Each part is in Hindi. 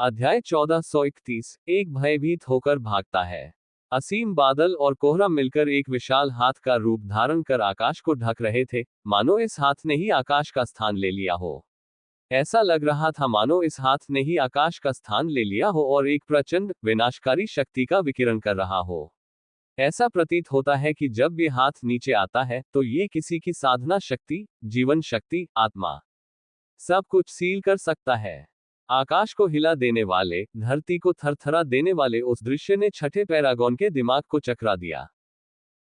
अध्याय 1431। एक भयभीत होकर भागता है। असीम बादल और कोहरा मिलकर एक विशाल हाथ का रूप धारण कर आकाश को ढक रहे थे, मानो इस हाथ ने ही आकाश का स्थान ले लिया हो। ऐसा लग रहा था मानो इस हाथ ने ही आकाश का स्थान ले लिया हो और एक प्रचंड विनाशकारी शक्ति का विकिरण कर रहा हो। ऐसा प्रतीत होता है कि जब ये हाथ नीचे आता है तो ये किसी की साधना शक्ति, जीवन शक्ति, आत्मा सब कुछ सील कर सकता है। आकाश को हिला देने वाले, धरती को थरथरा देने वाले उस दृश्य ने छठे पैरागॉन के दिमाग को चकरा दिया।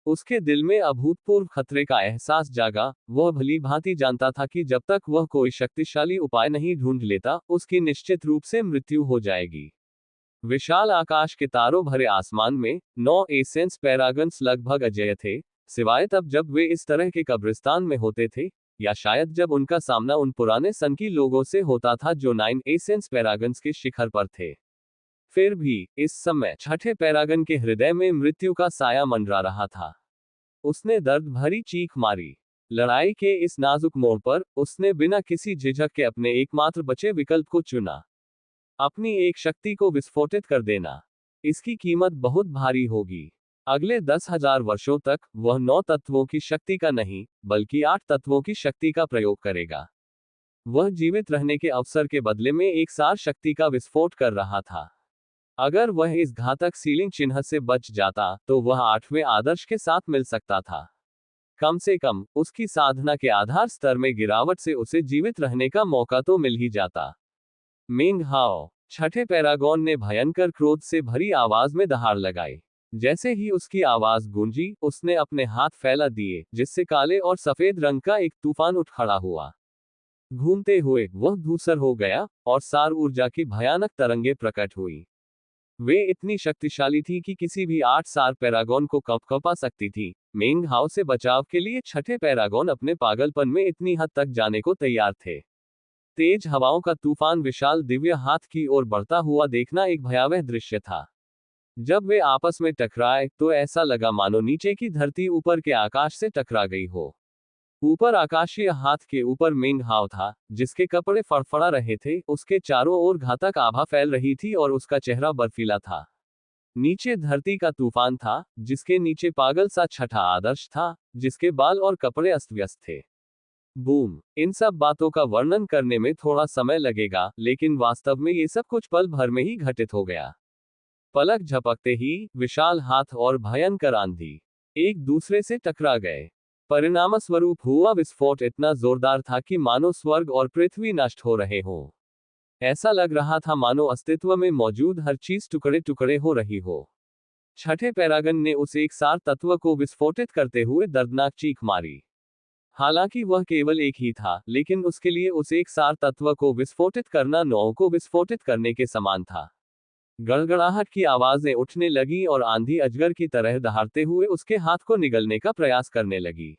उसके दिल में अभूतपूर्व खतरे का एहसास जागा। वह भली भांति जानता था कि जब तक वह कोई शक्तिशाली उपाय नहीं ढूंढ लेता, उसकी निश्चित रूप से मृत्यु हो जाएगी। विशाल आकाश के तारों भरे आसमान में 9 एसेंस पैरागन्स लगभग अजेय थे, सिवाय तब जब वे इस तरह के कब्रिस्तान में होते थे, या शायद जब उनका सामना उन पुराने सनकी लोगों से होता था जो 9 एसेंस पैरागन्स के शिखर पर थे। फिर भी इस समय छठे पैरागन के हृदय में मृत्यु का साया मंडरा रहा था। उसने दर्द भरी चीख मारी। लड़ाई के इस नाजुक मोड़ पर उसने बिना किसी झिझक के अपने एकमात्र बचे विकल्प को चुना, अपनी एक शक्ति को विस्फोटित कर देना। इसकी कीमत बहुत भारी होगी। अगले 10,000 वर्षों तक वह 9 तत्वों की शक्ति का नहीं, बल्कि 8 तत्वों की शक्ति का प्रयोग करेगा। वह जीवित रहने के अवसर के बदले में एक सार शक्ति का विस्फोट कर रहा था। अगर वह इस घातक सीलिंग चिन्ह से बच जाता तो वह 8वें आदर्श के साथ मिल सकता था। कम से कम उसकी साधना के आधार स्तर में गिरावट से उसे जीवित रहने का मौका तो मिल ही जाता। मिंग हाओ, छठे पैरागॉन ने भयंकर क्रोध से भरी आवाज में दहाड़ लगाई। जैसे ही उसकी आवाज गूंजी, उसने अपने हाथ फैला दिए, जिससे काले और सफेद रंग का एक तूफान उठ खड़ा हुआ। घूमते हुए वह धूसर हो गया और सार ऊर्जा की भयानक तरंगे प्रकट हुई। वे इतनी शक्तिशाली थी कि किसी भी 8 सार पैरागॉन को कंपा सकती थी। मिंग हाओ से बचाव के लिए छठे पैरागॉन अपने पागलपन में इतनी हद तक जाने को तैयार थे। तेज हवाओं का तूफान विशाल दिव्य हाथ की ओर बढ़ता हुआ देखना एक भयावह दृश्य था। जब वे आपस में टकराए तो ऐसा लगा मानो नीचे की धरती ऊपर के आकाश से टकरा गई हो। ऊपर आकाशीय हाथ के ऊपर मिंग हाओ था, जिसके कपड़े फड़फड़ा रहे थे, उसके चारों ओर घातक आभा फैल रही थी और उसका चेहरा बर्फीला था। नीचे धरती का तूफान था, जिसके नीचे पागल सा छठा आदर्श था, जिसके बाल और कपड़े अस्त व्यस्त थे। बूम! इन सब बातों का वर्णन करने में थोड़ा समय लगेगा, लेकिन वास्तव में ये सब कुछ पल भर में ही घटित हो गया। पलक झपकते ही विशाल हाथ और भयंकर आंधी एक दूसरे से टकरा गए। परिणामस्वरूप हुआ विस्फोट इतना जोरदार था कि मानो स्वर्ग और पृथ्वी नष्ट हो रहे हों। ऐसा लग रहा था मानो अस्तित्व में मौजूद हर चीज टुकड़े टुकड़े हो रही हो। छठे पैरागन ने उस एक सार तत्व को विस्फोटित करते हुए दर्दनाक चीख मारी। हालांकि वह केवल एक ही था, लेकिन उसके लिए उस एक सार तत्व को विस्फोटित करना 9 को विस्फोटित करने के समान था। गड़गड़ाहट की आवाजें उठने लगी और आंधी अजगर की तरह दहाड़ते हुए उसके हाथ को निगलने का प्रयास करने लगी।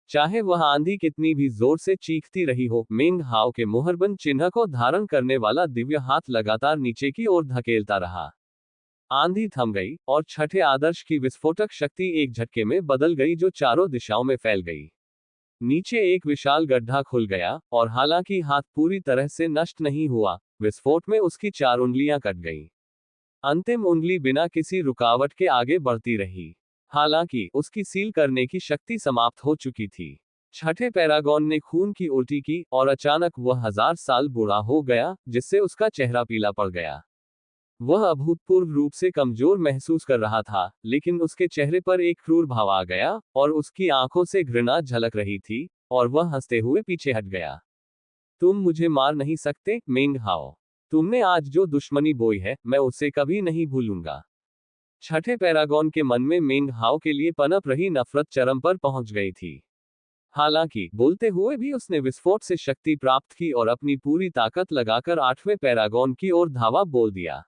चाहे वह आंधी कितनी भी जोर से चीखती रही हो, मिंग हाओ के मुहरबंद चिन्ह को धारण करने वाला दिव्य हाथ लगातार नीचे की ओर धकेलता रहा। आंधी थम गई और छठे आदर्श की विस्फोटक शक्ति एक झटके में बदल गई, जो चारों दिशाओं में फैल गई। नीचे एक विशाल गड्ढा खुल गया और हालांकि हाथ पूरी तरह से नष्ट नहीं हुआ, विस्फोट में उसकी 4 उंगलियां कट गईं। अंतिम उंगली बिना किसी रुकावट के आगे बढ़ती रही। हालांकि उसकी सील करने की शक्ति समाप्त हो चुकी थी। छठे पैरागॉन ने खून की उल्टी की और अचानक वह 1000 साल बूढ़ा हो गया, जिससे उसका चेहरा पीला पड़ गया। वह अभूतपूर्व रूप से कमजोर महसूस कर रहा था, लेकिन उसके चेहरे पर एक क्रूर भाव आ गया और उसकी आंखों से घृणा झलक रही थी, और वह हंसते हुए पीछे हट गया। तुम मुझे मार नहीं सकते, मिंग हाओ। तुमने आज जो दुश्मनी बोई है, मैं उसे कभी नहीं भूलूंगा। छठे पैरागॉन के मन में मिंग हाओ के लिए पनप रही नफरत चरम पर पहुंच गई थी। हालांकि बोलते हुए भी उसने विस्फोट से शक्ति प्राप्त की और अपनी पूरी ताकत लगाकर 8वें पैरागॉन की ओर धावा बोल दिया।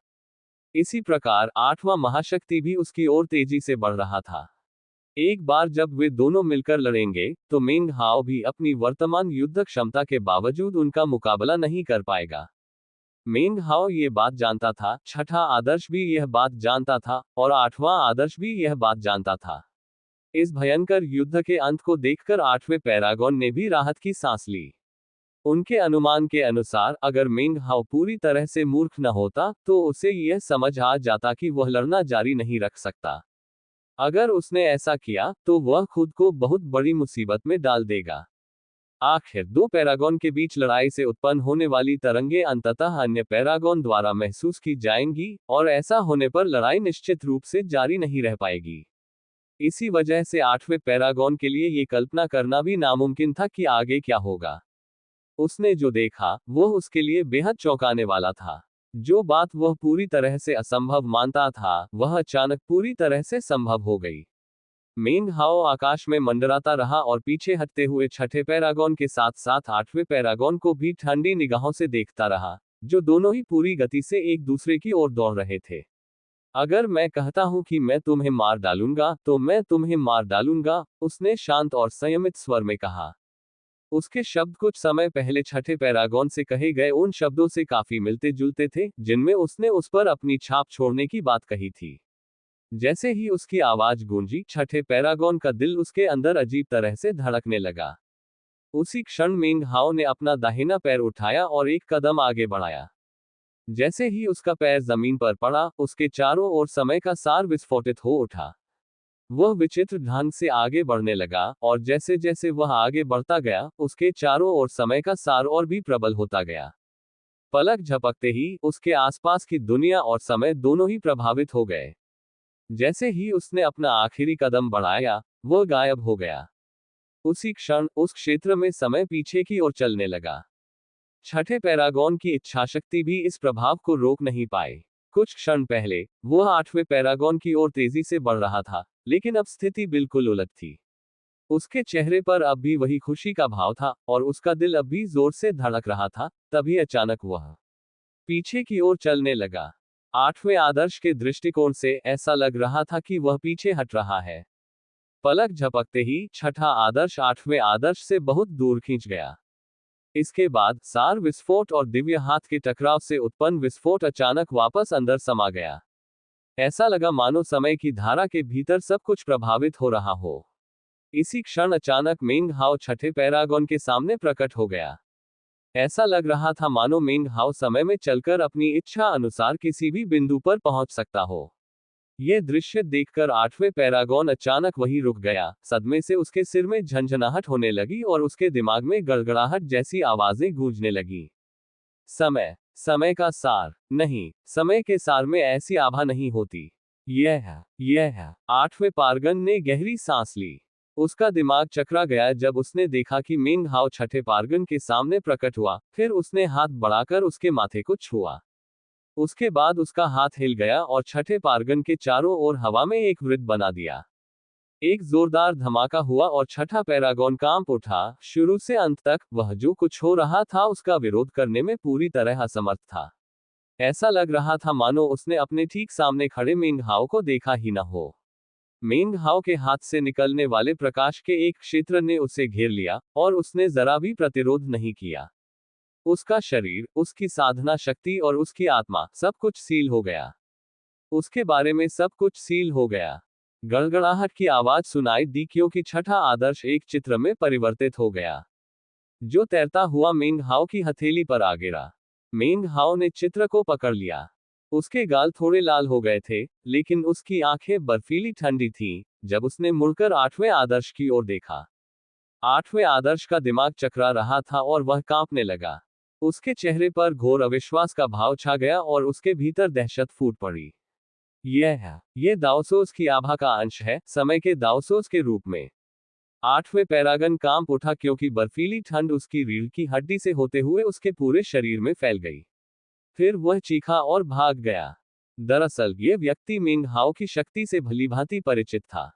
इसी प्रकार 8वां महाशक्ति भी उसकी ओर तेजी से बढ़ रहा था। एक बार जब वे दोनों मिलकर लड़ेंगे, तो मिंग हाओ भी अपनी वर्तमान युद्ध क्षमता के बावजूद उनका मुकाबला नहीं कर पाएगा। मिंग हाओ ये बात जानता था, छठा आदर्श भी यह बात जानता था, और 8वां आदर्श भी यह बात जानता था। इस भयंकर युद्ध के अंत को देखकर 8वें पैरागॉन ने भी राहत की सांस ली। उनके अनुमान के अनुसार अगर मेंग हाओ पूरी तरह से मूर्ख न होता तो उसे यह समझ आ जाता कि वह लड़ना जारी नहीं रख सकता। अगर उसने ऐसा किया तो वह खुद को बहुत बड़ी मुसीबत में डाल देगा। आखिर दो पैरागॉन के बीच लड़ाई से उत्पन्न होने वाली तरंगे अंततः अन्य पैरागॉन द्वारा महसूस की जाएंगी और ऐसा होने पर लड़ाई निश्चित रूप से जारी नहीं रह पाएगी। इसी वजह से आठवें पैरागॉन के लिए ये कल्पना करना भी नामुमकिन था कि आगे क्या होगा। उसने जो देखा वह उसके लिए बेहद चौंकाने वाला था। जो बात वह पूरी तरह से असंभव मानता था वह अचानक पूरी तरह से संभव हो गई। मेंग हाओ आकाश में मंडराता रहा और पीछे हटते हुए छठे पैरागॉन के साथ साथ आठवें पैरागॉन को भी ठंडी निगाहों से देखता रहा, जो दोनों ही पूरी गति से एक दूसरे की ओर दौड़ रहे थे। अगर मैं कहता हूं कि मैं तुम्हें मार डालूंगा तो मैं तुम्हें मार डालूंगा, उसने शांत और संयमित स्वर में कहा। उसके शब्द कुछ समय पहले छठे पैरागॉन से कहे गए उन शब्दों से काफी मिलते जुलते थे जिनमें उसने उस पर अपनी छाप छोड़ने की बात कही थी। जैसे ही उसकी आवाज गूंजी, छठे पैरागॉन का दिल उसके अंदर अजीब तरह से धड़कने लगा। उसी क्षण मेंग हाओ ने अपना दाहिना पैर उठाया और एक कदम आगे बढ़ाया। जैसे ही उसका पैर जमीन पर पड़ा, उसके चारों ओर समय का सार विस्फोटित हो उठा। वह विचित्र ढंग से आगे बढ़ने लगा और जैसे जैसे वह आगे बढ़ता गया, उसके चारों ओर समय का सार और भी प्रबल होता गया। पलक झपकते ही उसके आसपास की दुनिया और समय दोनों ही प्रभावित हो गए। जैसे ही उसने अपना आखिरी कदम बढ़ाया, वह गायब हो गया। उसी क्षण उस क्षेत्र में समय पीछे की ओर चलने लगा। छठे पैरागॉन की इच्छाशक्ति भी इस प्रभाव को रोक नहीं पाई। कुछ क्षण पहले वह आठवें पैरागॉन की ओर तेजी से बढ़ रहा था, लेकिन अब स्थिति बिल्कुल उलट थी। उसके चेहरे पर अब भी वही खुशी का भाव था और उसका दिल अब भी जोर से धड़क रहा था। तभी अचानक वह पीछे की ओर चलने लगा। आठवें आदर्श के दृष्टिकोण से ऐसा लग रहा था कि वह पीछे हट रहा है। पलक झपकते ही छठा आदर्श आठवें आदर्श से बहुत दूर खींच गया। इसके बाद सार विस्फोट और दिव्य हाथ के टकराव से उत्पन्न विस्फोट अचानक वापस अंदर समा गया। ऐसा लगा मानो समय की धारा के भीतर सब कुछ प्रभावित हो रहा हो। इसी क्षण अचानक मेंग हाओ छठे पैरागॉन के सामने प्रकट हो गया। ऐसा लग रहा था मानो मेंग हाओ समय में चलकर अपनी इच्छा अनुसार किसी भी बिंदु पर पहुंच सकता हो। यह दृश्य देखकर आठवें पैरागॉन अचानक वहीं रुक गया। सदमे से उसके सिर में झंझनाहट होने लगी और उसके दिमाग में गड़गड़ाहट जैसी आवाजें गूंजने लगी। समय, समय का सार नहीं, समय के सार में ऐसी आभा नहीं होती। यह आठवें पारगन ने गहरी सांस ली। उसका दिमाग चकरा गया जब उसने देखा कि मेंग हाओ छठे पारगन के सामने प्रकट हुआ। फिर उसने हाथ बढ़ाकर उसके माथे को छुआ। उसके बाद उसका हाथ हिल गया और छठे पारगन के चारों ओर हवा में एक वृत्त बना दिया। एक जोरदार धमाका हुआ और छठा पैरागॉन कांप उठा। शुरू से अंत तक वह जो कुछ हो रहा था उसका विरोध करने में पूरी तरह असमर्थ था। ऐसा लग रहा था मानो उसने अपने ठीक सामने खड़े मेंग हाओ को देखा ही न हो। मेंग हाओ के हाथ से निकलने वाले प्रकाश के एक क्षेत्र ने उसे घेर लिया और उसने जरा भी प्रतिरोध नहीं किया। उसका शरीर, उसकी साधना शक्ति और उसकी आत्मा, सब कुछ सील हो गया। उसके बारे में सब कुछ सील हो गया। गड़गड़ाहट की आवाज सुनाई दी क्योंकि छठा आदर्श एक चित्र में परिवर्तित हो गया, जो तैरता हुआ मेंग हाओ की हथेली पर आ गिरा। मेंग हाओ ने चित्र को पकड़ लिया। उसके गाल थोड़े लाल हो गए थे, लेकिन उसकी आंखें बर्फीली ठंडी थीं। जब उसने मुड़कर आठवें आदर्श की ओर देखा, आठवें आदर्श का दिमाग चकरा रहा था और वह कांपने लगा। उसके चेहरे पर घोर अविश्वास का भाव छा गया और उसके भीतर दहशत फूट पड़ी। यह दाओसोस की आभा का अंश है, समय के दाओसोस के रूप में। आठवें पैरागन कांप उठा क्योंकि बर्फीली ठंड उसकी रीढ़ की हड्डी से होते हुए उसके पूरे शरीर में फैल गई। फिर वह चीखा और भाग गया। दरअसल यह व्यक्ति मेंग हाओ की शक्ति से भलीभांति परिचित था।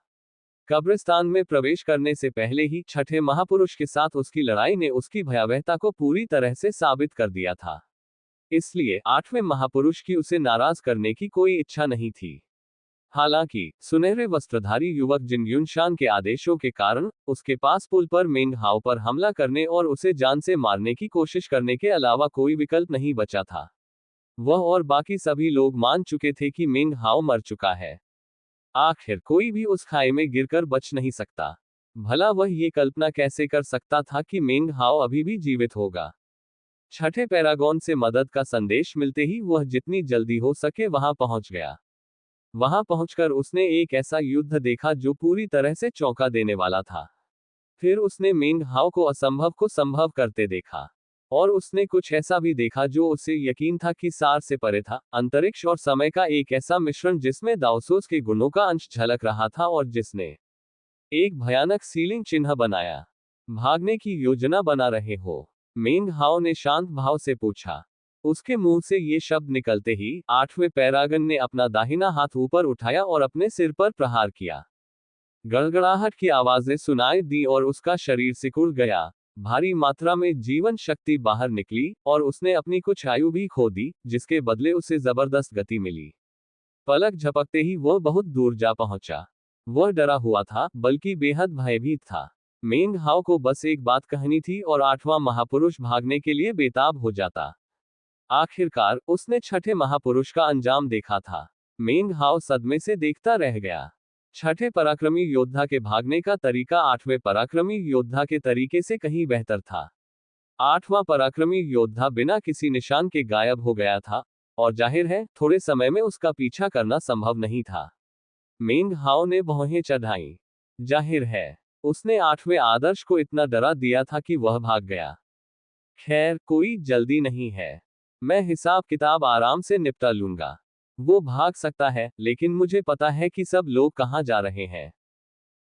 कब्रिस्तान में प्रवेश करने से पहले ही छठे महापुरुष के साथ उसकी लड़ाई ने उसकी भयावहता को पूरी तरह से साबित कर दिया था। इसलिए आठवें महापुरुष की उसे नाराज करने की कोई इच्छा नहीं थी। हालांकि सुनहरे वस्त्रधारी युवक जिन युनशान के आदेशों के कारण उसके पास पुल पर मेंग हाओ पर हमला करने और उसे जान से मारने की कोशिश करने के अलावा कोई विकल्प नहीं बचा था। वह और बाकी सभी लोग मान चुके थे कि मेंग हाओ मर चुका है। आखिर कोई भी उस खाई में गिरकर बच नहीं सकता। भला वह ये कल्पना कैसे कर सकता था कि मेंग हाओ अभी भी जीवित होगा। छठे पैरागॉन से मदद का संदेश मिलते ही वह जितनी जल्दी हो सके वहां पहुंच गया। वहां पहुंचकर उसने एक ऐसा युद्ध देखा जो पूरी तरह से चौंका देने वाला था। फिर उसने मेंग हाओ को असंभव को संभव करते देखा। और उसने कुछ ऐसा भी देखा जो उसे यकीन था कि सार से परे था, अंतरिक्ष और समय का एक ऐसा मिश्रण जिसमें दाओसोस के गुणों का अंश झलक रहा था और जिसने एक भयानक सीलिंग चिन्ह बनाया। भागने की योजना बना रहे हो? मेंग हाओ ने शांत भाव से पूछा। उसके मुंह से ये शब्द निकलते ही आठवें पैरागन ने अपना दाहिना हाथ ऊपर उठाया और अपने सिर पर प्रहार किया। गड़गड़ाहट की आवाजें सुनाई दी और उसका शरीर सिकुड़ गया। भारी मात्रा में जीवन शक्ति बाहर निकली और उसने अपनी कुछ आयु भी खो दी, जिसके बदले उसे जबरदस्त गति मिली। पलक झपकते ही वह बहुत दूर जा पहुंचा। वह डरा हुआ था, बल्कि बेहद भयभीत था। मेंग हाओ को बस एक बात कहनी थी और आठवां महापुरुष भागने के लिए बेताब हो जाता। आखिरकार उसने छठे महापुरुष का अंजाम देखा था। मेंग हाओ सदमे से देखता रह गया। छठे पराक्रमी योद्धा के भागने का तरीका आठवें पराक्रमी योद्धा के तरीके से कहीं बेहतर था। आठवां पराक्रमी योद्धा बिना किसी निशान के गायब हो गया था, और जाहिर है थोड़े समय में उसका पीछा करना संभव नहीं था। मेंग हाओ ने भौहें चढ़ाई। जाहिर है उसने आठवें आदर्श को इतना डरा दिया था कि वह भाग गया। खैर, कोई जल्दी नहीं है। मैं हिसाब किताब आराम से निपटा लूंगा। वो भाग सकता है, लेकिन मुझे पता है कि सब लोग कहां जा रहे हैं।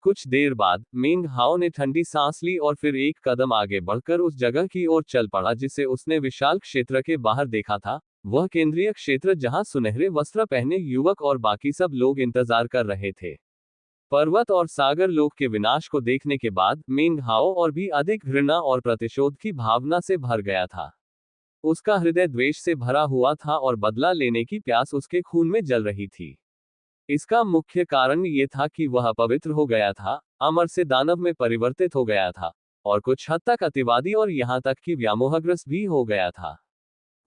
कुछ देर बाद मेंग हाओ ने ठंडी सांस ली और फिर एक कदम आगे बढ़कर उस जगह की ओर चल पड़ा जिसे उसने विशाल क्षेत्र के बाहर देखा था। वह केंद्रीय क्षेत्र जहां सुनहरे वस्त्र पहने युवक और बाकी सब लोग इंतजार कर रहे थे। पर्वत और सागर लोक के विनाश को देखने के बाद मेंग हाओ और भी अधिक घृणा और प्रतिशोध की भावना से भर गया था। उसका हृदय द्वेष से भरा हुआ था और बदला लेने की प्यास उसके खून में जल रही थी। इसका मुख्य कारण ये था कि वह अपवित्र हो गया था, अमर से दानव में परिवर्तित हो गया था, और कुछ हद तक अतिवादी और यहां तक कि व्यामोहग्रस्त भी हो गया था।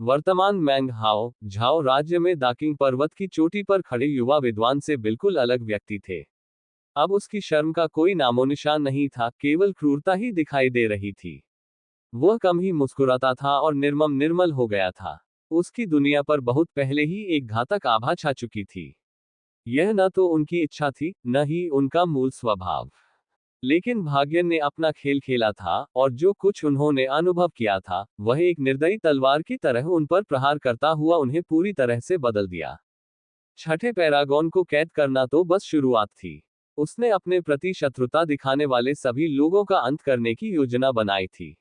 वर्तमान मेंग हाओ झाओ राज्य में दाकिंग पर्वत की चोटी पर खड़े युवा विद्वान से बिल्कुल अलग व्यक्ति थे। अब उसकी शर्म का कोई नामोनिशान नहीं था, केवल क्रूरता ही दिखाई दे रही थी। वह कम ही मुस्कुराता था और निर्मल हो गया था। उसकी दुनिया पर बहुत पहले ही एक घातक आभा छा चुकी थी। यह न तो उनकी इच्छा थी, न ही उनका मूल स्वभाव। लेकिन भाग्य ने अपना खेल खेला था, और जो कुछ उन्होंने अनुभव किया था, वह एक निर्दयी तलवार की तरह उन पर प्रहार करता हुआ उन्हें पूरी तरह से बदल दिया। छठे पैरागॉन को कैद करना तो बस शुरुआत थी। उसने अपने प्रति शत्रुता दिखाने वाले सभी लोगों का अंत करने की योजना बनाई थी।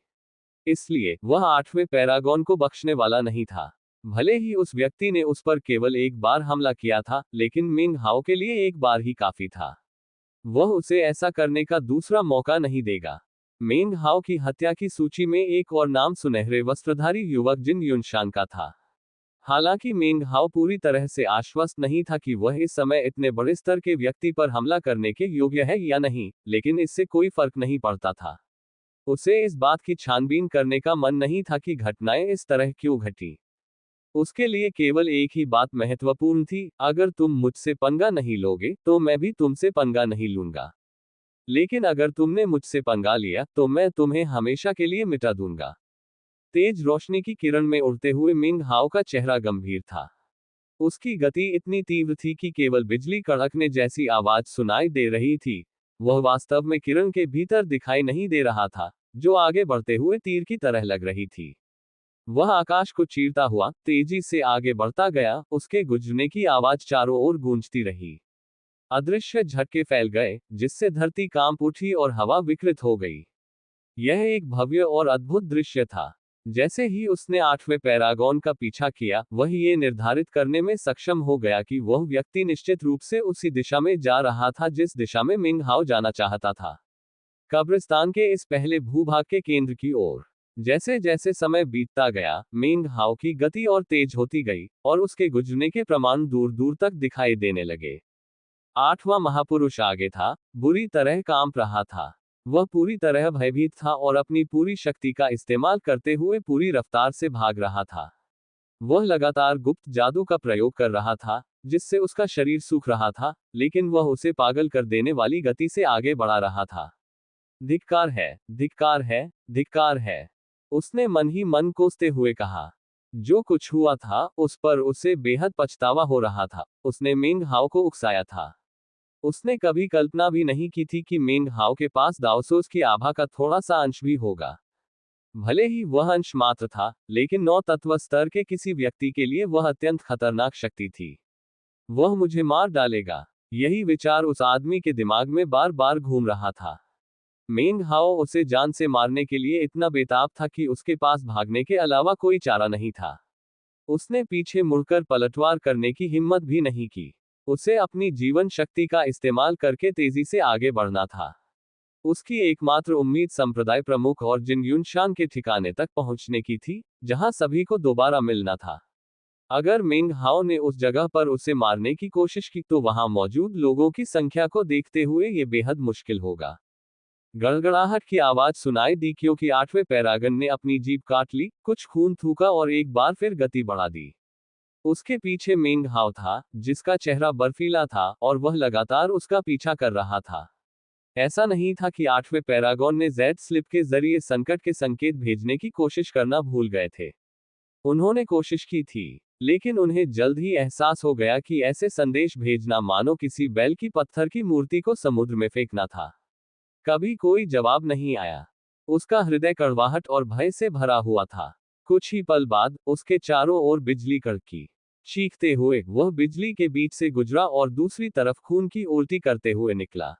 इसलिए वह आठवें पैरागॉन को बख्शने वाला नहीं था। भले ही उस व्यक्ति ने उस पर केवल एक बार हमला किया था, लेकिन मेंग हाओ के लिए एक बार ही काफी था। वह उसे ऐसा करने का दूसरा मौका नहीं देगा। मेंग हाओ की हत्या की सूची में एक और नाम सुनहरे वस्त्रधारी युवक जिन युनशान का था। हालांकि मेंग हाओ पूरी तरह से आश्वस्त नहीं था कि वह इस समय इतने बड़े स्तर के व्यक्ति पर हमला करने के योग्य है या नहीं, लेकिन इससे कोई फर्क नहीं पड़ता था। उसे इस बात की छानबीन करने का मन नहीं था कि घटनाएं इस तरह क्यों घटी। उसके लिए केवल एक ही बात महत्वपूर्ण थी, अगर तुम मुझसे पंगा नहीं लोगे, तो मैं भी तुमसे पंगा नहीं लूंगा। लेकिन अगर तुमने मुझसे पंगा लिया, तो मैं तुम्हें हमेशा के लिए मिटा दूंगा। तेज रोशनी की किरण में उड़ते हुए मेंग हाओ का चेहरा गंभीर था। उसकी गति इतनी तीव्र थी कि केवल बिजली कड़कने जैसी आवाज सुनाई दे रही थी। वह वास्तव में किरण के भीतर दिखाई नहीं दे रहा था, जो आगे बढ़ते हुए तीर की तरह लग रही थी। वह आकाश को चीरता हुआ तेजी से आगे बढ़ता गया, उसके गुजरने की आवाज चारों ओर गूंजती रही। अदृश्य झटके फैल गए, जिससे धरती कांप उठी और हवा विकृत हो गई। यह एक भव्य और अद्भुत दृश्य था। जैसे ही उसने आठवें पैरागॉन का पीछा किया, वह ये निर्धारित करने में सक्षम हो गया कि वह व्यक्ति निश्चित रूप से उसी दिशा में जा रहा था जिस दिशा में मेंग हाओ जाना चाहता था। कब्रिस्तान के इस पहले भूभाग के केंद्र की ओर। जैसे जैसे समय बीतता गया, मेंग हाओ की गति और तेज होती गई, और उसके गुजरने के प्रमाण दूर दूर तक दिखाई देने लगे। आठवां महापुरुष आगे था, बुरी तरह कांप रहा था। वह पूरी तरह भयभीत था और अपनी पूरी शक्ति का इस्तेमाल करते हुए पूरी रफ्तार से भाग रहा था। वह लगातार गुप्त जादू का प्रयोग कर रहा था, जिससे उसका शरीर सूख रहा था, लेकिन वह उसे पागल कर देने वाली गति से आगे बढ़ा रहा था। धिक्कार है, धिक्कार है, धिक्कार है। उसने मन ही मन कोसते हुए कहा। जो कुछ हुआ था, उस पर उसे बेहद पछतावा हो रहा था। उसने मेंग हाओ को उकसाया था। उसने कभी कल्पना भी नहीं की थी कि मेंग हाओ के पास दाओसोस की आभा का थोड़ा सा अंश भी होगा। भले ही वह अंश मात्र था, लेकिन नौ तत्व स्तर के किसी व्यक्ति के लिए वह अत्यंत खतरनाक शक्ति थी। वह मुझे मार डालेगा। यही विचार उस आदमी के दिमाग में बार बार घूम रहा था। मेंग हाओ उसे जान से मारने के लिए इतना बेताब था कि उसके पास भागने के अलावा कोई चारा नहीं था। उसने पीछे मुड़कर पलटवार करने की हिम्मत भी नहीं की। उसे अपनी जीवन शक्ति का इस्तेमाल करके तेजी से आगे बढ़ना था। उसकी एकमात्र उम्मीद संप्रदाय प्रमुख और जिन युनशान के ठिकाने तक पहुंचने की थी, जहां सभी को दोबारा मिलना था। अगर मेंग हाओ ने उस जगह पर उसे मारने की कोशिश की तो वहां मौजूद लोगों की संख्या को देखते हुए ये बेहद मुश्किल होगा। गड़गड़ाहट की आवाज सुनाई दी क्योंकि आठवें पैरागन ने अपनी जीभ काट ली, कुछ खून थूका और एक बार फिर गति बढ़ा दी। उसके पीछे मेंग हाओ था, जिसका चेहरा बर्फीला था और वह लगातार उसका पीछा कर रहा था। ऐसा नहीं था कि आठवें पैरागॉन ने जेड स्लिप के जरिए संकट के संकेत भेजने की कोशिश करना भूल गए थे। उन्होंने कोशिश की थी, लेकिन उन्हें जल्द ही एहसास हो गया कि ऐसे संदेश भेजना मानो किसी बैल की पत्थर की मूर्ति को समुद्र में फेंकना था। कभी कोई जवाब नहीं आया। उसका हृदय कड़वाहट और भय से भरा हुआ था। कुछ ही पल बाद उसके चारों ओर बिजली कड़की। चीखते हुए वह बिजली के बीच से गुजरा और दूसरी तरफ खून की उल्टी करते हुए निकला।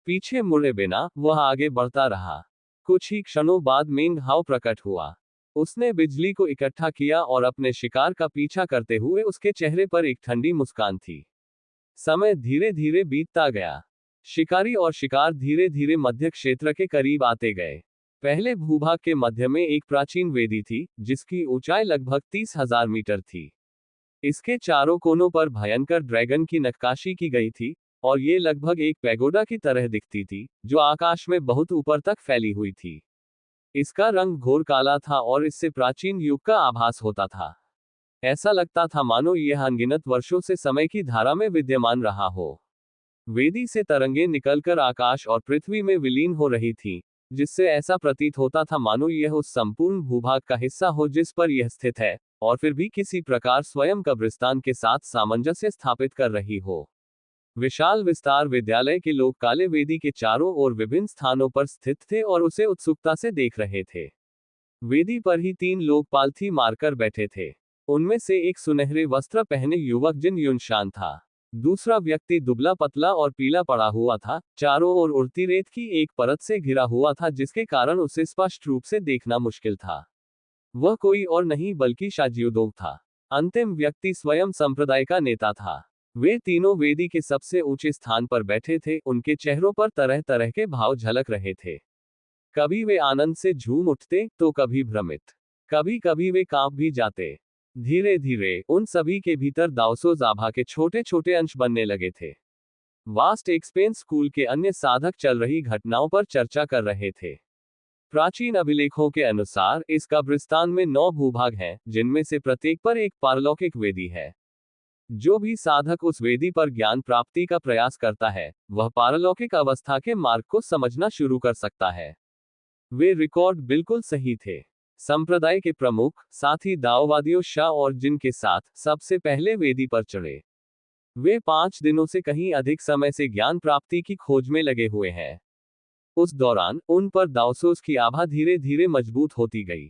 पीछे मुड़े बिना वह आगे बढ़ता रहा। कुछ ही क्षणों बाद मेंग हाओ प्रकट हुआ। उसने बिजली को इकट्ठा किया और अपने शिकार का पीछा करते हुए उसके चेहरे पर एक ठंडी मुस्कान थी। समय धीरे धीरे बीतता गया। शिकारी और शिकार धीरे धीरे मध्य क्षेत्र के करीब आते गए। पहले भूभाग के मध्य में एक प्राचीन वेदी थी, जिसकी ऊंचाई लगभग 30,000 मीटर थी। इसके चारों कोनों पर भयंकर ड्रैगन की नक्काशी की गई थी, और ये लगभग एक पैगोडा की तरह दिखती थी, जो आकाश में बहुत ऊपर तक फैली हुई थी। इसका रंग घोर काला था और इससे प्राचीन युग का आभास होता था। ऐसा लगता था मानो यह अनगिनत वर्षों से समय की धारा में विद्यमान रहा हो। वेदी से तरंगें निकलकर आकाश और पृथ्वी में विलीन हो रही थीं, जिससे ऐसा प्रतीत होता था मानो यह उस संपूर्ण भूभाग का हिस्सा हो जिस पर यह स्थित है, और फिर भी किसी प्रकार स्वयं कब्रिस्तान के साथ सामंजस्य स्थापित कर रही हो। विशाल विस्तार विद्यालय के लोग काले वेदी के चारों ओर विभिन्न स्थानों पर स्थित थे और उसे उत्सुकता से देख रहे थे। वेदी पर ही 3 लोग पालथी मारकर बैठे थे। उनमें से एक सुनहरे वस्त्र पहने युवक जिन युनशान था। दूसरा व्यक्ति दुबला पतला और पीला पड़ा हुआ था, चारों ओर उड़ती रेत की एक परत से घिरा हुआ था जिसके कारण उसे स्पष्ट रूप से देखना मुश्किल था। वह कोई और नहीं बल्कि शाजियुदोंग था। अंतिम व्यक्ति स्वयं संप्रदाय का नेता था। वे तीनों वेदी के सबसे ऊंचे स्थान पर बैठे थे, उनके चेहरों पर तरह तरह के भाव झलक रहे थे। कभी वे आनंद से झूम उठते, तो कभी भ्रमित। कभी कभी वे कांप भी जाते। धीरे धीरे उन सभी के भीतर दाओसोज आभा के छोटे छोटे अंश बनने लगे थे। वास्ट एक्सपेंस स्कूल के अन्य साधक चल रही घटनाओं पर चर्चा कर रहे थे। प्राचीन अभिलेखों के अनुसार इस कब्रिस्तान में 9 भूभाग हैं, जिनमें से प्रत्येक पर एक पारलौकिक वेदी है। जो भी साधक उस वेदी पर ज्ञान प्राप्ति का प्रयास करता है, वह पारलौकिक अवस्था के मार्ग को समझना शुरू कर सकता है। वे रिकॉर्ड बिल्कुल सही थे। संप्रदाय के प्रमुख, साथ ही दाओवादियों शाह और जिन के साथ सबसे पहले वेदी पर चढ़े। वे 5 दिनों से कहीं अधिक समय से ज्ञान प्राप्ति की खोज में लगे हुए हैं। उस दौरान उन पर दाओसोस की आभा धीरे धीरे मजबूत होती गई।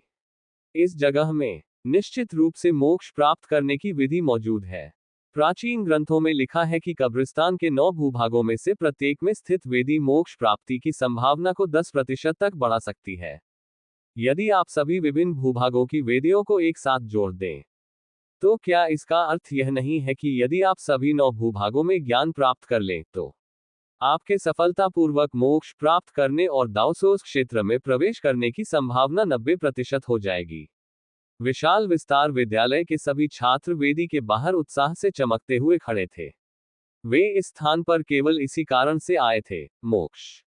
इस जगह में निश्चित रूप से मोक्ष प्राप्त करने की विधि मौजूद है। प्राचीन ग्रंथों में लिखा है कि कब्रिस्तान के 9 भूभागों में से प्रत्येक में स्थित वेदी मोक्ष प्राप्ति की संभावना को 10% तक बढ़ा सकती है। यदि आप सभी विभिन्न भूभागों की वेदियों को एक साथ जोड़ दें, तो क्या इसका अर्थ यह नहीं है कि यदि आप सभी 9 भूभागों में ज्ञान प्राप्त कर लें, तो आपके सफलतापूर्वक मोक्ष प्राप्त करने और दाओसोस क्षेत्र में प्रवेश करने की संभावना 90% हो जाएगी। विशाल विस्तार विद्यालय के सभी छात्र वेदी के बाहर उत्साह से चमकते हुए खड़े थे। वे इस स्थान पर केवल इसी कारण से आए थे, मोक्ष।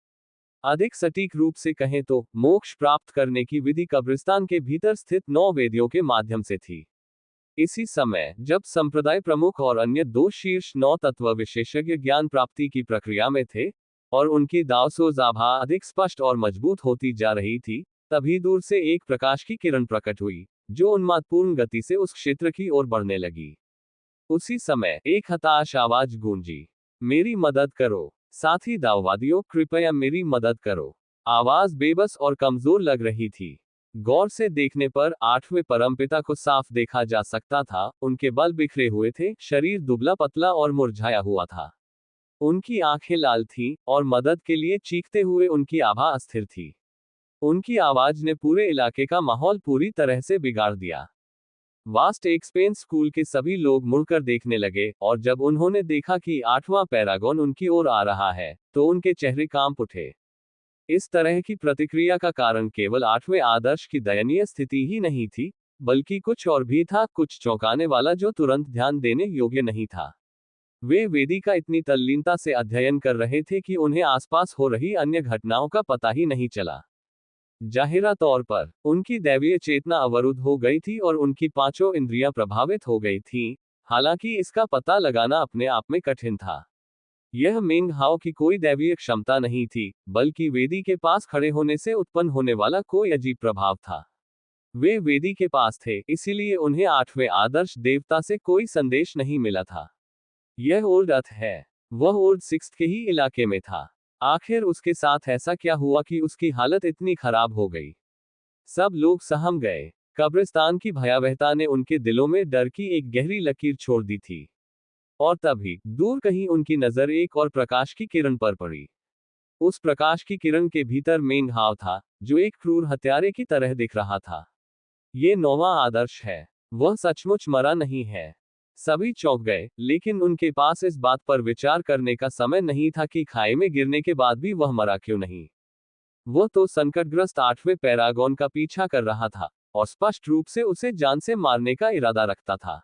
अधिक सटीक रूप से कहें तो मोक्ष प्राप्त करने की विधि कब्रिस्तान के भीतर स्थित 9 वेदियों के माध्यम से थी। इसी समय जब संप्रदाय प्रमुख और अन्य 2 शीर्ष 9 तत्व विशेषज्ञ ज्ञान प्राप्ति की प्रक्रिया में थे, और उनकी दावसोज आभा अधिक स्पष्ट और मजबूत होती जा रही थी, तभी दूर से एक प्रकाश की किरण प्रकट हुई, जो उन्मादपूर्ण गति से उस क्षेत्र की ओर बढ़ने लगी। उसी समय एक हताश आवाज गूंजी, मेरी मदद करो, साथी दाववादियों, कृपया मेरी मदद करो। आवाज बेबस और कमजोर लग रही थी। गौर से देखने पर आठवें परमपिता को साफ देखा जा सकता था। उनके बाल बिखरे हुए थे, शरीर दुबला पतला और मुरझाया हुआ था। उनकी आंखें लाल थीं, और मदद के लिए चीखते हुए उनकी आभा अस्थिर थी। उनकी आवाज ने पूरे इलाके का माहौल पूरी तरह से बिगाड़ दिया। वास्ट एक्सपेंस स्कूल के सभी लोग मुड़कर देखने लगे, और जब उन्होंने देखा कि आठवां पैरागॉन उनकी ओर आ रहा है, तो उनके चेहरे कांप उठे। इस तरह की प्रतिक्रिया का कारण केवल आठवें आदर्श की दयनीय स्थिति ही नहीं थी, बल्कि कुछ और भी था, कुछ चौंकाने वाला जो तुरंत ध्यान देने योग्य नहीं था। वे वेदी का इतनी तल्लीनता से अध्ययन कर रहे थे कि उन्हें आसपास हो रही अन्य घटनाओं का पता ही नहीं चला। जाहिरा तौर पर उनकी दैवीय चेतना अवरुद्ध हो गई थी और उनकी पांचों इंद्रियां प्रभावित हो गई थीं। हालांकि इसका पता लगाना अपने आप में कठिन था। यह मेंग हाओ की कोई दैवीय क्षमता नहीं थी, बल्कि वेदी के पास खड़े होने से उत्पन्न होने वाला कोई अजीब प्रभाव था। वे वेदी के पास थे, इसीलिए उन्हें आठवें आदर्श देवता से कोई संदेश नहीं मिला था। यह ओल्ड अर्थ है। वह ओल्ड सिक्स के ही इलाके में था। आखिर उसके साथ ऐसा क्या हुआ कि उसकी हालत इतनी खराब हो गई? सब लोग सहम गए। कब्रिस्तान की भयावहता ने उनके दिलों में डर की एक गहरी लकीर छोड़ दी थी। और तभी दूर कहीं उनकी नजर एक और प्रकाश की किरण पर पड़ी। उस प्रकाश की किरण के भीतर मेंग हाओ था, जो एक क्रूर हत्यारे की तरह दिख रहा था। ये नौवां आदर्श है। वह सचमुच मरा नहीं है। सभी चौंक गए, लेकिन उनके पास इस बात पर विचार करने का समय नहीं था कि खाई में गिरने के बाद भी वह मरा क्यों नहीं। वह तो संकटग्रस्त आठवें पैरागॉन का पीछा कर रहा था, और स्पष्ट रूप से उसे जान से मारने का इरादा रखता था।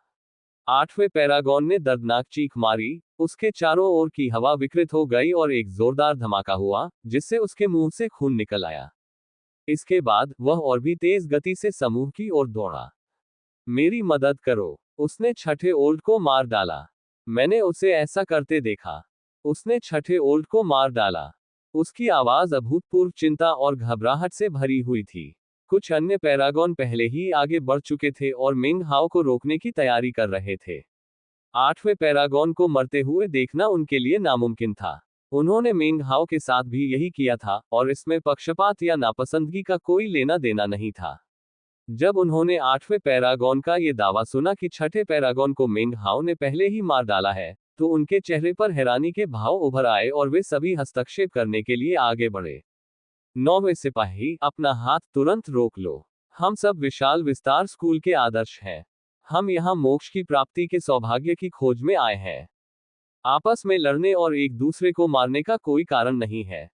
आठवें पैरागॉन ने दर्दनाक चीख मारी, उसके चारों ओर की हवा विकृत हो गई और एक जोरदार धमाका हुआ, जिससे उसके मुंह से खून निकल आया। इसके बाद वह और भी तेज गति से समूह की ओर दौड़ा। मेरी मदद करो, उसने छठे ओल्ड को मार डाला। मैंने उसे ऐसा करते देखा। उसने छठे ओल्ड को मार डाला। उसकी आवाज अभूतपूर्व चिंता और घबराहट से भरी हुई थी। कुछ अन्य पैरागॉन पहले ही आगे बढ़ चुके थे और मेंग हाओ को रोकने की तैयारी कर रहे थे। आठवें पैरागॉन को मरते हुए देखना उनके लिए नामुमकिन था। उन्होंने मेंग हाओ के साथ भी यही किया था, और इसमें पक्षपात या नापसंदगी का कोई लेना देना नहीं था। जब उन्होंने आठवें पैरागॉन का ये दावा सुना कि छठे पैरागॉन को मेंग हाओ ने पहले ही मार डाला है, तो उनके चेहरे पर हैरानी के भाव उभर आए और वे सभी हस्तक्षेप करने के लिए आगे बढ़े। नौवें सिपाही, अपना हाथ तुरंत रोक लो। हम सब विशाल विस्तार स्कूल के आदर्श हैं। हम यहाँ मोक्ष की प्राप्ति के सौभाग्य की खोज में आए हैं। आपस में लड़ने और एक दूसरे को मारने का कोई कारण नहीं है।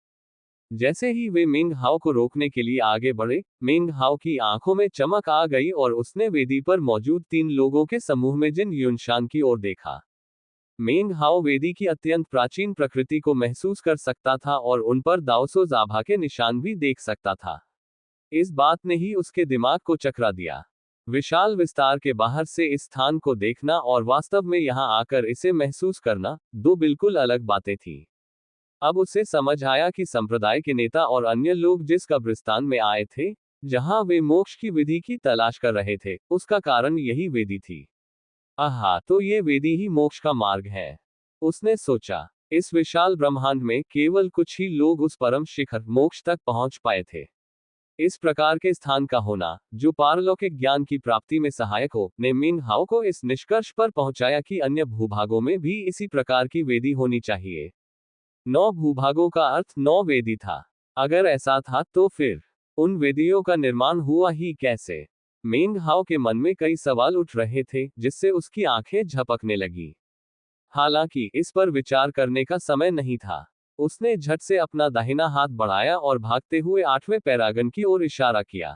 जैसे ही वे मेंग हाओ को रोकने के लिए आगे बढ़े, मेंग हाओ की आंखों में चमक आ गई और उसने वेदी पर मौजूद 3 लोगों के समूह में जिन युनशान की ओर देखा। मेंग हाओ वेदी की अत्यंत प्राचीन प्रकृति को महसूस कर सकता था और उन पर दाओसो जाभा के निशान भी देख सकता था। इस बात ने ही उसके दिमाग को चकरा दिया। विशाल विस्तार के बाहर से इस स्थान को देखना और वास्तव में यहां आकर इसे महसूस करना, दो बिल्कुल अलग बातें थीं। अब उसे समझ आया कि संप्रदाय के नेता और अन्य लोग जिस कब्रिस्तान में आए थे, जहां वे मोक्ष की विधि की तलाश कर रहे थे, उसका कारण यही वेदी थी। आहा, तो ये वेदी ही मोक्ष का मार्ग है, उसने सोचा। इस विशाल ब्रह्मांड में केवल कुछ ही लोग उस परम शिखर मोक्ष तक पहुंच पाए थे। इस प्रकार के स्थान का होना, जो पारलौकिक ज्ञान की प्राप्ति में सहायक हो, ने मेंग हाओ को इस निष्कर्ष पर पहुंचाया कि अन्य भूभागों में भी इसी प्रकार की वेदी होनी चाहिए। 9 भूभागों का अर्थ 9 वेदी था। अगर ऐसा था तो फिर उन वेदियों का निर्माण हुआ ही कैसे? मेंग हाओ के मन में कई सवाल उठ रहे थे, जिससे उसकी आंखें झपकने लगी। हालांकि इस पर विचार करने का समय नहीं था। उसने झट से अपना दाहिना हाथ बढ़ाया और भागते हुए आठवें पैरागन की ओर इशारा किया।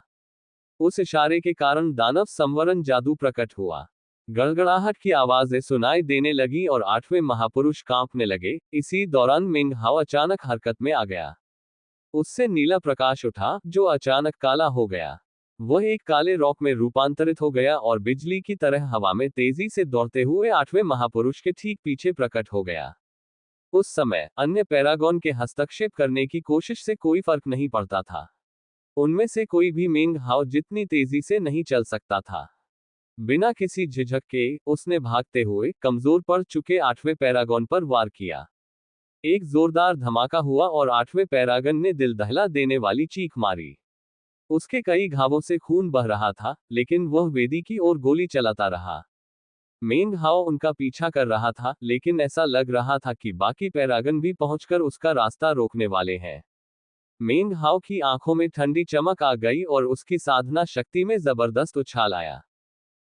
उस इशारे के कारण दानव संवरण जादू प्रकट हुआ। गड़गड़ाहट की आवाजें सुनाई देने लगी और आठवें महापुरुष कांपने लगे। इसी दौरान मेंग हाओ अचानक हरकत में आ गया। उससे नीला प्रकाश उठा, जो अचानक काला हो गया। वह एक काले रॉक में रूपांतरित हो गया और बिजली की तरह हवा में तेजी से दौड़ते हुए आठवें महापुरुष के ठीक पीछे प्रकट हो गया। उस समय अन्य पैरागॉन के हस्तक्षेप करने की कोशिश से कोई फर्क नहीं पड़ता था। उनमें से कोई भी मेंग हाओ जितनी तेजी से नहीं चल सकता था। बिना किसी झिझक के उसने भागते हुए कमजोर पड़ चुके 8वें पैरागॉन पर वार किया। एक जोरदार धमाका हुआ और 8वें पैरागन ने दिल दहला देने वाली चीख मारी। उसके कई घावों से खून बह रहा था, लेकिन वह वेदी की ओर गोली चलाता रहा। मेंग हाओ उनका पीछा कर रहा था, लेकिन ऐसा लग रहा था कि बाकी पैरागन भी पहुंचकर उसका रास्ता रोकने वाले हैं। मेंग हाओ की आंखों में ठंडी चमक आ गई और उसकी साधना शक्ति में जबरदस्त उछाल आया।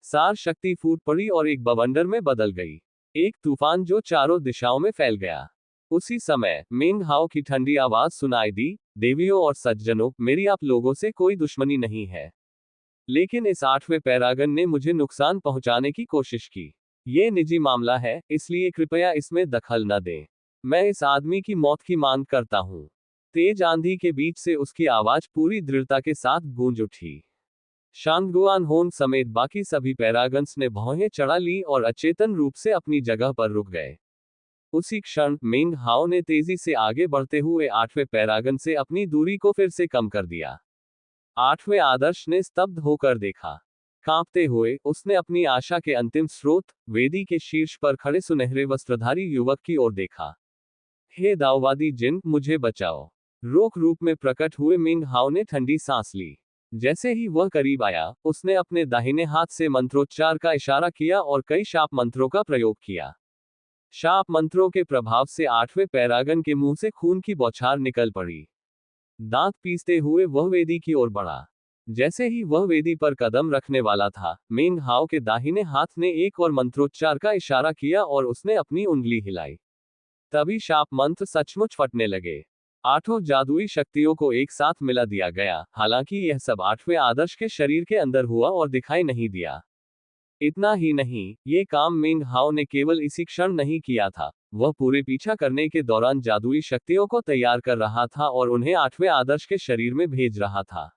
सार शक्ति फूट पड़ी और एक बवंडर में बदल गई, एक तूफान जो चारों दिशाओं में फैल गया। उसी समय मेंग हाओ की ठंडी आवाज सुनाई दी, देवियों और सज्जनों, मेरी आप लोगों से कोई दुश्मनी नहीं है, लेकिन इस 8वें पैरागन ने मुझे नुकसान पहुंचाने की कोशिश की। ये निजी मामला है, इसलिए कृपया इसमें दखल न दें। मैं इस आदमी की मौत की मांग करता हूं। तेज आंधी के बीच से उसकी आवाज पूरी दृढ़ता के साथ गूंज उठी। शांगुआन होन समेत बाकी सभी पैरागन्स ने भौहें चढ़ा ली और अचेतन रूप से अपनी जगह पर रुक गए। उसी क्षण मेंग हाओ ने तेजी से आगे बढ़ते हुए 8वें पैरागन से अपनी दूरी को फिर से कम कर दिया। 8वें आदर्श ने स्तब्ध होकर देखा। कांपते हुए उसने अपनी आशा के अंतिम स्रोत, वेदी के शीर्ष पर खड़े सुनहरे वस्त्रधारी युवक की ओर देखा। हे दाओवादी जिन, मुझे बचाओ। रोक रूप में प्रकट हुए मेंग हाओ ने ठंडी सांस ली। जैसे ही वह करीब आया, उसने अपने दाहिने हाथ से मंत्रोच्चार का इशारा किया और कई शाप मंत्रों का प्रयोग किया। शाप मंत्रों के प्रभाव से 8वें पैरागन के मुंह से खून की बौछार निकल पड़ी। दांत पीसते हुए वह वेदी की ओर बढ़ा। जैसे ही वह वेदी पर कदम रखने वाला था, मेंग हाओ के दाहिने हाथ ने एक और मंत्रोच्चार का इशारा किया और उसने अपनी उंगली हिलाई। तभी शाप मंत्र सचमुच फटने लगे। 8 जादुई शक्तियों को एक साथ मिला दिया गया। हालांकि यह सब 8वें आदर्श के शरीर के अंदर हुआ और दिखाई नहीं दिया। इतना ही नहीं, ये काम मेंग हाओ ने केवल इसी क्षण नहीं किया था, वह पूरे पीछा करने के दौरान जादुई शक्तियों को तैयार कर रहा था और उन्हें 8वें आदर्श के शरीर में भेज रहा था।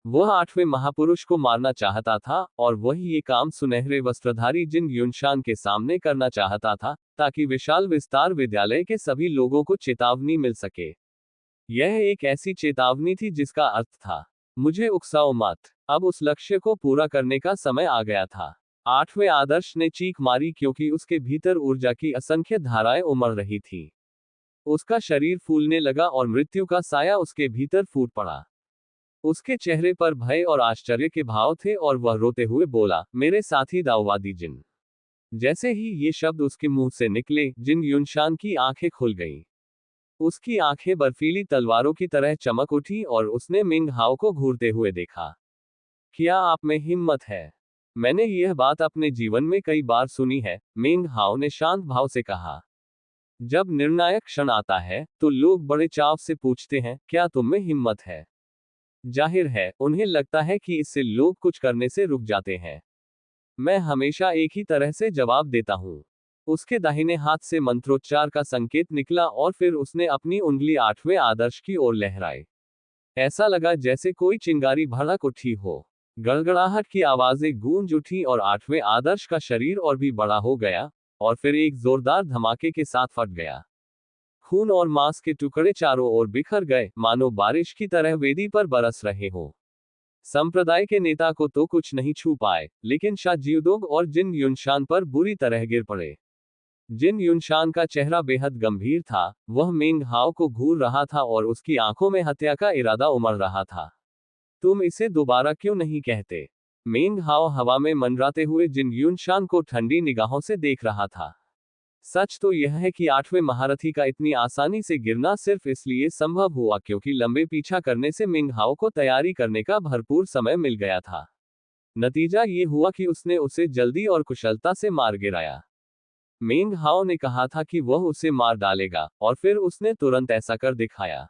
वह 8वें महापुरुष को मारना चाहता था, और वही ये काम सुनहरे वस्त्रधारी जिन युनशान के सामने करना चाहता था, ताकि विशाल विस्तार विद्यालय के सभी लोगों को चेतावनी मिल सके। यह एक ऐसी चेतावनी थी जिसका अर्थ था, मुझे उकसाओ मत, अब उस लक्ष्य को पूरा करने का समय आ गया था। 8वें आदर्श ने चीख मारी क्योंकि उसके भीतर ऊर्जा की असंख्य धाराएं उमड़ रही थी। उसका शरीर फूलने लगा और मृत्यु का साया उसके भीतर फूट पड़ा। उसके चेहरे पर भय और आश्चर्य के भाव थे और वह रोते हुए बोला, मेरे साथी दाओवादी जिन। जैसे ही ये शब्द उसके मुंह से निकले, जिन युनशान की आंखें खुल गईं। उसकी आंखें बर्फीली तलवारों की तरह चमक उठी और उसने मेंग हाओ को घूरते हुए देखा। क्या आप में हिम्मत है? मैंने यह बात अपने जीवन में कई बार सुनी है, मेंग हाओ ने शांत भाव से कहा। जब निर्णायक क्षण आता है, तो लोग बड़े चाव से पूछते हैं, क्या तुम में हिम्मत है? जाहिर है, उन्हें लगता है कि इससे लोग कुछ करने से रुक जाते हैं। मैं हमेशा एक ही तरह से जवाब देता हूं। उसके दाहिने हाथ से मंत्रोच्चार का संकेत निकला और फिर उसने अपनी उंगली 8वें आदर्श की ओर लहराई। ऐसा लगा जैसे कोई चिंगारी भड़क उठी हो। गड़गड़ाहट की आवाजें गूंज उठी और 8वें आदर्श का शरीर और भी बड़ा हो गया, और फिर एक जोरदार धमाके के साथ फट गया। खून और मांस के टुकड़े चारों ओर बिखर गए, मानो बारिश की तरह वेदी पर बरस रहे हो। संप्रदाय के नेता को तो कुछ नहीं छू पाए, लेकिन शा जिउदोग और जिन युनशान पर बुरी तरह गिर पड़े। जिन युनशान का चेहरा बेहद गंभीर था, वह मेंग हाओ को घूर रहा था और उसकी आंखों में हत्या का इरादा उमड़ रहा था। तुम इसे दोबारा क्यों नहीं कहते? मेंग हाओ हवा में मंडराते हुए जिन युनशान को ठंडी निगाहों से देख रहा था। सच तो यह है कि 8वें महारथी का इतनी आसानी से गिरना सिर्फ इसलिए संभव हुआ क्योंकि लंबे पीछा करने से मेंग हाओ को तैयारी करने का भरपूर समय मिल गया था। नतीजा ये हुआ कि उसने उसे जल्दी और कुशलता से मार गिराया। मेंग हाओ ने कहा था कि वह उसे मार डालेगा, और फिर उसने तुरंत ऐसा कर दिखाया।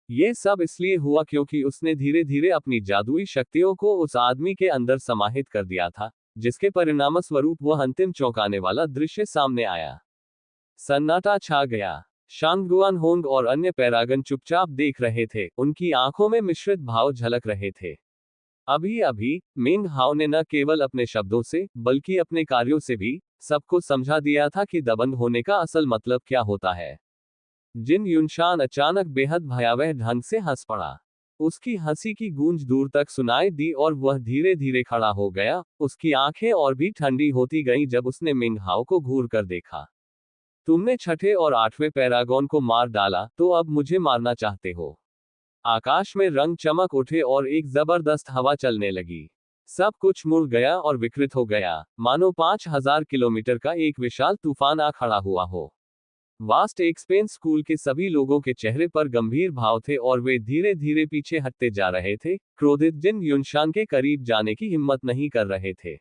ये सब इसलिए हुआ क्योंकि उसने धीरे धीरे अपनी जादुई शक्तियों को उस आदमी के अंदर समाहित कर दिया था, जिसके परिणामस्वरूप वह अंतिम चौंकाने वाला दृश्य सामने आया। सन्नाटा छा गया। शांगुआन होंग और अन्य पैरागन चुपचाप देख रहे थे, उनकी आंखों में मिश्रित भाव झलक रहे थे। अभी अभी मेंग हाओ ने न केवल अपने शब्दों से, बल्कि अपने कार्यों से भी सबको समझा दिया था कि दबंग होने का असल मतलब क्या होता है। जिन युनशान अचानक बेहद भयावह ढंग से हंस पड़ा। उसकी हंसी की गूंज दूर तक सुनाई दी और वह धीरे धीरे खड़ा हो गया। उसकी आंखें और भी ठंडी होती गईं जब उसने मिंग हाओ को घूर कर देखा। तुमने छठे और आठवें पैरागॉन को मार डाला, तो अब मुझे मारना चाहते हो? आकाश में रंग चमक उठे और एक जबरदस्त हवा चलने लगी। सब कुछ मुड़ गया और विकृत हो गया, मानो 5000 किलोमीटर का एक विशाल तूफान आ खड़ा हुआ हो। वास्ट एक्सपेंस स्कूल के सभी लोगों के चेहरे पर गंभीर भाव थे और वे धीरे धीरे पीछे हटते जा रहे थे, क्रोधित जिन युनशान के करीब जाने की हिम्मत नहीं कर रहे थे।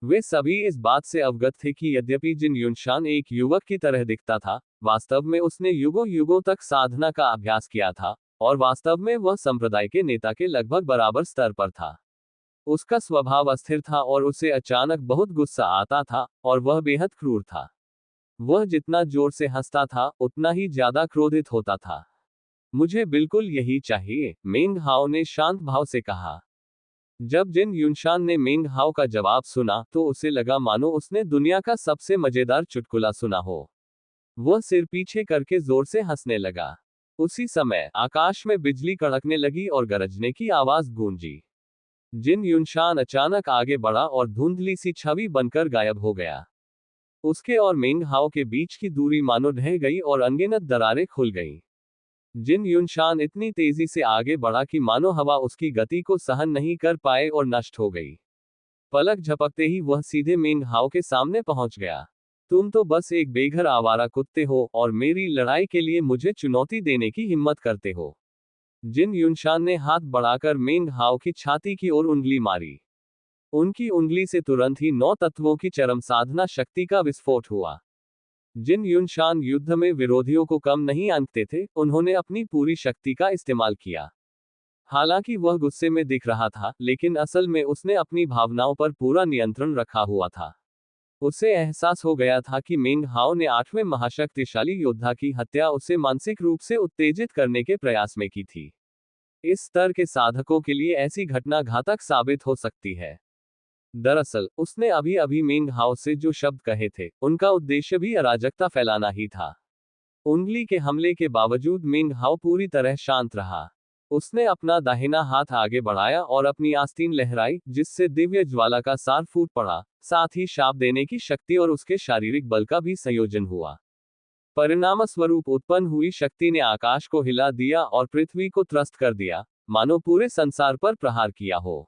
वे सभी इस बात से अवगत थे कि यद्यपि जिन युनशान एक युवक की तरह दिखता था, वास्तव में उसने युगों युगों तक साधना का अभ्यास किया था, और वास्तव में वह संप्रदाय के नेता के लगभग बराबर स्तर पर था। उसका स्वभाव अस्थिर था और उसे अचानक बहुत गुस्सा आता था, और वह बेहद क्रूर था। वह जितना जोर से हंसता था, उतना ही ज्यादा क्रोधित होता था। मुझे बिल्कुल यही चाहिए, मेंग हाओ ने शांत भाव से कहा। जब जिन युनशान ने मेंग हाओ का जवाब सुना, तो उसे लगा मानो उसने दुनिया का सबसे मजेदार चुटकुला सुना हो। वह सिर पीछे करके जोर से हंसने लगा। उसी समय आकाश में बिजली कड़कने लगी और गरजने की आवाज गूंजी। जिन युनशान अचानक आगे बढ़ा और धुंधली सी छवि बनकर गायब हो गया। उसके और मेंग हाओ के बीच की दूरी मानो ढह गई और अनगिनत दरारें खुल गईं। जिन युनशान इतनी तेजी से आगे बढ़ा कि मानो हवा उसकी गति को सहन नहीं कर पाए और नष्ट हो गई। पलक झपकते ही वह सीधे मेंग हाओ के सामने पहुंच गया। तुम तो बस एक बेघर आवारा कुत्ते हो और मेरी लड़ाई के लिए मुझे चुनौती देने की हिम्मत करते हो। जिन युनशान ने हाथ बढ़ाकर मेंग हाओ की छाती की ओर उंगली मारी। उनकी उंगली से तुरंत ही 9 तत्वों की चरम साधना शक्ति का विस्फोट हुआ। जिन युनशान युद्ध में विरोधियों को कम नहीं आंकते थे, उन्होंने अपनी पूरी शक्ति का इस्तेमाल किया। हालांकि वह गुस्से में दिख रहा था, लेकिन असल में उसने अपनी भावनाओं पर पूरा नियंत्रण रखा हुआ था। उसे एहसास हो गया था कि मेंग हाओ ने 8वें महाशक्तिशाली योद्धा की हत्या उसे मानसिक रूप से उत्तेजित करने के प्रयास में की थी। इस स्तर के साधकों के लिए ऐसी घटना घातक साबित हो सकती है। दरअसल उसने अभी अभी मेंग हाओ से जो शब्द कहे थे, उनका उद्देश्य भी अराजकता फैलाना ही था। उंगली के हमले के बावजूद मेंग हाओ पूरी तरह शांत रहा। उसने अपना दाहिना हाथ आगे बढ़ाया और अपनी आस्तीन लहराई, जिससे दिव्य ज्वाला का सार फूट पड़ा। साथ ही शाप देने की शक्ति और उसके शारीरिक बल का भी संयोजन हुआ। परिणामस्वरूप उत्पन्न हुई शक्ति ने आकाश को हिला दिया और पृथ्वी को त्रस्त कर दिया, मानो पूरे संसार पर प्रहार किया हो।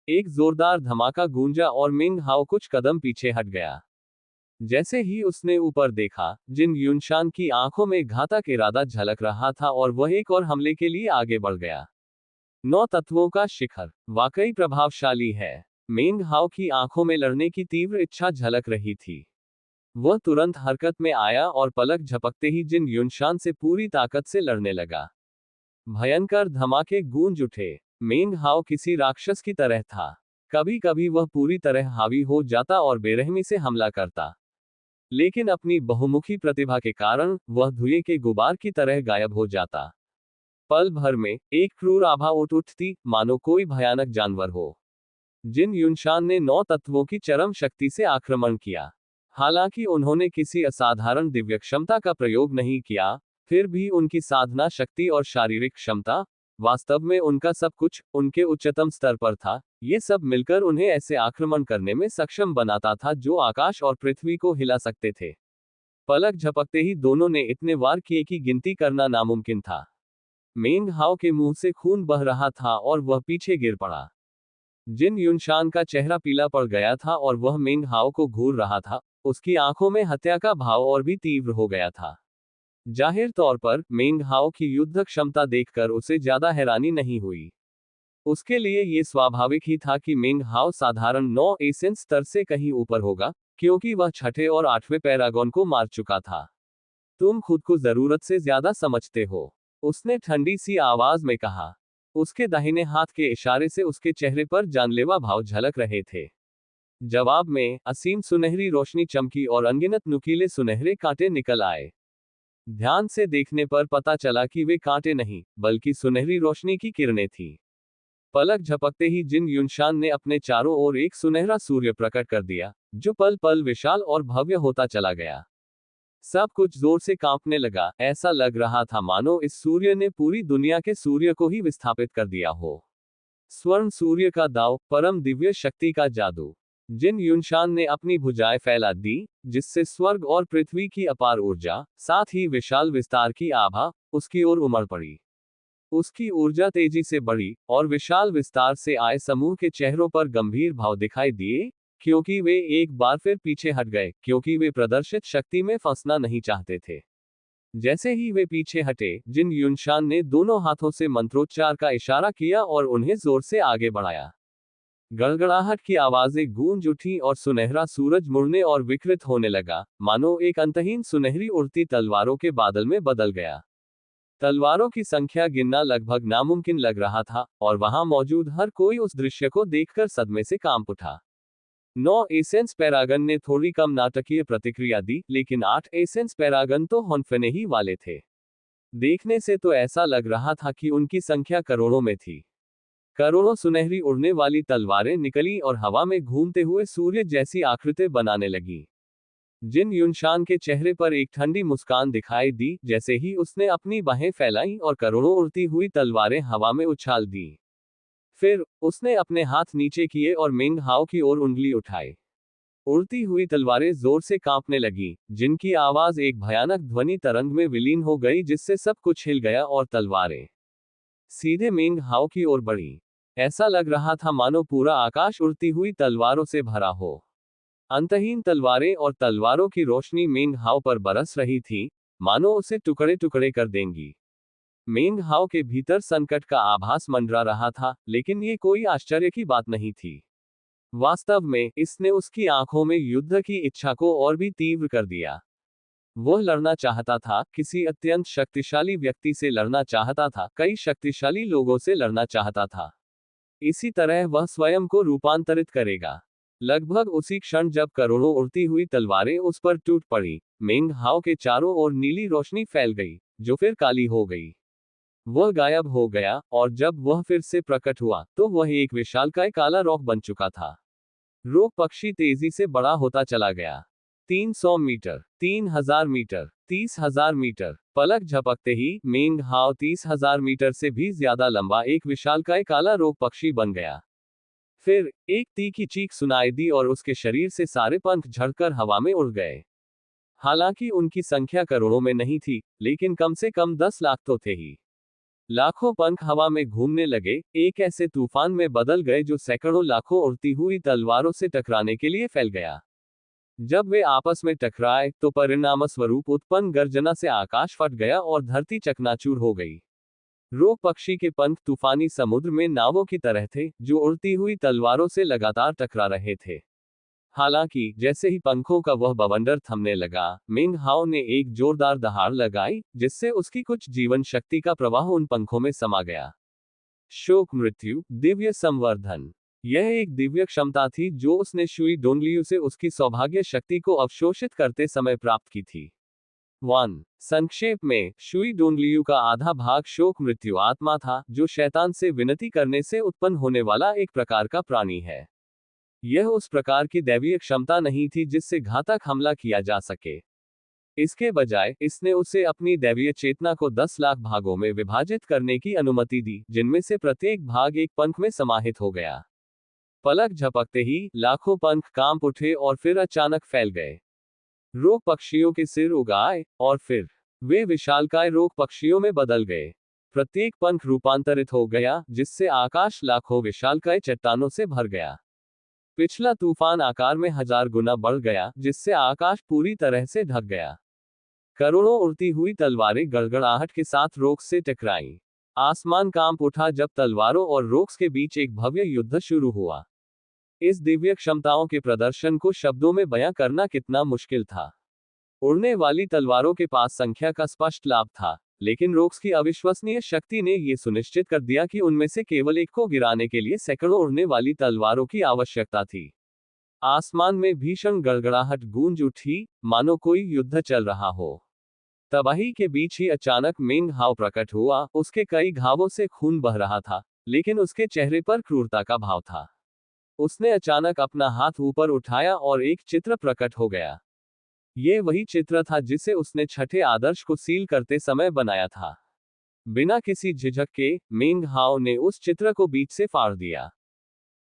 एक जोरदार धमाका गूंजा और मेंग हाओ कुछ कदम पीछे हट गया। जैसे ही उसने ऊपर देखा, जिन युनशान की आंखों में घातक इरादा झलक रहा था और वह एक और हमले के लिए आगे बढ़ गया। 9 तत्वों का शिखर वाकई प्रभावशाली है। मेंग हाओ की आंखों में लड़ने की तीव्र इच्छा झलक रही थी। वह तुरंत हरकत में आया और पलक झपकते ही जिन युनशान से पूरी ताकत से लड़ने लगा। भयंकर धमाके गूंज उठे। मेंग हाओ किसी राक्षस की तरह था। कभी कभी वह पूरी तरह हावी हो जाता और बेरहमी से हमला करता, लेकिन अपनी बहुमुखी प्रतिभा के कारण वह धुएं के गुबार की तरह गायब हो जाता। पल भर में एक क्रूर आभा उठती, मानो कोई भयानक जानवर हो। जिन युनशान ने 9 तत्वों की चरम शक्ति से आक्रमण किया। हालांकि उन्होंने किसी असाधारण दिव्य क्षमता का प्रयोग नहीं किया, फिर भी उनकी साधना शक्ति और शारीरिक क्षमता, वास्तव में उनका सब कुछ, उनके उच्चतम स्तर पर था। ये सब मिलकर उन्हें ऐसे आक्रमण करने में सक्षम बनाता था जो आकाश और पृथ्वी को हिला सकते थे। पलक झपकते ही दोनों ने इतने वार किए कि गिनती करना नामुमकिन था। मेंग हाओ के मुंह से खून बह रहा था और वह पीछे गिर पड़ा। जिन युनशान का चेहरा पीला पड़ गया था और वह मेंग हाओ को घूर रहा था। उसकी आंखों में हत्या का भाव और भी तीव्र हो गया था। जाहिर तौर पर मेंग हाओ की युद्ध क्षमता देखकर उसे ज्यादा हैरानी नहीं हुई। उसके लिए ये स्वाभाविक ही था कि मेंग हाओ साधारण 9 एसेंस स्तर से कहीं ऊपर होगा, क्योंकि वह छठे और 8वें पैरागॉन को मार चुका था। तुम खुद को जरूरत से ज्यादा समझते हो, उसने ठंडी सी आवाज में कहा। उसके दाहिने हाथ के इशारे से उसके चेहरे पर जानलेवा भाव झलक रहे थे। जवाब में असीम सुनहरी रोशनी चमकी और अनगिनत नुकीले सुनहरे कांटे निकल आए। ध्यान से देखने पर पता चला कि वे कांटे नहीं, बल्कि सुनहरी रोशनी की किरणें थीं। पलक झपकते ही जिन युनशान ने अपने चारों ओर एक सुनहरा सूर्य प्रकट कर दिया, जो पल पल विशाल और भव्य होता चला गया। सब कुछ जोर से कांपने लगा, ऐसा लग रहा था मानो इस सूर्य ने पूरी दुनिया के सूर्य को ही विस्थापित कर दिया हो। स्वर्ण सूर्य का दाव, परम दिव्य शक्ति का जादू। जिन युनशान ने अपनी भुजाएं फैला दी, जिससे स्वर्ग और पृथ्वी की अपार ऊर्जा, साथ ही विशाल विस्तार की आभा, उसकी ओर उमड़ पड़ी। उसकी ऊर्जा तेजी से बढ़ी, और विशाल विस्तार से आए समूह के चेहरों पर गंभीर भाव दिखाई दिए, क्योंकि वे एक बार फिर पीछे हट गए, क्योंकि वे प्रदर्शित शक्ति में फंसना नहीं चाहते थे। जैसे ही वे पीछे हटे, जिन युनशान ने दोनों हाथों से मंत्रोच्चार का इशारा किया और उन्हें जोर से आगे बढ़ाया। गड़गड़ाहट की आवाजें गूंज उठी और सुनहरा सूरज मुड़ने और विकृत होने लगा, मानो एक अंतहीन सुनहरी उड़ती तलवारों के बादल में बदल गया। तलवारों की संख्या गिनना लगभग नामुमकिन लग रहा था, और वहां मौजूद हर कोई उस दृश्य को देखकर सदमे से कांप उठा। 9 एसेंस पैरागन ने थोड़ी कम नाटकीय प्रतिक्रिया दी, लेकिन 8 एसेंस पैरागन तो होनफने ही वाले थे। देखने से तो ऐसा लग रहा था कि उनकी संख्या करोड़ों में थी। करोड़ों सुनहरी उड़ने वाली तलवारें निकली और हवा में घूमते हुए सूर्य जैसी आकृतियां बनाने लगी। जिन युनशान के चेहरे पर एक ठंडी मुस्कान दिखाई दी, जैसे ही उसने अपनी बाहें फैलाई और करोड़ों उड़ती हुई तलवारें हवा में उछाल दी। फिर उसने अपने हाथ नीचे किए और मेंग हाओ की ओर उंगली उठाई। उड़ती हुई तलवारें जोर से कांपने लगी, जिनकी आवाज एक भयानक ध्वनि तरंग में विलीन हो गई, जिससे सब कुछ हिल गया और तलवारें सीधे मेंग हाओ की ओर बढ़ी। ऐसा लग रहा था मानो पूरा आकाश उड़ती हुई तलवारों से भरा हो। अंतहीन तलवारें और तलवारों की रोशनी मेंग हाओ पर बरस रही थी, मानो उसे टुकड़े टुकड़े कर देंगी। मेंग हाओ के भीतर संकट का आभास मंडरा रहा था, लेकिन ये कोई आश्चर्य की बात नहीं थी। वास्तव में, इसने उसकी आंखों में युद्ध की इच्छा को और भी तीव्र कर दिया। वह लड़ना चाहता था, किसी अत्यंत शक्तिशाली व्यक्ति से लड़ना चाहता था, कई शक्तिशाली लोगों से लड़ना चाहता था। इसी तरह वह स्वयं को रूपांतरित करेगा। लगभग उसी क्षण जब करोड़ों उड़ती हुई तलवारें उस पर टूट पड़ी, मेंग हाओ के चारों ओर नीली रोशनी फैल गई, जो फिर काली हो गई। वह गायब हो गया, और जब वह फिर से प्रकट हुआ, तो वह एक विशालकाय काला रॉक बन चुका था। रॉक पक्षी तेजी से बड़ा होता चला गया। 300 मीटर, 3000 मीटर, 30,000 मीटर। पलक झपकते ही मेंग हाओ 30,000 मीटर से भी ज्यादा लंबा एक विशालकाय काला रॉक पक्षी बन गया। फिर एक तीखी चीख सुनाई दी और उसके शरीर से सारे पंख झड़कर हवा में उड़ गए। हालांकि उनकी संख्या करोड़ों में नहीं थी, लेकिन कम से कम 10 लाख तो थे ही। लाखों पंख हवा में घूमने लगे, एक ऐसे तूफान में बदल गए जो सैकड़ों लाखों उड़ती हुई तलवारों से टकराने के लिए फैल गया। जब वे आपस में टकराए, तो परिणामस्वरूप उत्पन्न गर्जना से आकाश फट गया और धरती चकनाचूर हो गई। रॉक पक्षी के पंख तूफानी समुद्र में नावों की तरह थे, जो उड़ती हुई तलवारों से लगातार टकरा रहे थे। हालांकि जैसे ही पंखों का वह बवंडर थमने लगा, मेंग हाओ ने एक जोरदार दहाड़ लगाई, जिससे उसकी कुछ जीवन शक्ति का प्रवाह उन पंखों में समा गया। शोक मृत्यु, दिव्य संवर्धन। यह एक दिव्य क्षमता थी जो उसने शुई डोंगलियू से उसकी सौभाग्य शक्ति को अवशोषित करते समय प्राप्त की थी। 1. संक्षेप में, शुई डोंगलियू का आधा भाग शोक मृत्यु आत्मा था, जो शैतान से विनती करने से उत्पन्न होने वाला एक प्रकार का प्राणी है। यह उस प्रकार की दैवीय क्षमता नहीं थी जिससे घातक हमला किया जा सके। इसके बजाय, इसने उसे अपनी दैवीय चेतना को 10 लाख भागों में विभाजित करने की अनुमति दी, जिनमें से प्रत्येक भाग एक पंख में समाहित हो गया। पलक झपकते ही लाखों पंख कांप उठे और फिर अचानक फैल गए। रॉक पक्षियों के सिर उगाए, और फिर वे विशालकाय रॉक पक्षियों में बदल गए। प्रत्येक पंख रूपांतरित हो गया, जिससे आकाश लाखों विशालकाय चट्टानों से भर गया। पिछला तूफान आकार में 1000 गुना बढ़ गया, जिससे आकाश पूरी तरह से ढक गया। करोड़ों उड़ती हुई तलवारें गड़गड़ाहट के साथ रॉक्स से टकराईं। आसमान कांप उठा जब तलवारों और रॉक्स के बीच एक भव्य युद्ध शुरू हुआ। इस दिव्य क्षमताओं के प्रदर्शन को शब्दों में बयां करना कितना मुश्किल था। उड़ने वाली तलवारों के पास संख्या का स्पष्ट लाभ था, लेकिन रॉक्स की अविश्वसनीय शक्ति ने यह सुनिश्चित कर दिया कि उनमें से केवल एक को गिराने के लिए सैकड़ों उड़ने वाली तलवारों की आवश्यकता थी। आसमान में भीषण गड़गड़ाहट गूंज उठी, मानो कोई युद्ध चल रहा हो। तबाही के बीच ही अचानक मेंग हाओ प्रकट हुआ, उसके कई घावों से खून बह रहा था, लेकिन उसके चेहरे पर क्रूरता का भाव था। उसने अचानक अपना हाथ ऊपर उठाया और एक चित्र प्रकट हो गया। ये वही चित्र था जिसे उसने छठे आदर्श को सील करते समय बनाया था। बिना किसी झिझक के मेंग हाओ ने उस चित्र को बीच से फाड़ दिया।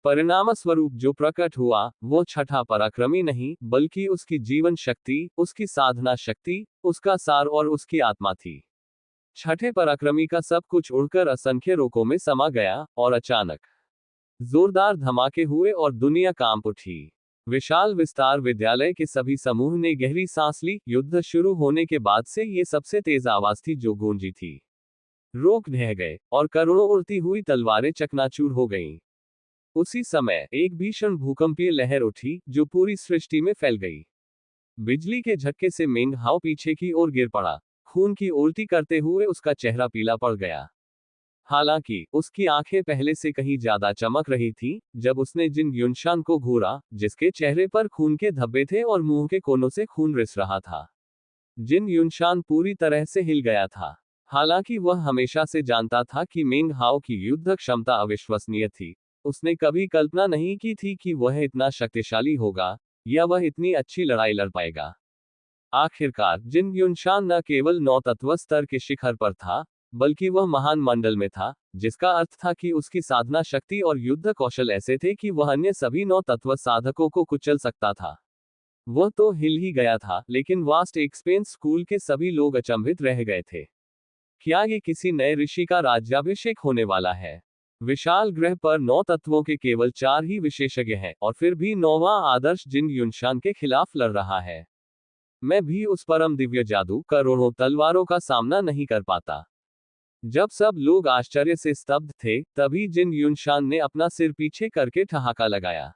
परिणामस्वरूप जो प्रकट हुआ वो छठा पराक्रमी नहीं, बल्कि उसकी जीवन शक्ति, उसकी साधना शक्ति, उसका सार और उसकी आत्मा थी। छठे पराक्रमी का सब कुछ उड़कर असंख्य रोकों में समा गया, और अचानक जोरदार धमाके हुए और दुनिया कांप उठी। विशाल विस्तार विद्यालय के सभी समूह ने गहरी सांस ली। युद्ध शुरू होने के बाद से ये सबसे तेज आवाज थी जो गूंजी थी। रोक ढह गए, और करोड़ों उड़ती हुई तलवारें चकनाचूर हो गईं। उसी समय एक भीषण भूकंपीय लहर उठी जो पूरी सृष्टि में फैल गई। बिजली के झटके से मेंग हाओ पीछे की ओर गिर पड़ा। खून की उल्टी करते हुए उसका चेहरा पीला पड़ गया। हालांकि उसकी आंखें पहले से कहीं ज्यादा चमक रही थी जब उसने जिन युनशान को घूरा, जिसके चेहरे पर खून के धब्बे थे और मुंह के कोनों से खून रिस रहा था। जिन युनशान पूरी तरह से हिल गया था। हालांकि वह हमेशा से जानता था कि मेंग हाओ की युद्ध क्षमता अविश्वसनीय थी। उसने कभी कल्पना नहीं की थी कि वह इतना शक्तिशाली होगा, या वह इतनी अच्छी लड़ाई लड़ पाएगा। आखिरकार जिन युनशान न केवल 9 तत्व स्तर के शिखर पर था, बल्कि वह महान मंडल में था, जिसका अर्थ था कि उसकी साधना शक्ति और युद्ध कौशल ऐसे थे कि वह अन्य सभी 9 तत्व साधकों को कुचल सकता था। वह तो हिल ही गया था, लेकिन वास्ट एक्सपेंस स्कूल के सभी लोग अचंभित रह गए थे। क्या ये किसी नए ऋषि का राज्याभिषेक होने वाला है? विशाल ग्रह पर 9 तत्वों के केवल 4 ही विशेषज्ञ हैं, और फिर भी 9वां आदर्श जिन युनशान के खिलाफ लड़ रहा है। मैं भी उस परम दिव्य जादू, करोड़ों तलवारों का सामना नहीं कर पाता। जब सब लोग आश्चर्य से स्तब्ध थे, तभी जिन युनशान ने अपना सिर पीछे करके ठहाका लगाया।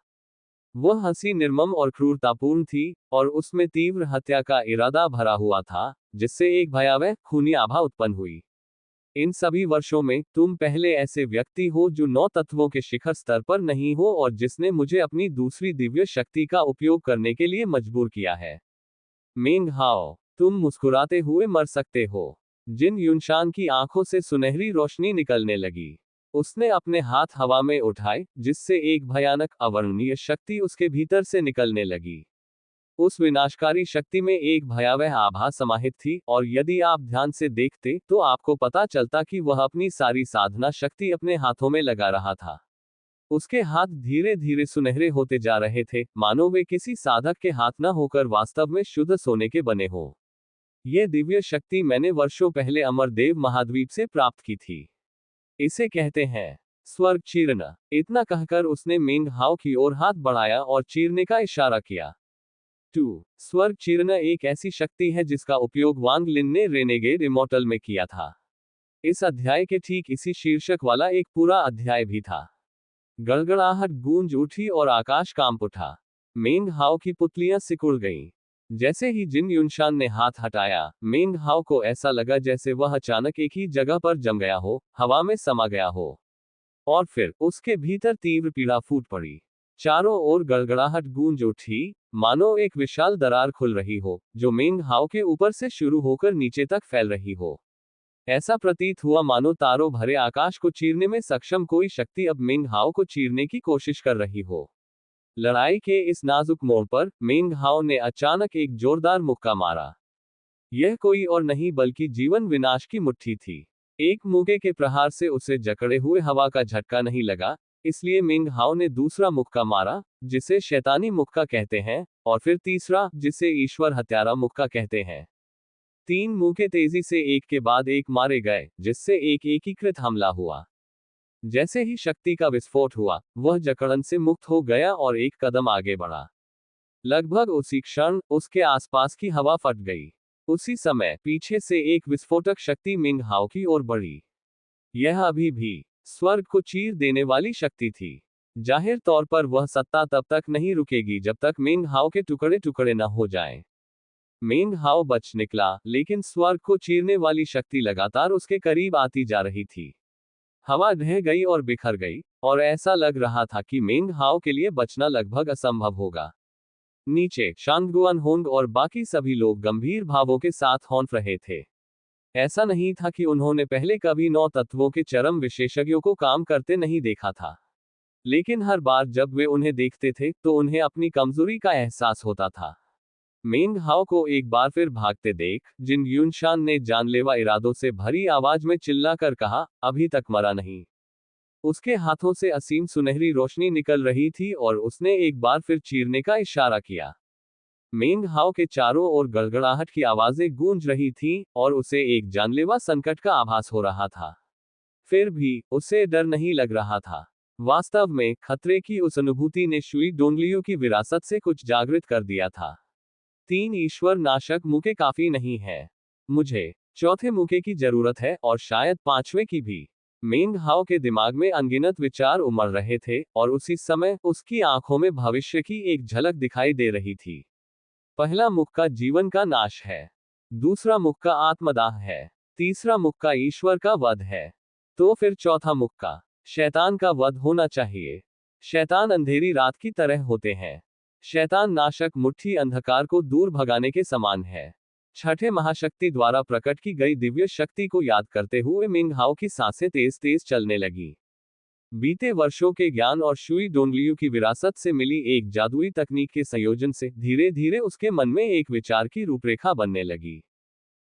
वह हंसी निर्मम और क्रूरतापूर्ण थी, और उसमें तीव्र हत्या का इरादा भरा हुआ था, जिससे एक भयावह खूनी आभा उत्पन्न हुई। इन सभी वर्षों में तुम पहले ऐसे व्यक्ति हो जो 9 तत्वों के शिखर स्तर पर नहीं हो, और जिसने मुझे अपनी दूसरी दिव्य शक्ति का उपयोग करने के लिए मजबूर किया है। मेंग हाओ, तुम मुस्कुराते हुए मर सकते हो। जिन युनशान की आंखों से सुनहरी रोशनी निकलने लगी। उसने अपने हाथ हवा में उठाए, जिससे एक भयानक अवर्णनीय शक्ति उसके भीतर से निकलने लगी। उस विनाशकारी शक्ति में एक भयावह आभा समाहित थी, और यदि आप ध्यान से देखते तो आपको पता चलता कि वह अपनी सारी साधना शक्ति अपने हाथों में लगा रहा था। उसके हाथ धीरे धीरे सुनहरे होते जा रहे थे, मानो वे किसी साधक के हाथ न होकर वास्तव में शुद्ध सोने के बने हो। ये दिव्य शक्ति मैंने वर्षों पहले अमरदेव महाद्वीप से प्राप्त की थी। इसे कहते हैं स्वर्ग चीरना। इतना कहकर उसने मेंग हाओ की ओर हाथ बढ़ाया और चीरने का इशारा किया। 2. स्वर्ग चीरना एक ऐसी शक्ति है जिसका उपयोग वांग लिन ने रेनेगेड इमॉर्टल में किया था। इस अध्याय के ठीक इसी शीर्षक वाला एक पूरा अध्याय भी था। गड़गड़ाहट गूंज उठी और आकाश कांप उठा। मेंग हाओ की पुतलियां सिकुड़ गईं। जैसे ही जिन युनशान ने हाथ हटाया, मेंग हाओ को ऐसा लगा जैसे वह अचानक एक ही जगह पर जम गया हो, हवा में समा गया हो। और फिर उसके भीतर तीव्र पीड़ा फूट पड़ी। चारों ओर गड़गड़ाहट गूंज उठी, मानो एक विशाल दरार खुल रही हो, जो मेंग हाओ के ऊपर से शुरू होकर नीचे तक फैल रही हो। ऐसा प्रतीत हुआ मानो तारों भरे आकाश को चीरने में सक्षम कोई शक्ति अब मेंग हाओ को चीरने की कोशिश कर रही हो। लड़ाई के इस नाजुक मोड़ पर मेंग हाओ ने अचानक एक जोरदार मुक्का मारा। यह कोई और नहीं बल्कि जीवन विनाश की मुट्ठी थी। एक मुक्के के प्रहार से उसे जकड़े हुए हवा का झटका नहीं लगा, इसलिए मेंग हाओ ने दूसरा मुक्का मारा, जिसे शैतानी मुक्का कहते हैं, और फिर तीसरा, जिसे ईश्वर हत्यारा मुक्का कहते हैं। 3 मुक्के तेजी से एक के बाद एक मारे गए, जिससे एक एकीकृत हमला हुआ। जैसे ही शक्ति का विस्फोट हुआ, वह जकड़न से मुक्त हो गया और एक कदम आगे बढ़ा। लगभग उसी क्षण उसके आसपास की हवा फट गई। उसी समय पीछे से एक विस्फोटक शक्ति मेंग हाओ की ओर बढ़ी। यह अभी भी स्वर्ग को चीर देने वाली शक्ति थी। जाहिर तौर पर वह सत्ता तब तक नहीं रुकेगी जब तक मेंग हाओ के टुकड़े टुकड़े न हो जाएं। मेंग हाओ बच निकला, लेकिन स्वर्ग को चीरने वाली शक्ति लगातार उसके करीब आती जा रही थी। हवा ढह गई और बिखर गई, और ऐसा लग रहा था कि मेंग हाओ के लिए बचना लगभग असंभव होगा। नीचे शांगगुआन होंग और बाकी सभी लोग गंभीर भावों के साथ हौंफ रहे थे। ऐसा नहीं था कि उन्होंने पहले कभी 9 तत्वों के चरम विशेषज्ञों को काम करते नहीं देखा था, लेकिन हर बार जब वे उन्हें देखते थे तो उन्हें अपनी कमजोरी का एहसास होता था। मेंग हाओ को एक बार फिर भागते देख जिन यूनशान ने जानलेवा इरादों से भरी आवाज में चिल्लाकर कहा, अभी तक मरा नहीं। उसके हाथों से असीम सुनहरी रोशनी निकल रही थी और उसने एक बार फिर चीरने का इशारा किया। मेंग हाओ के चारों ओर गड़गड़ाहट की आवाजें गूंज रही थीं और उसे एक जानलेवा संकट का आभास हो रहा था। फिर भी उसे डर नहीं लग रहा था। वास्तव में खतरे की उस अनुभूति ने शुई डोंगलियो की विरासत से कुछ जागृत कर दिया था। 3 ईश्वर नाशक मुके काफी नहीं है। मुझे चौथे मुके की जरूरत है और शायद 5वें की भी। मेंग हाओ के दिमाग में अनगिनत विचार उमड़ रहे थे और उसी समय उसकी आंखों में भविष्य की एक झलक दिखाई दे रही थी। पहला मुक्का जीवन का नाश है। दूसरा मुक्का आत्मदाह है। तीसरा मुक्का ईश्वर का वध है। तो फिर चौथा मुक्का शैतान का वध होना चाहिए। शैतान अंधेरी रात की तरह होते हैं। शैतान नाशक मुट्ठी अंधकार को दूर भगाने के समान है। छठे महाशक्ति द्वारा प्रकट की गई दिव्य शक्ति को याद करते हुए मिंग हाओ की सांसें तेज तेज चलने लगी। बीते वर्षों के ज्ञान और शुई डोंगलियू की विरासत से मिली एक जादुई तकनीक के संयोजन से धीरे धीरे उसके मन में एक विचार की रूपरेखा बनने लगी।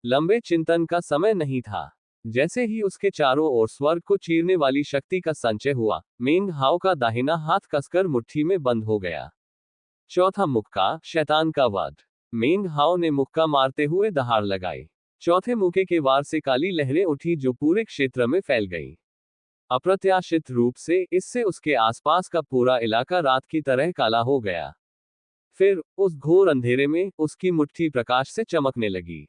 लंबे चिंतन का समय नहीं था। जैसे ही उसके चारों ओर स्वर्ग को चीरने वाली शक्ति का संचय हुआ, मिंग हाओ का दाहिना हाथ कसकर मुट्ठी में बंद हो गया। चौथा मुक्का शैतान का वध। मिंग हाओ ने मुक्का मारते हुए दहाड़ लगाई। चौथे मुक्के के वार से काली लहरें उठी जो पूरे क्षेत्र में फैल गईं। अप्रत्याशित रूप से इससे उसके आसपास का पूरा इलाका रात की तरह काला हो गया। फिर उस घोर अंधेरे में उसकी मुट्ठी प्रकाश से चमकने लगी।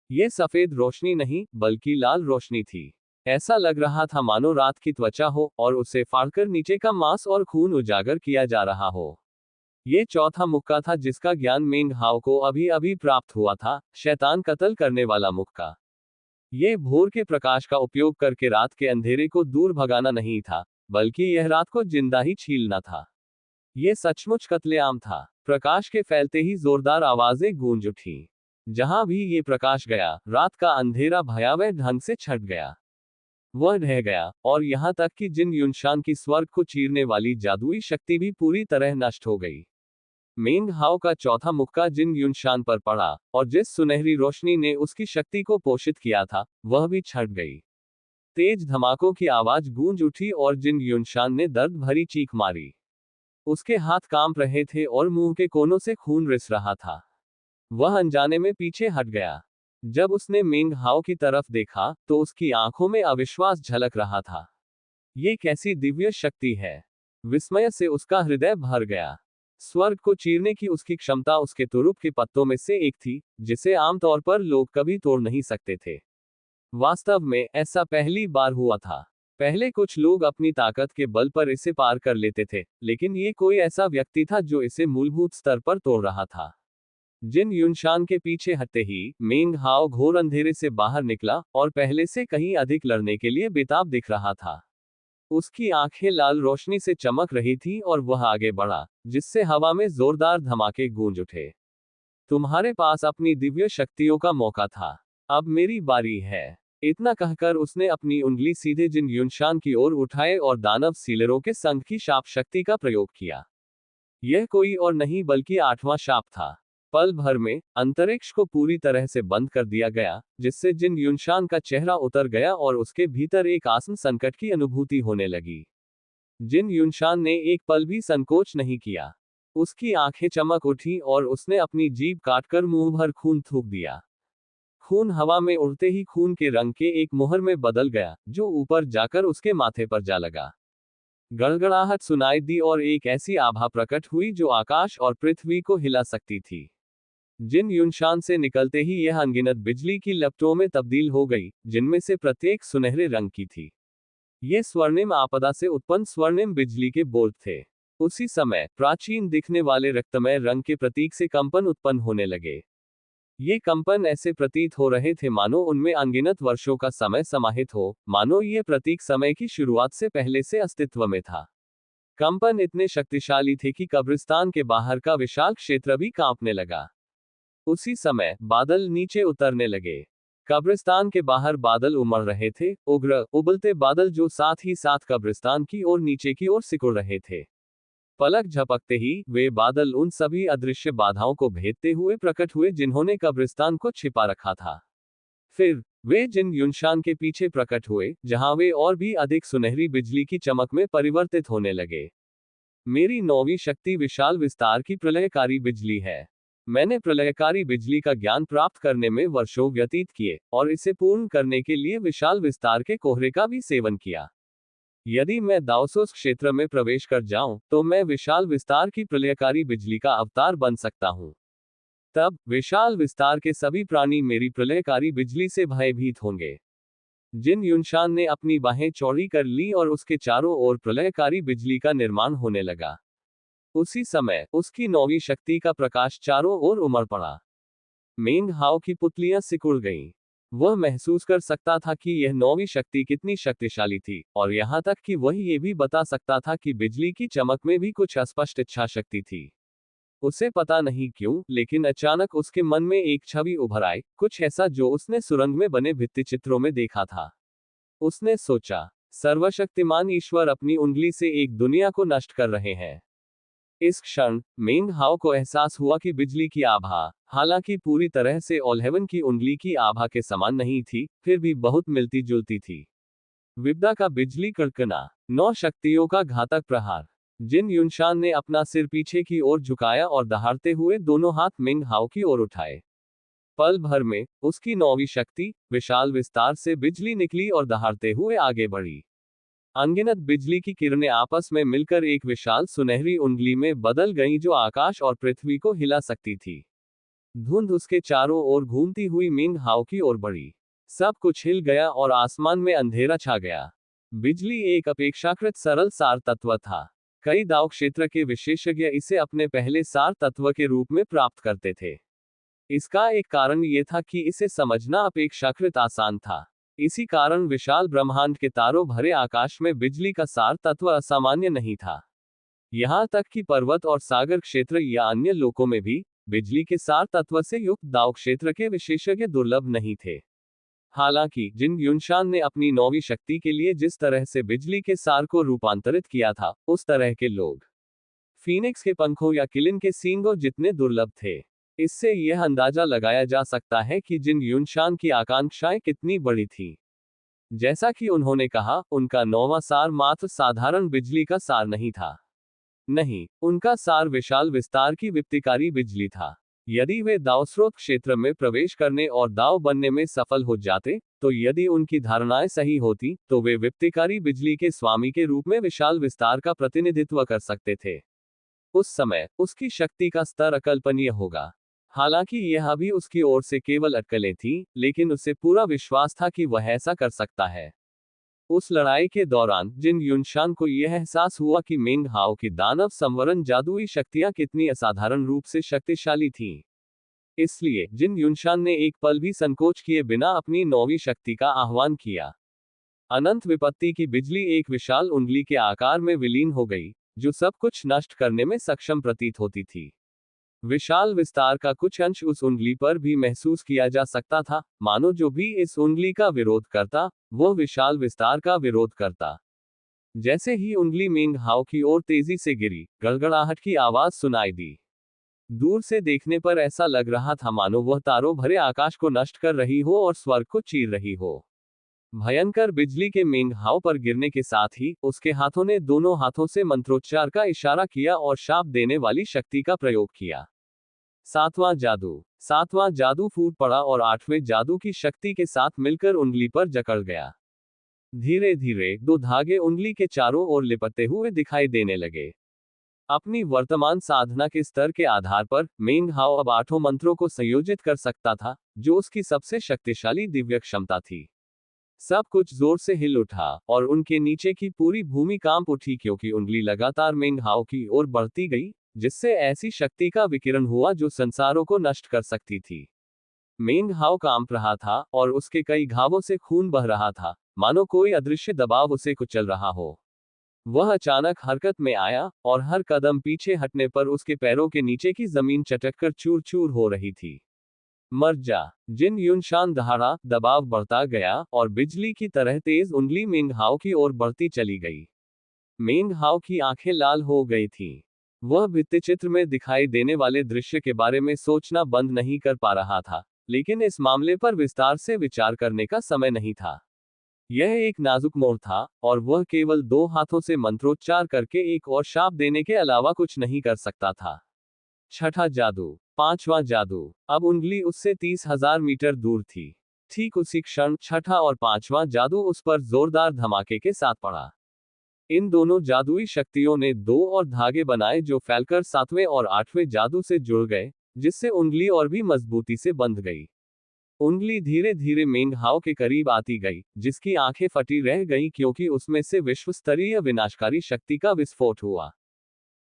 ये सफेद रोशनी नहीं बल्कि लाल रोशनी थी। ऐसा लग रहा था मानो रात की त्वचा हो और उसे फाड़कर नीचे का मांस और खून उजागर किया जा रहा हो। ये चौथा मुक्का था जिसका ज्ञान मेंग हाओ को अभी अभी प्राप्त हुआ था, शैतान कत्ल करने वाला मुक्का। ये भोर के प्रकाश का उपयोग करके रात के अंधेरे को दूर भगाना नहीं था, बल्कि यह रात को जिंदा ही छीलना था। ये सचमुच कत्लेआम था। प्रकाश के फैलते ही जोरदार आवाजें गूंज उठी। जहां भी ये प्रकाश गया, रात का अंधेरा भयावह ढंग से छट गया। वह ढह गया, और यहां तक कि जिन यूनशान की स्वर्ग को चीरने वाली जादुई शक्ति भी पूरी तरह नष्ट हो गई। मेंग हाओ का चौथा मुक्का जिन यूनशान पर पड़ा, और जिस सुनहरी रोशनी ने उसकी शक्ति को पोषित किया था, वह भी छट गई। तेज धमाकों की आवाज गूंज उठी और जिन यूनशान ने दर्द भरी चीख मारी। उसके हाथ कांप रहे थे और मुंह के कोनों से खून रिस रहा था। वह अनजाने में पीछे हट गया। जब उसने मेंग हाओ की तरफ देखा तो उसकी आंखों में अविश्वास झलक रहा था। ये कैसी दिव्य शक्ति है! विस्मय से उसका हृदय भर गया। स्वर्ग को चीरने की उसकी क्षमता उसके तुरुप के पत्तों में से एक थी, जिसे आमतौर पर लोग कभी तोड़ नहीं सकते थे। वास्तव में ऐसा पहली बार हुआ था। पहले कुछ लोग अपनी ताकत के बल पर इसे पार कर लेते थे, लेकिन ये कोई ऐसा व्यक्ति था जो इसे मूलभूत स्तर पर तोड़ रहा था। जिन यूनशान के पीछे हटते ही मेंग हाओ घोर अंधेरे से बाहर निकला और पहले से कहीं अधिक लड़ने के लिए बेताब दिख रहा था। उसकी आंखें लाल रोशनी से चमक रही थी और वह आगे बढ़ा, जिससे हवा में जोरदार धमाके गूंज उठे। तुम्हारे पास अपनी दिव्य शक्तियों का मौका था। अब मेरी बारी है। इतना कहकर उसने अपनी उंगली सीधे जिन यूनशान की ओर उठाए और दानव सीलरों के संघ की शाप शक्ति का प्रयोग किया। यह कोई और नहीं बल्कि 8वां शाप था। पल भर में अंतरिक्ष को पूरी तरह से बंद कर दिया गया, जिससे जिन यूनशान का चेहरा उतर गया और उसके भीतर एक आसन्न संकट की अनुभूति होने लगी। जिन यूनशान ने एक पल भी संकोच नहीं किया। उसकी आंखें चमक उठी और उसने अपनी जीभ काटकर मुंह भर खून थूक दिया। खून हवा में उड़ते ही खून के रंग के एक मोहर में बदल गया, जो ऊपर जाकर उसके माथे पर जा लगा। गड़गड़ाहट सुनाई दी और एक ऐसी आभा प्रकट हुई जो आकाश और पृथ्वी को हिला सकती थी। जिन यूनशान से निकलते ही यह अनगिनत बिजली की लपटों में तब्दील हो गई, जिनमें से प्रत्येक सुनहरे रंग की थी। ये स्वर्णिम आपदा से उत्पन्न स्वर्णिम बिजली के बोल्ट थे। उसी समय प्राचीन दिखने वाले रक्तमय रंग के प्रतीक से कंपन उत्पन्न होने लगे। ये कंपन ऐसे प्रतीत हो रहे थे मानो उनमें अनगिनत वर्षों का समय समाहित हो, मानो ये प्रतीक समय की शुरुआत से पहले से अस्तित्व में था। कंपन इतने शक्तिशाली थे कि कब्रिस्तान के बाहर का विशाल क्षेत्र भी कांपने लगा। उसी समय बादल नीचे उतरने लगे। कब्रिस्तान के बाहर बादल उमड़ रहे थे, उग्र उबलते बादल जो साथ ही साथ कब्रिस्तान की ओर नीचे की ओर सिकुड़ रहे थे। पलक झपकते ही वे बादल उन सभी अदृश्य बाधाओं को भेदते हुए प्रकट हुए जिन्होंने कब्रिस्तान को छिपा रखा था। फिर वे जिन युनशान के पीछे प्रकट हुए, जहां वे और भी अधिक सुनहरी बिजली की चमक में परिवर्तित होने लगे। मेरी नौवीं शक्ति विशाल विस्तार की प्रलयकारी बिजली है। मैंने प्रलयकारी बिजली का ज्ञान प्राप्त करने में वर्षों व्यतीत किए, और इसे पूर्ण करने के लिए विशाल विस्तार के कोहरे का भी सेवन किया। यदि मैं दाओसोस क्षेत्र में प्रवेश कर जाऊं, तो मैं विशाल विस्तार की प्रलयकारी बिजली का अवतार बन सकता हूं। तब विशाल विस्तार के सभी प्राणी मेरी प्रलयकारी बिजली से भयभीत होंगे। जिन युनशान ने अपनी बाहें चौड़ी कर ली और उसके चारों ओर प्रलयकारी बिजली का निर्माण होने लगा। उसी समय उसकी नौवीं शक्ति का प्रकाश चारों ओर उमड़ पड़ा। मेंग हाओ की पुतलियां सिकुड़ गईं। वह महसूस कर सकता था कि यह नौवीं शक्ति कितनी शक्तिशाली थी, और यहां तक कि वह ये भी बता सकता था कि बिजली की चमक में भी कुछ अस्पष्ट इच्छा शक्ति थी। उसे पता नहीं क्यों, लेकिन अचानक उसके मन में एक छवि उभर आई, कुछ ऐसा जो उसने सुरंग में बने भित्तिचित्रों में देखा था। उसने सोचा, सर्वशक्तिमान ईश्वर अपनी उंगली से एक दुनिया को नष्ट कर रहे हैं। इस क्षण मेंग हाओ को एहसास हुआ कि बिजली की आभा, हालांकि पूरी तरह से ओल्हेवन की उंगली की आभा के समान नहीं थी, फिर भी बहुत मिलती जुलती थी। विपदा का बिजली कड़कना, 9 शक्तियों का घातक प्रहार। जिन युनशान ने अपना सिर पीछे की ओर झुकाया और दहाड़ते हुए दोनों हाथ मेंग हाओ की ओर उठाए। पल भर में उसकी नौवीं शक्ति विशाल विस्तार से बिजली निकली और दहाड़ते हुए आगे बढ़ी। अनगिनत बिजली की किरणें आपस में मिलकर एक विशाल सुनहरी उंगली में बदल गईं जो आकाश और पृथ्वी को हिला सकती थी। धुंध उसके चारों ओर घूमती हुई मेंग हाओ की ओर बढ़ी। सब कुछ हिल गया और आसमान में अंधेरा छा गया। बिजली एक अपेक्षाकृत सरल सार तत्व था। कई दाव क्षेत्र के विशेषज्ञ इसे अपने पहले सार तत्व के रूप में प्राप्त करते थे। इसका एक कारण ये था कि इसे समझना अपेक्षाकृत आसान था। इसी कारण विशाल ब्रह्मांड के तारों भरे आकाश में बिजली का सार तत्व असामान्य नहीं था। यहाँ तक कि पर्वत और सागर क्षेत्र या अन्य लोकों में भी बिजली के सार तत्व से युक्त दाव क्षेत्र के विशेषज्ञ दुर्लभ नहीं थे। हालांकि जिन युनशान ने अपनी नौवीं शक्ति के लिए जिस तरह से बिजली के सार को रूपांतरित किया था, उस तरह के लोग फीनिक्स के पंखों या किलिन के सींगों जितने दुर्लभ थे। इससे यह अंदाजा लगाया जा सकता है कि जिन युनशान की आकांक्षाएं कितनी बड़ी थीं। जैसा कि उन्होंने कहा, उनका नौवां सार मात्र साधारण बिजली का सार नहीं था। नहीं, उनका सार विशाल विस्तार की विप्तिकारी बिजली था। यदि वे दावस्रोत क्षेत्र में प्रवेश करने और दाव बनने में सफल हो जाते, तो यदि उनकी धारणाएं सही होती, तो वे विप्तिकारी बिजली के स्वामी के रूप में विशाल विस्तार का प्रतिनिधित्व कर सकते थे। उस समय उसकी शक्ति का स्तर अकल्पनीय होगा। हालांकि यह अभी उसकी ओर से केवल अटकलें थीं, लेकिन उसे पूरा विश्वास था कि वह ऐसा कर सकता है। उस लड़ाई के दौरान जिन युनशान को यह एहसास हुआ कि मेंग हाओ की दानव संवरण जादुई शक्तियां कितनी असाधारण रूप से शक्तिशाली थीं। इसलिए जिन युनशान ने एक पल भी संकोच किए बिना अपनी नौवीं शक्ति का आह्वान किया। अनंत विपत्ति की बिजली एक विशाल उंगली के आकार में विलीन हो गई, जो सब कुछ नष्ट करने में सक्षम प्रतीत होती थी। विशाल विस्तार का कुछ अंश उस उंगली पर भी महसूस किया जा सकता था, मानो जो भी इस उंगली का विरोध करता, वह विशाल विस्तार का विरोध करता। जैसे ही उंगली मेंग हाओ की ओर तेजी से गिरी, गड़गड़ाहट की आवाज सुनाई दी। दूर से देखने पर ऐसा लग रहा था मानो वह तारों भरे आकाश को नष्ट कर रही हो और स्वर्ग को चीर रही हो। भयंकर बिजली के मेंग हाओ पर गिरने के साथ ही उसके हाथों ने दोनों हाथों से मंत्रोच्चार का इशारा किया और शाप देने वाली शक्ति का प्रयोग किया। सातवां जादू फूट पड़ा और 8वें जादू की शक्ति के साथ मिलकर उंगली पर जकड़ गया। धीरे धीरे 2 धागे उंगली के चारों ओर लिपटते हुए दिखाई देने लगे। अपनी वर्तमान साधना के स्तर के आधार पर मेंग हाओ अब 8 मंत्रों को संयोजित कर सकता था, जो उसकी सबसे शक्तिशाली दिव्य क्षमता थी। सब कुछ जोर से हिल उठा, और उनके नीचे की पूरी भूमि कांप उठी क्योंकि उंगली लगातार मेंग हाओ की ओर बढ़ती गई, जिससे ऐसी शक्ति का विकिरण हुआ जो संसारों को नष्ट कर सकती थी। मेंग हाओ कांप रहा था, और उसके कई घावों से खून बह रहा था, मानो कोई अदृश्य दबाव उसे कुचल रहा हो। वह अचानक हरकत में आया, और हर कदम पीछे हटने पर उसके पैरों के नीचे की जमीन चटककर चूर चूर हो रही थी। मर जा। जिन युनशान दहाड़ा, दबाव बढ़ता गया और बिजली की तरह तेज उंगली मेंग हाओ की ओर बढ़ती चली गई। मेंग हाओ की आंखें लाल हो गई थीं। वह भित्तिचित्र में दिखाई देने वाले दृश्य के बारे में सोचना बंद नहीं कर पा रहा था, लेकिन इस मामले पर विस्तार से विचार करने का समय नहीं था। यह एक नाजुक मोड़ था, और वह केवल 2 हाथों से मंत्रोच्चार करके एक और शाप देने के अलावा कुछ नहीं कर सकता था। छठा जादू, पांचवा जादू। अब उंगली उससे 30,000 मीटर दूर थी। ठीक उसी क्षण छठा और पांचवा जादू उस पर जोरदार धमाके के साथ पड़ा। इन दोनों जादुई शक्तियों ने 2 और धागे बनाए जो फैलकर 7वें और 8वें जादू से जुड़ गए, जिससे उंगली और भी मजबूती से बंध गई। उंगली धीरे धीरे मेंग हाओ के करीब आती गई, जिसकी आंखें फटी रह गईं क्योंकि उसमें से विश्वस्तरीय विनाशकारी शक्ति का विस्फोट हुआ।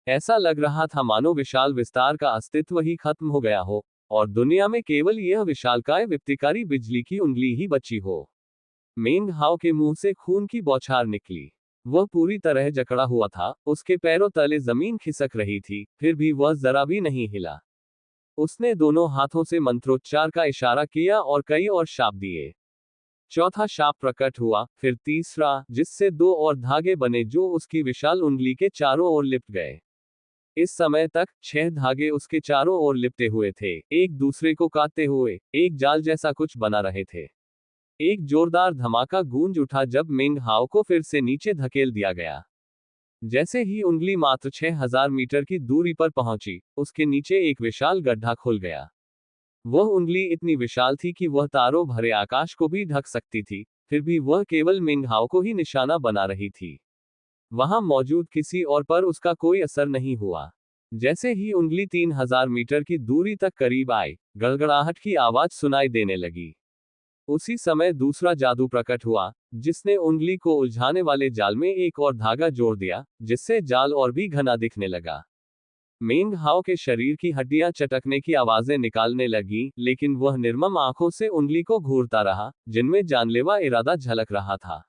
ऐसा लग रहा था मानो विशाल विस्तार का अस्तित्व ही खत्म हो गया हो, और दुनिया में केवल यह विशालकाय विप्तिकारी बिजली की उंगली ही बची हो। मेंग हाओ के मुंह से खून की बौछार निकली। वह पूरी तरह जकड़ा हुआ था, उसके पैरों तले जमीन खिसक रही थी, फिर भी वह जरा भी नहीं हिला। उसने दोनों हाथों से मंत्रोच्चार का इशारा किया और कई और शाप दिए। चौथा शाप प्रकट हुआ, फिर तीसरा, जिससे 2 और धागे बने जो उसकी विशाल उंगली के चारों ओर लिपट गए। इस समय तक 6 धागे उसके चारों ओर लिपटे हुए थे, एक दूसरे को काटते हुए, एक जाल जैसा कुछ बना रहे थे। एक जोरदार धमाका गूंज उठा जब मेंग हाओ को फिर से नीचे धकेल दिया गया। जैसे ही उंगली मात्र 6,000 मीटर की दूरी पर पहुंची, उसके नीचे एक विशाल गड्ढा खुल गया। वह उंगली इतनी विशाल थी कि वह तारों भरे आकाश को भी ढक सकती थी, फिर भी वह केवल मेंग हाओ को ही निशाना बना रही थी। वहां मौजूद किसी और पर उसका कोई असर नहीं हुआ। जैसे ही उंगली 3,000 मीटर की दूरी तक करीब आई, गड़गड़ाहट की आवाज सुनाई देने लगी। उसी समय दूसरा जादू प्रकट हुआ, जिसने उंगली को उलझाने वाले जाल में एक और धागा जोड़ दिया, जिससे जाल और भी घना दिखने लगा। मेंग हाओ के शरीर की हड्डियां चटकने की आवाजें निकालने लगी, लेकिन वह निर्मम आंखों से उंगली को घूरता रहा, जिनमें जानलेवा इरादा झलक रहा था।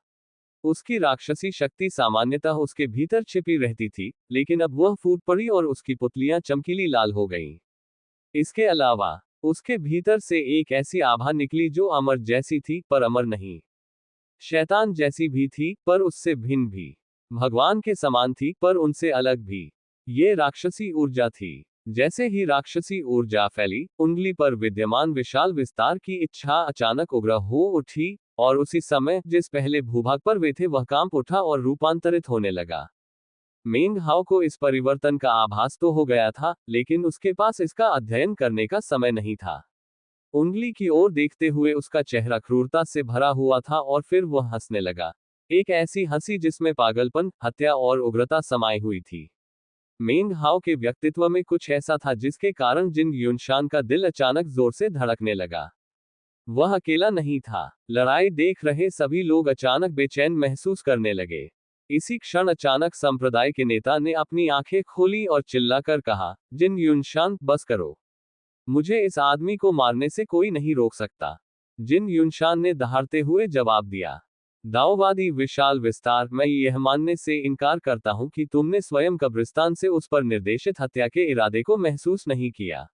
उसकी राक्षसी शक्ति सामान्यतः उसके भीतर छिपी रहती थी, लेकिन अब वह फूट पड़ी और उसकी पुतलियां चमकीली लाल हो गईं। इसके अलावा उसके भीतर से एक ऐसी आभा निकली जो अमर जैसी थी, पर अमर नहीं। शैतान जैसी भी थी, पर उससे भिन्न भी। भगवान के समान थी, पर उनसे अलग भी। ये राक्षसी ऊर्जा थी। जैसे ही राक्षसी ऊर्जा फैली, उंगली पर विद्यमान विशाल विस्तार की इच्छा अचानक उग्र हो उठी, और उसी समय जिस पहले भूभाग पर वे थे वह कांप उठा और रूपांतरित होने लगा। मेंग हाओ को इस परिवर्तन का आभास तो हो गया था, लेकिन उसके पास इसका अध्ययन करने का समय नहीं था। उंगली की ओर देखते हुए उसका चेहरा क्रूरता से भरा हुआ था और फिर वह हंसने लगा। एक ऐसी हंसी जिसमें पागलपन, हत्या और उग्रता समाई हुई थी। मेंग हाओ के व्यक्तित्व में कुछ ऐसा था जिसके कारण जिन युनशान का दिल अचानक जोर से धड़कने लगा। वह अकेला नहीं था। लड़ाई देख रहे सभी लोग अचानक बेचैन महसूस करने लगे। इसी क्षण अचानक संप्रदाय के नेता ने अपनी आंखें खोली और चिल्लाकर कहा, जिन युनशान, बस करो। मुझे इस आदमी को मारने से कोई नहीं रोक सकता। जिन युनशान ने दहाड़ते हुए जवाब दिया, दाओवादी विशाल विस्तार, मैं यह मानने से इनकार करता हूं कि तुमने स्वयं कब्रिस्तान से उस पर निर्देशित हत्या के इरादे को महसूस नहीं किया।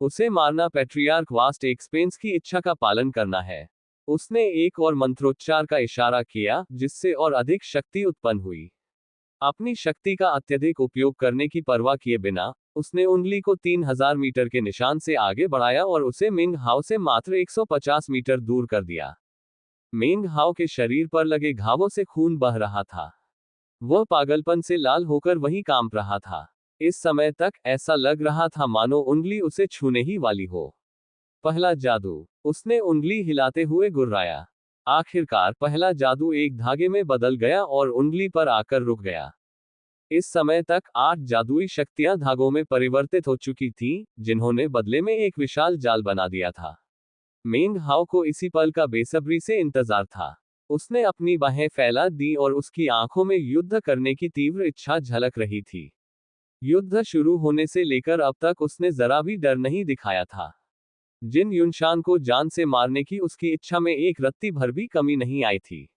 उसे मारना पैट्रियार्क वास्ट एक्सपेंस की इच्छा का पालन करना है। उसने एक और मंत्रोच्चार का इशारा किया, जिससे और अधिक शक्ति उत्पन्न हुई। अपनी शक्ति का अत्यधिक उपयोग करने की परवाह किए बिना, उसने उंगली को 3,000 मीटर के निशान से आगे बढ़ाया और उसे मेंग हाओ से मात्र 150 मीटर दूर कर दिया। मेंग हाओ के शरीर पर लगे घावों से खून बह रहा था। वह पागलपन से लाल होकर वहीं कांप रहा था। इस समय तक ऐसा लग रहा था मानो उंगली उसे छूने ही वाली हो। पहला जादू। उसने उंगली हिलाते हुए गुर्राया। आखिरकार पहला जादू एक धागे में बदल गया और उंगली पर आकर रुक गया। इस समय तक 8 जादुई शक्तियां धागों में परिवर्तित हो चुकी थीं, जिन्होंने बदले में एक विशाल जाल बना दिया था। मेंग हाओ को इसी पल का बेसब्री से इंतजार था। उसने अपनी बाहें फैला दी और उसकी आंखों में युद्ध करने की तीव्र इच्छा झलक रही थी। युद्ध शुरू होने से लेकर अब तक उसने जरा भी डर नहीं दिखाया था। जिन युनशान को जान से मारने की उसकी इच्छा में एक रत्ती भर भी कमी नहीं आई थी।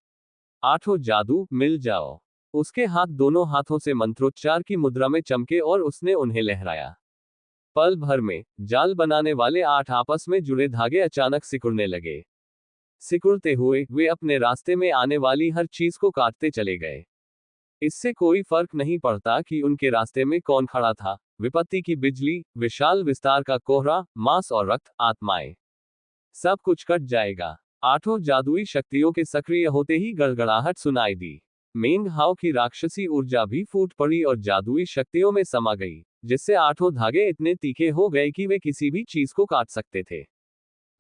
आठों जादू, मिल जाओ। उसके हाथ दोनों हाथों से मंत्रोच्चार की मुद्रा में चमके और उसने उन्हें लहराया। पल भर में जाल बनाने वाले 8 आपस में जुड़े धागे अचानक सिकुड़ने लगे। सिकुड़ते हुए वे अपने रास्ते में आने वाली हर चीज को काटते चले गए। इससे कोई फर्क नहीं पड़ता कि उनके रास्ते में कौन खड़ा था, विपत्ति की बिजली, विशाल विस्तार का कोहरा, मांस और रक्त, आत्माएं, सब कुछ कट जाएगा। 8 जादुई शक्तियों के सक्रिय होते ही गड़गड़ाहट सुनाई दी। मेंग हाओ की राक्षसी ऊर्जा भी फूट पड़ी और जादुई शक्तियों में समा गई, जिससे 8 धागे इतने तीखे हो गए कि वे किसी भी चीज को काट सकते थे।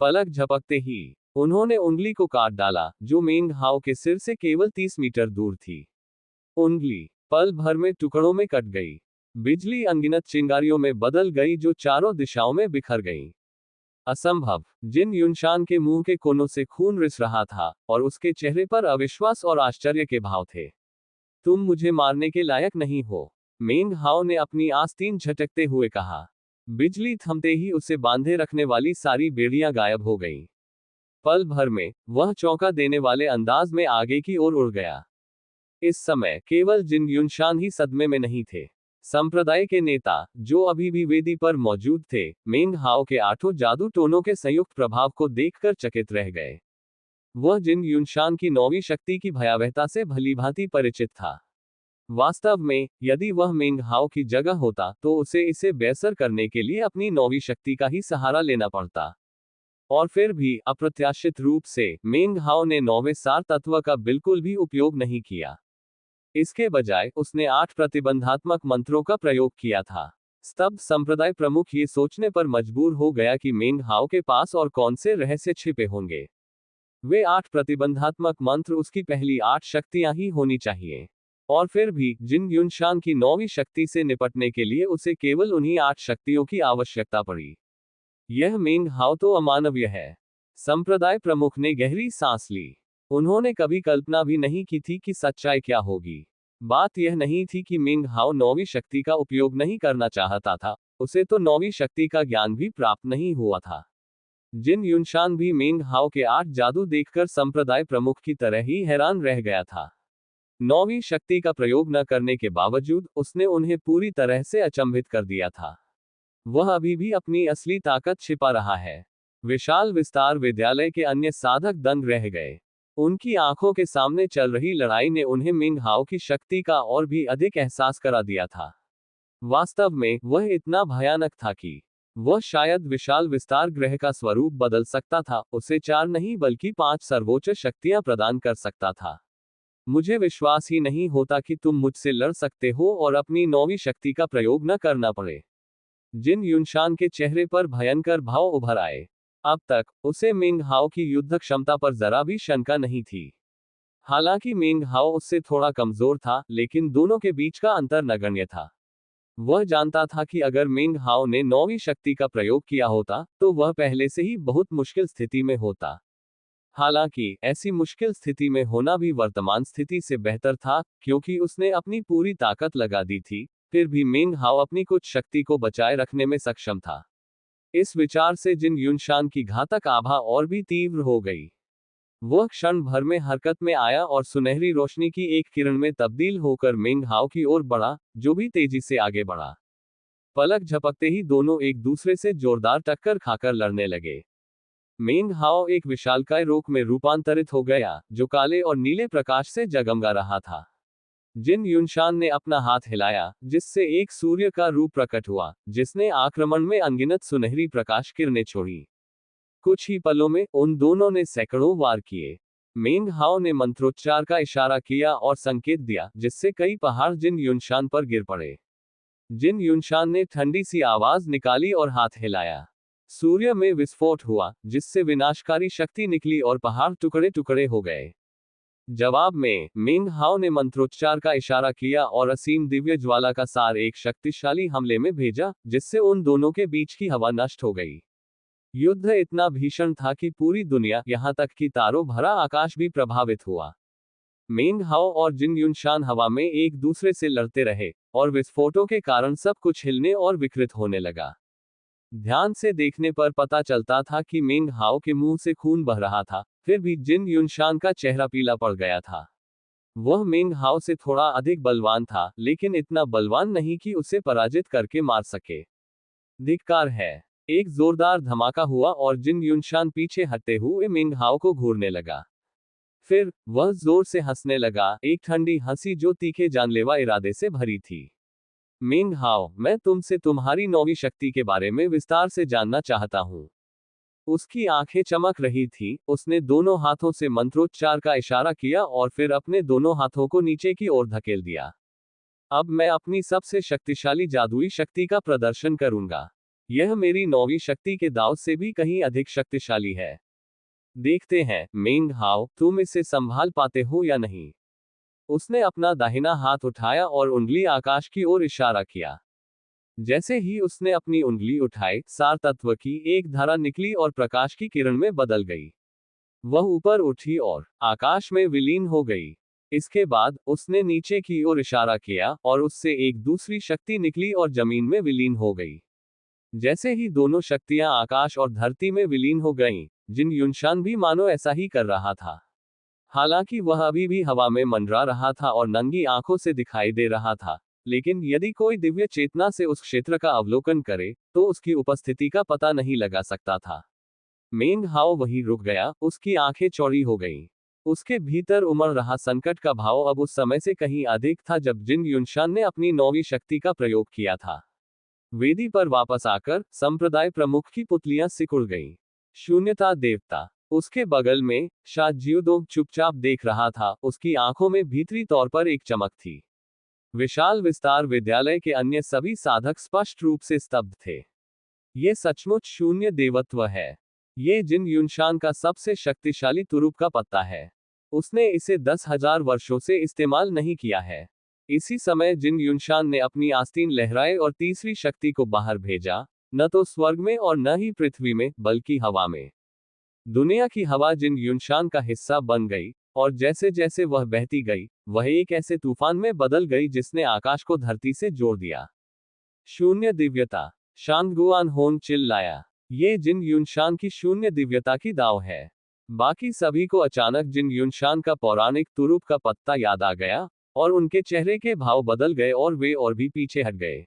पलक झपकते ही उन्होंने उंगली को काट डाला, जो मेंग हाओ के सिर से केवल 30 मीटर दूर थी। उंगली पल भर में टुकड़ों में कट गई। बिजली अनगिनत चिंगारियों में बदल गई जो चारों दिशाओं में बिखर गईं। असंभव। जिन युनशान के मुंह के कोनों से खून रिस रहा था और उसके चेहरे पर अविश्वास और आश्चर्य के भाव थे। तुम मुझे मारने के लायक नहीं हो, मेंग हाओ ने अपनी आस्तीन झटकते हुए कहा। बिजली थमते ही उसे बांधे रखने वाली सारी बेड़ियां गायब हो गईं। पल भर में वह चौंका देने वाले अंदाज में आगे की ओर उड़ गया। इस समय केवल जिन युनशान ही सदमे में नहीं थे। संप्रदाय के नेता, जो अभी भी वेदी पर मौजूद थे, मेंग हाओ के 8 जादू टोनों के संयुक्त प्रभाव को देखकर चकित रह गए। वह जिन युनशान की 9वीं शक्ति की भयावहता से भलीभांति परिचित था। वास्तव में, यदि वह मेंग हाओ की जगह होता तो उसे इसे बेअसर करने के लिए अपनी 9वीं शक्ति का ही सहारा लेना पड़ता। और फिर भी अप्रत्याशित रूप से मेंग हाओ ने 9वें सार तत्व का बिल्कुल भी उपयोग नहीं किया। इसके बजाय उसने 8 प्रतिबंधात्मक मंत्रों का प्रयोग किया था। स्तब्ध संप्रदाय प्रमुख ये सोचने पर मजबूर हो गया कि मेंग हाओ के पास और कौन से रहस्य छिपे होंगे। वे 8 प्रतिबंधात्मक मंत्र उसकी पहली 8 शक्तियां ही होनी चाहिए। और फिर भी जिन युनशान की 9वीं शक्ति से निपटने के लिए उसे केवल उन्हीं 8 शक्तियों की आवश्यकता पड़ी। यह मेंग हाओ तो अमानवीय है। संप्रदाय प्रमुख ने गहरी सांस ली। उन्होंने कभी कल्पना भी नहीं की थी कि सच्चाई क्या होगी। बात यह नहीं थी कि मेंग हाओ 9वीं शक्ति का उपयोग नहीं करना चाहता था, उसे तो 9वीं शक्ति का ज्ञान भी प्राप्त नहीं हुआ था। जिन युनशान भी मेंग हाओ के 8 जादू देखकर संप्रदाय प्रमुख की तरह ही हैरान रह गया था। 9वीं शक्ति का प्रयोग न करने के बावजूद उसने उन्हें पूरी तरह से अचंभित कर दिया था। वह अभी भी अपनी असली ताकत छिपा रहा है। विशाल विस्तार विद्यालय के अन्य साधक दंग रह गए। उनकी आंखों के सामने चल रही लड़ाई ने उन्हें मेंग हाओ की शक्ति का और भी अधिक एहसास करा दिया था। वास्तव में वह इतना भयानक था कि वह शायद विशाल विस्तार ग्रह का स्वरूप बदल सकता था, उसे 4 नहीं बल्कि 5 सर्वोच्च शक्तियां प्रदान कर सकता था। मुझे विश्वास ही नहीं होता कि तुम मुझसे लड़ सकते हो और अपनी 9वीं शक्ति का प्रयोग न करना पड़े। जिन युनशान के चेहरे पर भयंकर भाव उभर आए। अब तक उसे मेंग हाओ की युद्ध क्षमता पर जरा भी शंका नहीं थी। हालांकि मेंग हाओ उससे थोड़ा कमजोर था, लेकिन दोनों के बीच का अंतर नगण्य था। वह जानता था कि अगर मेंग हाओ ने 9वीं शक्ति का प्रयोग किया होता तो वह पहले से ही बहुत मुश्किल स्थिति में होता। हालांकि ऐसी मुश्किल स्थिति में होना भी वर्तमान स्थिति से बेहतर था, क्योंकि उसने अपनी पूरी ताकत लगा दी थी। फिर भी मेंग हाओ अपनी कुछ शक्ति को बचाए रखने में सक्षम था। इस विचार से जिन युनशान की घातक आभा और भी तीव्र हो गई। वह क्षण भर में हरकत में आया और सुनहरी रोशनी की एक किरण में तब्दील होकर मेंग हाओ की ओर बढ़ा, जो भी तेजी से आगे बढ़ा। पलक झपकते ही दोनों एक दूसरे से जोरदार टक्कर खाकर लड़ने लगे। मेंग हाओ एक विशालकाय रोक में रूपांतरित हो गया, जो काले और नीले प्रकाश से जगमगा रहा था। जिन युनशान ने अपना हाथ हिलाया, जिससे एक सूर्य का रूप प्रकट हुआ, जिसने आक्रमण में अनगिनत सुनहरी प्रकाश किरणें छोड़ी। कुछ ही पलों में उन दोनों ने सैकड़ों वार किए। मेंग हाओ ने मंत्रोच्चार का इशारा किया और संकेत दिया, जिससे कई पहाड़ जिन युनशान पर गिर पड़े। जिन युनशान ने ठंडी सी आवाज निकाली और हाथ हिलाया। सूर्य में विस्फोट हुआ, जिससे विनाशकारी शक्ति निकली और पहाड़ टुकड़े टुकड़े हो गए। जवाब में मेंग हाओ ने मंत्रोच्चार का इशारा किया और असीम दिव्य ज्वाला का सार एक शक्तिशाली हमले में भेजा, जिससे उन दोनों के बीच की हवा नष्ट हो गई। युद्ध इतना भीषण था कि पूरी दुनिया, यहां तक कि तारों भरा आकाश भी प्रभावित हुआ। मेंग हाओ और जिन युनशान हवा में एक दूसरे से लड़ते रहे, और विस्फोटों के कारण सब कुछ हिलने और विकृत होने लगा। ध्यान से देखने पर पता चलता था कि मेंग हाओ के मुंह से खून बह रहा था, फिर भी जिन युनशान का चेहरा पीला पड़ गया था। वह मेंग हाओ से थोड़ा अधिक बलवान था, लेकिन इतना बलवान नहीं कि उसे पराजित करके मार सके। धिक्कार है। एक जोरदार धमाका हुआ और जिन युनशान पीछे हटते हुए मिंग हाओ को घूरने लगा। फिर वह जोर से हंसने लगा, एक ठंडी हंसी जो तीखे जानलेवा इरादे से भरी थी। मिंग हाओ, मैं तुमसे तुम्हारी नौवीं शक्ति के बारे में विस्तार से जानना चाहता हूं। उसकी आंखें चमक रही थी, उसने दोनों हाथों से मंत्रोच्चार का इशारा किया और फिर अपने दोनों हाथों को नीचे की ओर धकेल दिया। अब मैं अपनी सबसे शक्तिशाली जादुई शक्ति का प्रदर्शन करूंगा। यह मेरी नौवीं शक्ति के दांव से भी कहीं अधिक शक्तिशाली है। देखते हैं, मिंग हाओ, तुम इसे संभाल पाते हो या नहीं। उसने अपना दाहिना हाथ उठाया और उंगली आकाश की ओर इशारा किया। जैसे ही उसने अपनी उंगली उठाई, सार तत्व की एक धारा निकली और प्रकाश की किरण में बदल गई। वह ऊपर उठी और आकाश में विलीन हो गई। इसके बाद उसने नीचे की ओर इशारा किया और उससे एक दूसरी शक्ति निकली और जमीन में विलीन हो गई। जैसे ही दोनों शक्तियां आकाश और धरती में विलीन हो गईं, जिन युनशान भी मानो ऐसा ही कर रहा था। हालांकि वह अभी भी हवा में मंडरा रहा था और नंगी आंखों से दिखाई दे रहा था, लेकिन यदि कोई दिव्य चेतना से उस क्षेत्र का अवलोकन करे, तो उसकी उपस्थिति का पता नहीं लगा सकता था। मेंग हाओ वहीं रुक गया, उसकी आंखें चौड़ी हो गईं। उसके भीतर उमड़ रहा संकट का भाव अब उस समय से कहीं अधिक था जब जिन युनशान ने अपनी नौवीं शक्ति का प्रयोग किया था। वेदी पर वापस आकर संप्रदाय प्रमुख की पुतलियां सिकुड़ गईं। शून्यता देवता उसके बगल में शा जियोदोंग चुपचाप देख रहा था, उसकी आंखों में भीतरी तौर पर एक चमक थी। विशाल विस्तार विद्यालय के अन्य सभी साधक स्पष्ट रूप से स्तब्ध थे। ये सचमुच शून्य देवत्व है। ये जिन युनशान का सबसे शक्तिशाली तुरुप का पत्ता है। उसने इसे 10,000 वर्षों से इस्तेमाल नहीं किया है। इसी समय जिन युनशान ने अपनी आस्तीन लहराए और तीसरी शक्ति को बाहर भेजा, न तो स्वर्ग में और न ही पृथ्वी में, बल्कि हवा में। दुनिया की हवा जिन युनशान का हिस्सा बन गई, और जैसे जैसे वह बहती गई, वह एक ऐसे तूफान में बदल गई जिसने आकाश को धरती से जोड़ दिया। शून्य दिव्यता, शांगगुआन होन चिल्लाया। ये जिन युनशान की शून्य दिव्यता की दाव है। बाकी सभी को अचानक जिन युनशान का पौराणिक तुरुप का पत्ता याद आ गया, और उनके चेहरे के भाव बदल गए और वे और भी पीछे हट गए।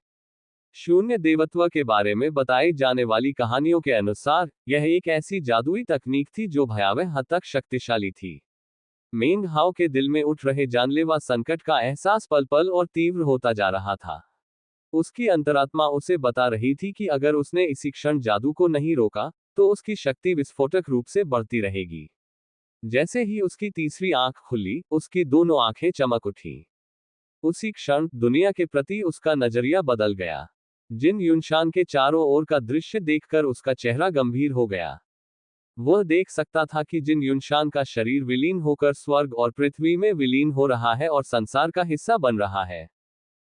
शून्य देवत्व के बारे में बताई जाने वाली कहानियों के अनुसार, यह एक ऐसी जादुई तकनीक थी जो भयावह हद तक शक्तिशाली थी। मेंग हाओ के दिल में उठ रहे जानलेवा संकट का एहसास पल पल और तीव्र होता जा रहा था। उसकी अंतरात्मा उसे बता रही थी कि अगर उसने इसी क्षण जादू को नहीं रोका, तो उसकी शक्ति विस्फोटक रूप से बढ़ती रहेगी। जैसे ही उसकी तीसरी आंख खुली, उसकी दोनों आंखें चमक उठी। उसी क्षण दुनिया के प्रति उसका नजरिया बदल गया। जिन युनशान के चारों ओर का दृश्य देखकर उसका चेहरा गंभीर हो गया। वह देख सकता था कि जिन युनशान का शरीर विलीन होकर स्वर्ग और पृथ्वी में विलीन हो रहा है और संसार का हिस्सा बन रहा है।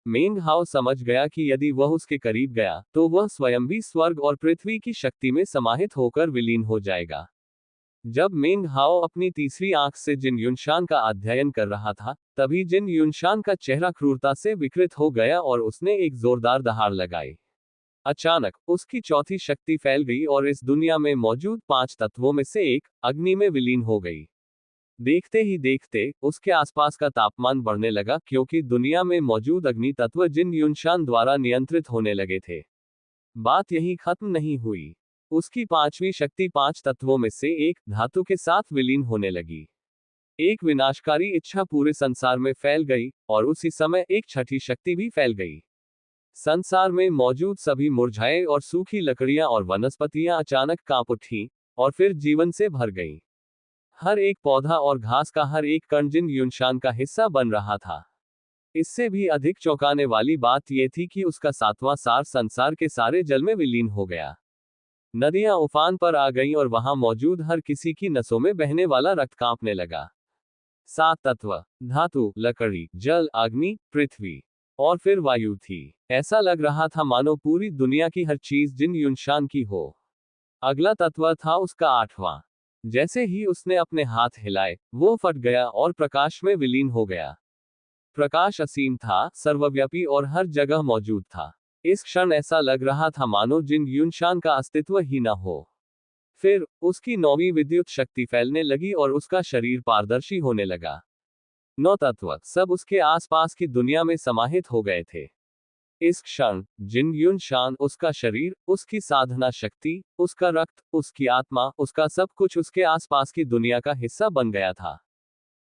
मेंग हाओ समझ गया कि यदि वह उसके करीब गया, तो वह स्वयं भी स्वर्ग और पृथ्वी की शक्ति में समाहित होकर विलीन हो जाएगा। जब मेंग हाओ अपनी तीसरी आंख से जिन युनशान का अध्ययन कर रहा था, तभी जिन युनशान का चेहरा क्रूरता से विकृत हो गया और उसने एक जोरदार दहाड़ लगाई। अचानक उसकी चौथी शक्ति फैल गई और इस दुनिया में मौजूद 5 तत्वों में से एक, अग्नि में विलीन हो गई। देखते ही देखते उसके आसपास का तापमान बढ़ने लगा, क्योंकि दुनिया में मौजूद अग्नि तत्व जिन युनशान द्वारा नियंत्रित होने लगे थे। बात यहीं खत्म नहीं हुई। उसकी 5वीं शक्ति 5 तत्वों में से एक, धातु के साथ विलीन होने लगी। एक विनाशकारी इच्छा पूरे संसार में फैल गई, और उसी समय एक छठी शक्ति भी फैल गई। संसार में मौजूद सभी मुरझाए और सूखी लकड़ियां और वनस्पतियां अचानक कांप उठी, और फिर जीवन से भर गईं। हर एक पौधा और घास का हर एक कण जिन युनशान का हिस्सा बन रहा था। इससे भी अधिक चौंकाने वाली बात यह थी कि उसका 7वां सार संसार के सारे जल में विलीन हो गया। नदियां उफान पर आ गईं और वहां मौजूद हर किसी की नसों में बहने वाला रक्त कांपने लगा। 7 तत्व, धातु, लकड़ी, जल, अग्नि, पृथ्वी और फिर वायु थी। ऐसा लग रहा था मानो पूरी दुनिया की हर चीज जिन युनशान की हो। अगला तत्व था उसका 8वां। जैसे ही उसने अपने हाथ हिलाए, वो फट गया और प्रकाश में विलीन हो गया। प्रकाश असीम था, सर्वव्यापी और हर जगह मौजूद था। इस क्षण ऐसा लग रहा था मानो जिन युनशान का अस्तित्व ही न हो। फिर उसकी 9वीं विद्युत शक्ति फैलने लगी और उसका शरीर पारदर्शी होने लगा। 9 तत्व सब उसके आसपास की दुनिया में समाहित हो गए थे। इस क्षण जिन युनशान, उसका शरीर, उसकी साधना शक्ति, उसका रक्त, उसकी आत्मा, उसका सब कुछ उसके आसपास की दुनिया का हिस्सा बन गया था।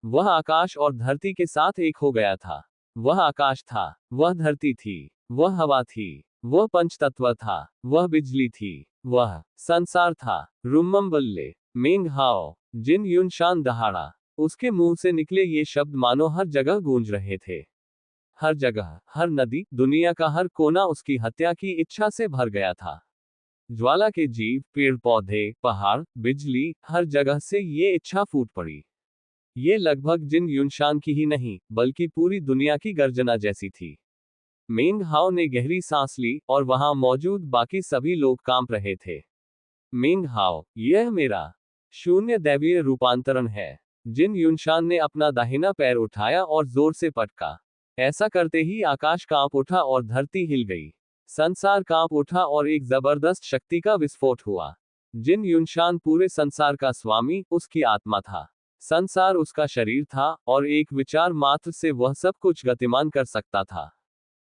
वह आकाश और धरती के साथ एक हो गया था। वह आकाश था, वह धरती थी, वह हवा थी, वह पंचतत्व था, वह बिजली थी, वह संसार था। रुम्मम्बल्ले मेंग हाओ, जिन युनशान दहाड़ा। उसके मुंह से निकले ये शब्द मानो हर जगह गूंज रहे थे। हर जगह, हर नदी, दुनिया का हर कोना उसकी हत्या की इच्छा से भर गया था। ज्वाला के जीव, पेड़ पौधे, पहाड़, बिजली, हर जगह से ये इच्छा फूट पड़ी। ये लगभग जिन युनशान की ही नहीं, बल्कि पूरी दुनिया की गर्जना जैसी थी। मेंग हाओ ने गहरी सांस ली, और वहां मौजूद बाकी सभी लोग कांप रहे थे। मेंग हाओ, यह मेरा शून्य दैवीय रूपांतरण है। जिन युनशान ने अपना दाहिना पैर उठाया और जोर से पटका। ऐसा करते ही आकाश कांप उठा और धरती हिल गई। संसार कांप उठा और एक जबरदस्त शक्ति का विस्फोट हुआ। जिन युनशान पूरे संसार का स्वामी, उसकी आत्मा था। संसार उसका शरीर था, और एक विचार मात्र से वह सब कुछ गतिमान कर सकता था।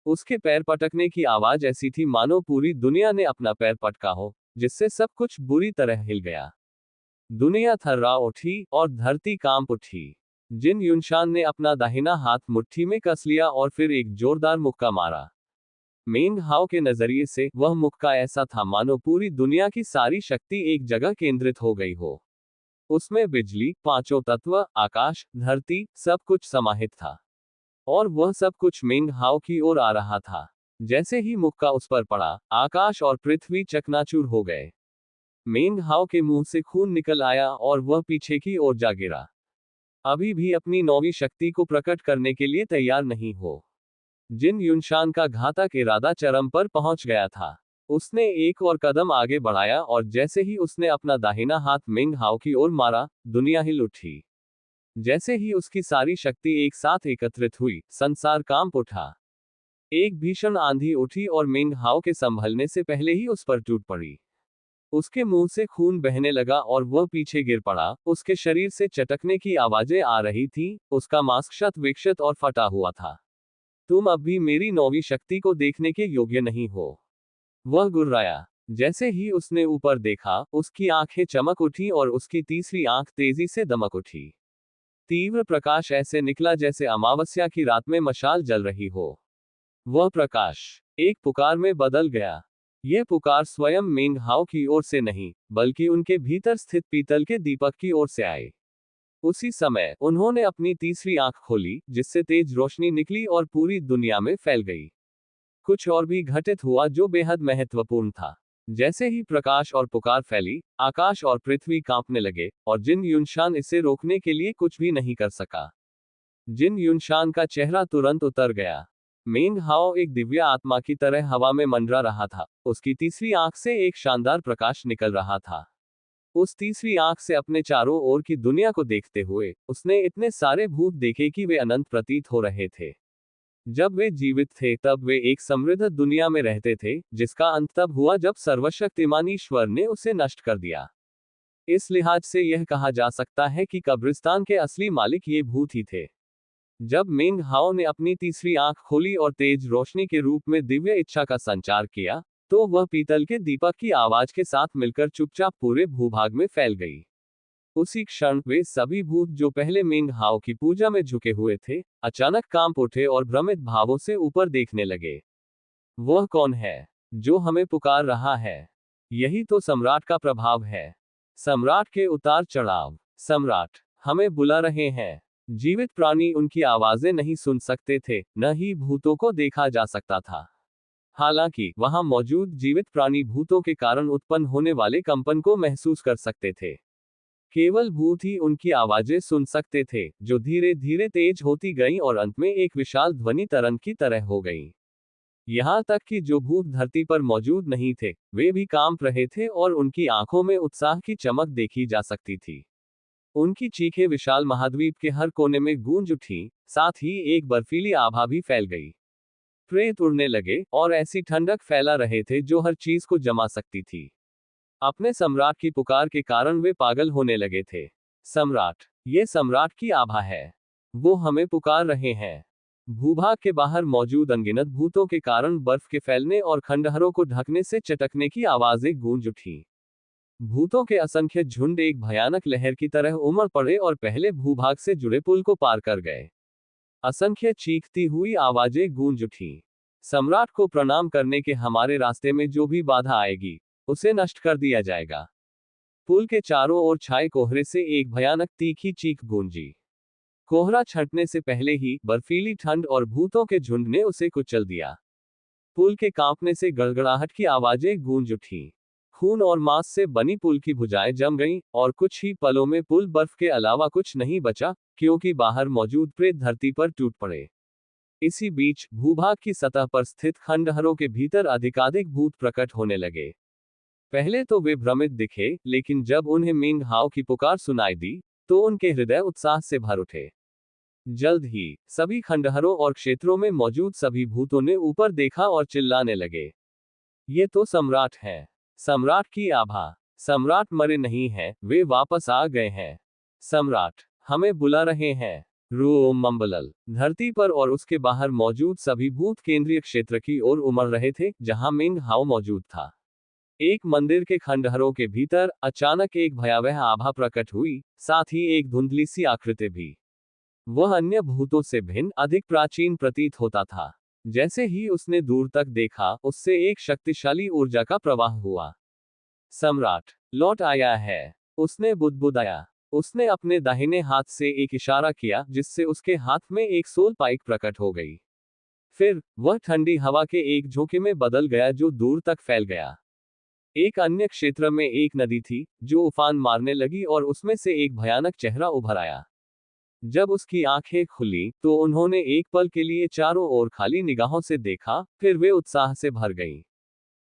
उसके पैर पटकने की आवाज ऐसी थी मानो पूरी दुनिया ने अपना पैर पटका हो, जिससे सब कुछ बुरी तरह हिल गया। दुनिया थर्रा उठी और धरती कांप उठी। जिन युनशान ने अपना दाहिना हाथ मुट्ठी में कस लिया और फिर एक जोरदार मुक्का मारा। मेंग हाओ के नजरिए से वह मुक्का ऐसा था मानो पूरी दुनिया की सारी शक्ति एक जगह केंद्रित हो गई हो। उसमें बिजली, पांचों तत्व, आकाश, धरती, सब कुछ समाहित था। और वह सब कुछ मेंग हाओ की ओर आ रहा था। जैसे ही मुक्का उस पर पड़ा, आकाश और पृथ्वी चकनाचूर हो गए। मेंग हाओ के मुंह से खून निकल आया और वह पीछे की ओर जा गिरा। अभी भी अपनी नौवीं शक्ति को प्रकट करने के लिए तैयार नहीं हो। जिन युनशान का घातक इरादा चरम पर पहुंच गया था। उसने एक और कदम आगे बढ़ाया और जैसे ही उसने अपना दाहिना हाथ मेंग हाओ की ओर मारा, दुनिया हिल उठी। जैसे ही उसकी सारी शक्ति एक साथ एकत्रित हुई, संसार कांप उठा। एक भीषण आंधी उठी और मेंग हाओ के संभलने से पहले ही उस पर टूट पड़ी। उसके मुंह से खून बहने लगा और वह पीछे गिर पड़ा। उसके शरीर से चटकने की आवाजें आ रही थीं, उसका मांस क्षत विक्षत और फटा हुआ था। तुम अब भी मेरी नौवीं शक्ति को देखने के योग्य नहीं हो। वह गुर्राया। जैसे ही उसने ऊपर देखा, उसकी आंखें चमक उठी और उसकी तीसरी आंख तेजी से दमक उठी। तीव्र प्रकाश ऐसे निकला जैसे अमावस्या की रात में मशाल जल रही हो। वह प्रकाश एक पुकार में बदल गया। यह पुकार स्वयं मेंग हाओ की ओर से नहीं, बल्कि उनके भीतर स्थित पीतल के दीपक की ओर से आई। उसी समय उन्होंने अपनी तीसरी आंख खोली, जिससे तेज रोशनी निकली और पूरी दुनिया में फैल गई। कुछ और भी घटित हुआ जो बेहद महत्वपूर्ण था। जैसे ही प्रकाश और पुकार फैली, आकाश और पृथ्वी कांपने लगे, और जिन युनशान इसे रोकने के लिए कुछ भी नहीं कर सका। जिन युनशान का चेहरा तुरंत उतर गया। मेंग हाओ एक दिव्य आत्मा की तरह हवा में मंडरा रहा था। उसकी तीसरी आंख से एक शानदार प्रकाश निकल रहा था। उस तीसरी आंख से अपने चारों ओर की दुनिया को देखते हुए, उसने इतने सारे भूत देखे कि वे अनंत प्रतीत हो रहे थे। जब वे जीवित थे तब वे एक समृद्ध दुनिया में रहते थे, जिसका अंत तब हुआ जब सर्वशक्तिमान ईश्वर ने उसे नष्ट कर दिया। इस लिहाज से यह कहा जा सकता है कि कब्रिस्तान के असली मालिक ये भूत ही थे। जब मेंग हाओ ने अपनी तीसरी आंख खोली और तेज रोशनी के रूप में दिव्य इच्छा का संचार किया, तो वह पीतल के दीपक की आवाज के साथ मिलकर चुपचाप पूरे भूभाग में फैल गई। उसी क्षण वे सभी भूत जो पहले मेंग हाओ की पूजा में झुके हुए थे, अचानक कांप उठे और भ्रमित भावों से ऊपर देखने लगे। वह कौन है जो हमें पुकार रहा है? यही तो सम्राट का प्रभाव है। सम्राट के उतार चढ़ाव। सम्राट हमें बुला रहे हैं। जीवित प्राणी उनकी आवाजें नहीं सुन सकते थे, न ही भूतों को देखा जा सकता था। हालांकि वहां मौजूद जीवित प्राणी भूतों के कारण उत्पन्न होने वाले कंपन को महसूस कर सकते थे। केवल भूत ही उनकी आवाजें सुन सकते थे, जो धीरे धीरे तेज होती गईं और अंत में एक विशाल ध्वनि तरंग की तरह हो गईं। यहां तक कि जो भूत धरती पर मौजूद नहीं थे, वे भी कांप रहे थे और उनकी आंखों में उत्साह की चमक देखी जा सकती थी। उनकी चीखें विशाल महाद्वीप के हर कोने में गूंज उठीं, साथ ही एक बर्फीली आभा भी फैल गई। प्रेत उड़ने लगे और ऐसी ठंडक फैला रहे थे जो हर चीज को जमा सकती थी। अपने सम्राट की पुकार के कारण वे पागल होने लगे थे। सम्राट, ये सम्राट की आभा है। वो हमें पुकार रहे हैं। भूभाग के बाहर मौजूद अनगिनत भूतों के कारण बर्फ के फैलने और खंडहरों को ढकने से चटकने की आवाजें गूंज उठी। भूतों के असंख्य झुंड एक भयानक लहर की तरह उमड़ पड़े और पहले भूभाग से जुड़े पुल को पार कर गए। असंख्य चीखती हुई आवाजें गूंज उठी। सम्राट को प्रणाम करने के हमारे रास्ते में जो भी बाधा आएगी, उसे नष्ट कर दिया जाएगा। पुल के चारों ओर छाए कोहरे से एक भयानक तीखी चीख गूंजी। कोहरा छंटने से पहले ही बर्फीली ठंड और भूतों के झुंड ने उसे कुचल दिया। पुल के कांपने से गड़गड़ाहट की आवाजें गूंज उठी। खून और मांस से बनी पुल की भुजाएं जम गईं और कुछ ही पलों में पुल बर्फ के अलावा कुछ नहीं बचा, क्योंकि बाहर मौजूद प्रेत धरती पर टूट पड़े। इसी बीच भूभाग की सतह पर स्थित खंडहरों के भीतर अधिकाधिक भूत प्रकट होने लगे। पहले तो वे भ्रमित दिखे, लेकिन जब उन्हें मिंग हाओ की पुकार सुनाई दी, तो उनके हृदय उत्साह से भर उठे। जल्द ही सभी खंडहरों और क्षेत्रों में मौजूद सभी भूतों ने ऊपर देखा और चिल्लाने लगे, ये तो सम्राट है। सम्राट की आभा। सम्राट मरे नहीं हैं, वे वापस आ गए हैं। सम्राट हमें बुला रहे हैं। रूओम मंबलल। धरती पर और उसके बाहर मौजूद सभी भूत केंद्रीय क्षेत्र की ओर उमड़ रहे थे, जहां मिंग हाओ मौजूद था। एक मंदिर के खंडहरों के भीतर अचानक एक भयावह आभा प्रकट हुई, साथ ही एक धुंधली सी आकृति भी। वह अन्य भूतों से भिन्न, अधिक प्राचीन प्रतीत होता था। जैसे ही उसने दूर तक देखा, उससे एक शक्तिशाली ऊर्जा का प्रवाह हुआ। सम्राट लौट आया है, उसने बुदबुदाया। उसने अपने दाहिने हाथ से एक इशारा किया, जिससे उसके हाथ में एक सोल पाइक प्रकट हो गई। फिर वह ठंडी हवा के एक झोंके में बदल गया, जो दूर तक फैल गया। एक अन्य क्षेत्र में एक नदी थी, जो उफान मारने लगी और उसमें से एक भयानक चेहरा उभर आया। जब उसकी आंखें खुली, तो उन्होंने एक पल के लिए चारों ओर खाली निगाहों से देखा, फिर वे उत्साह से भर गईं।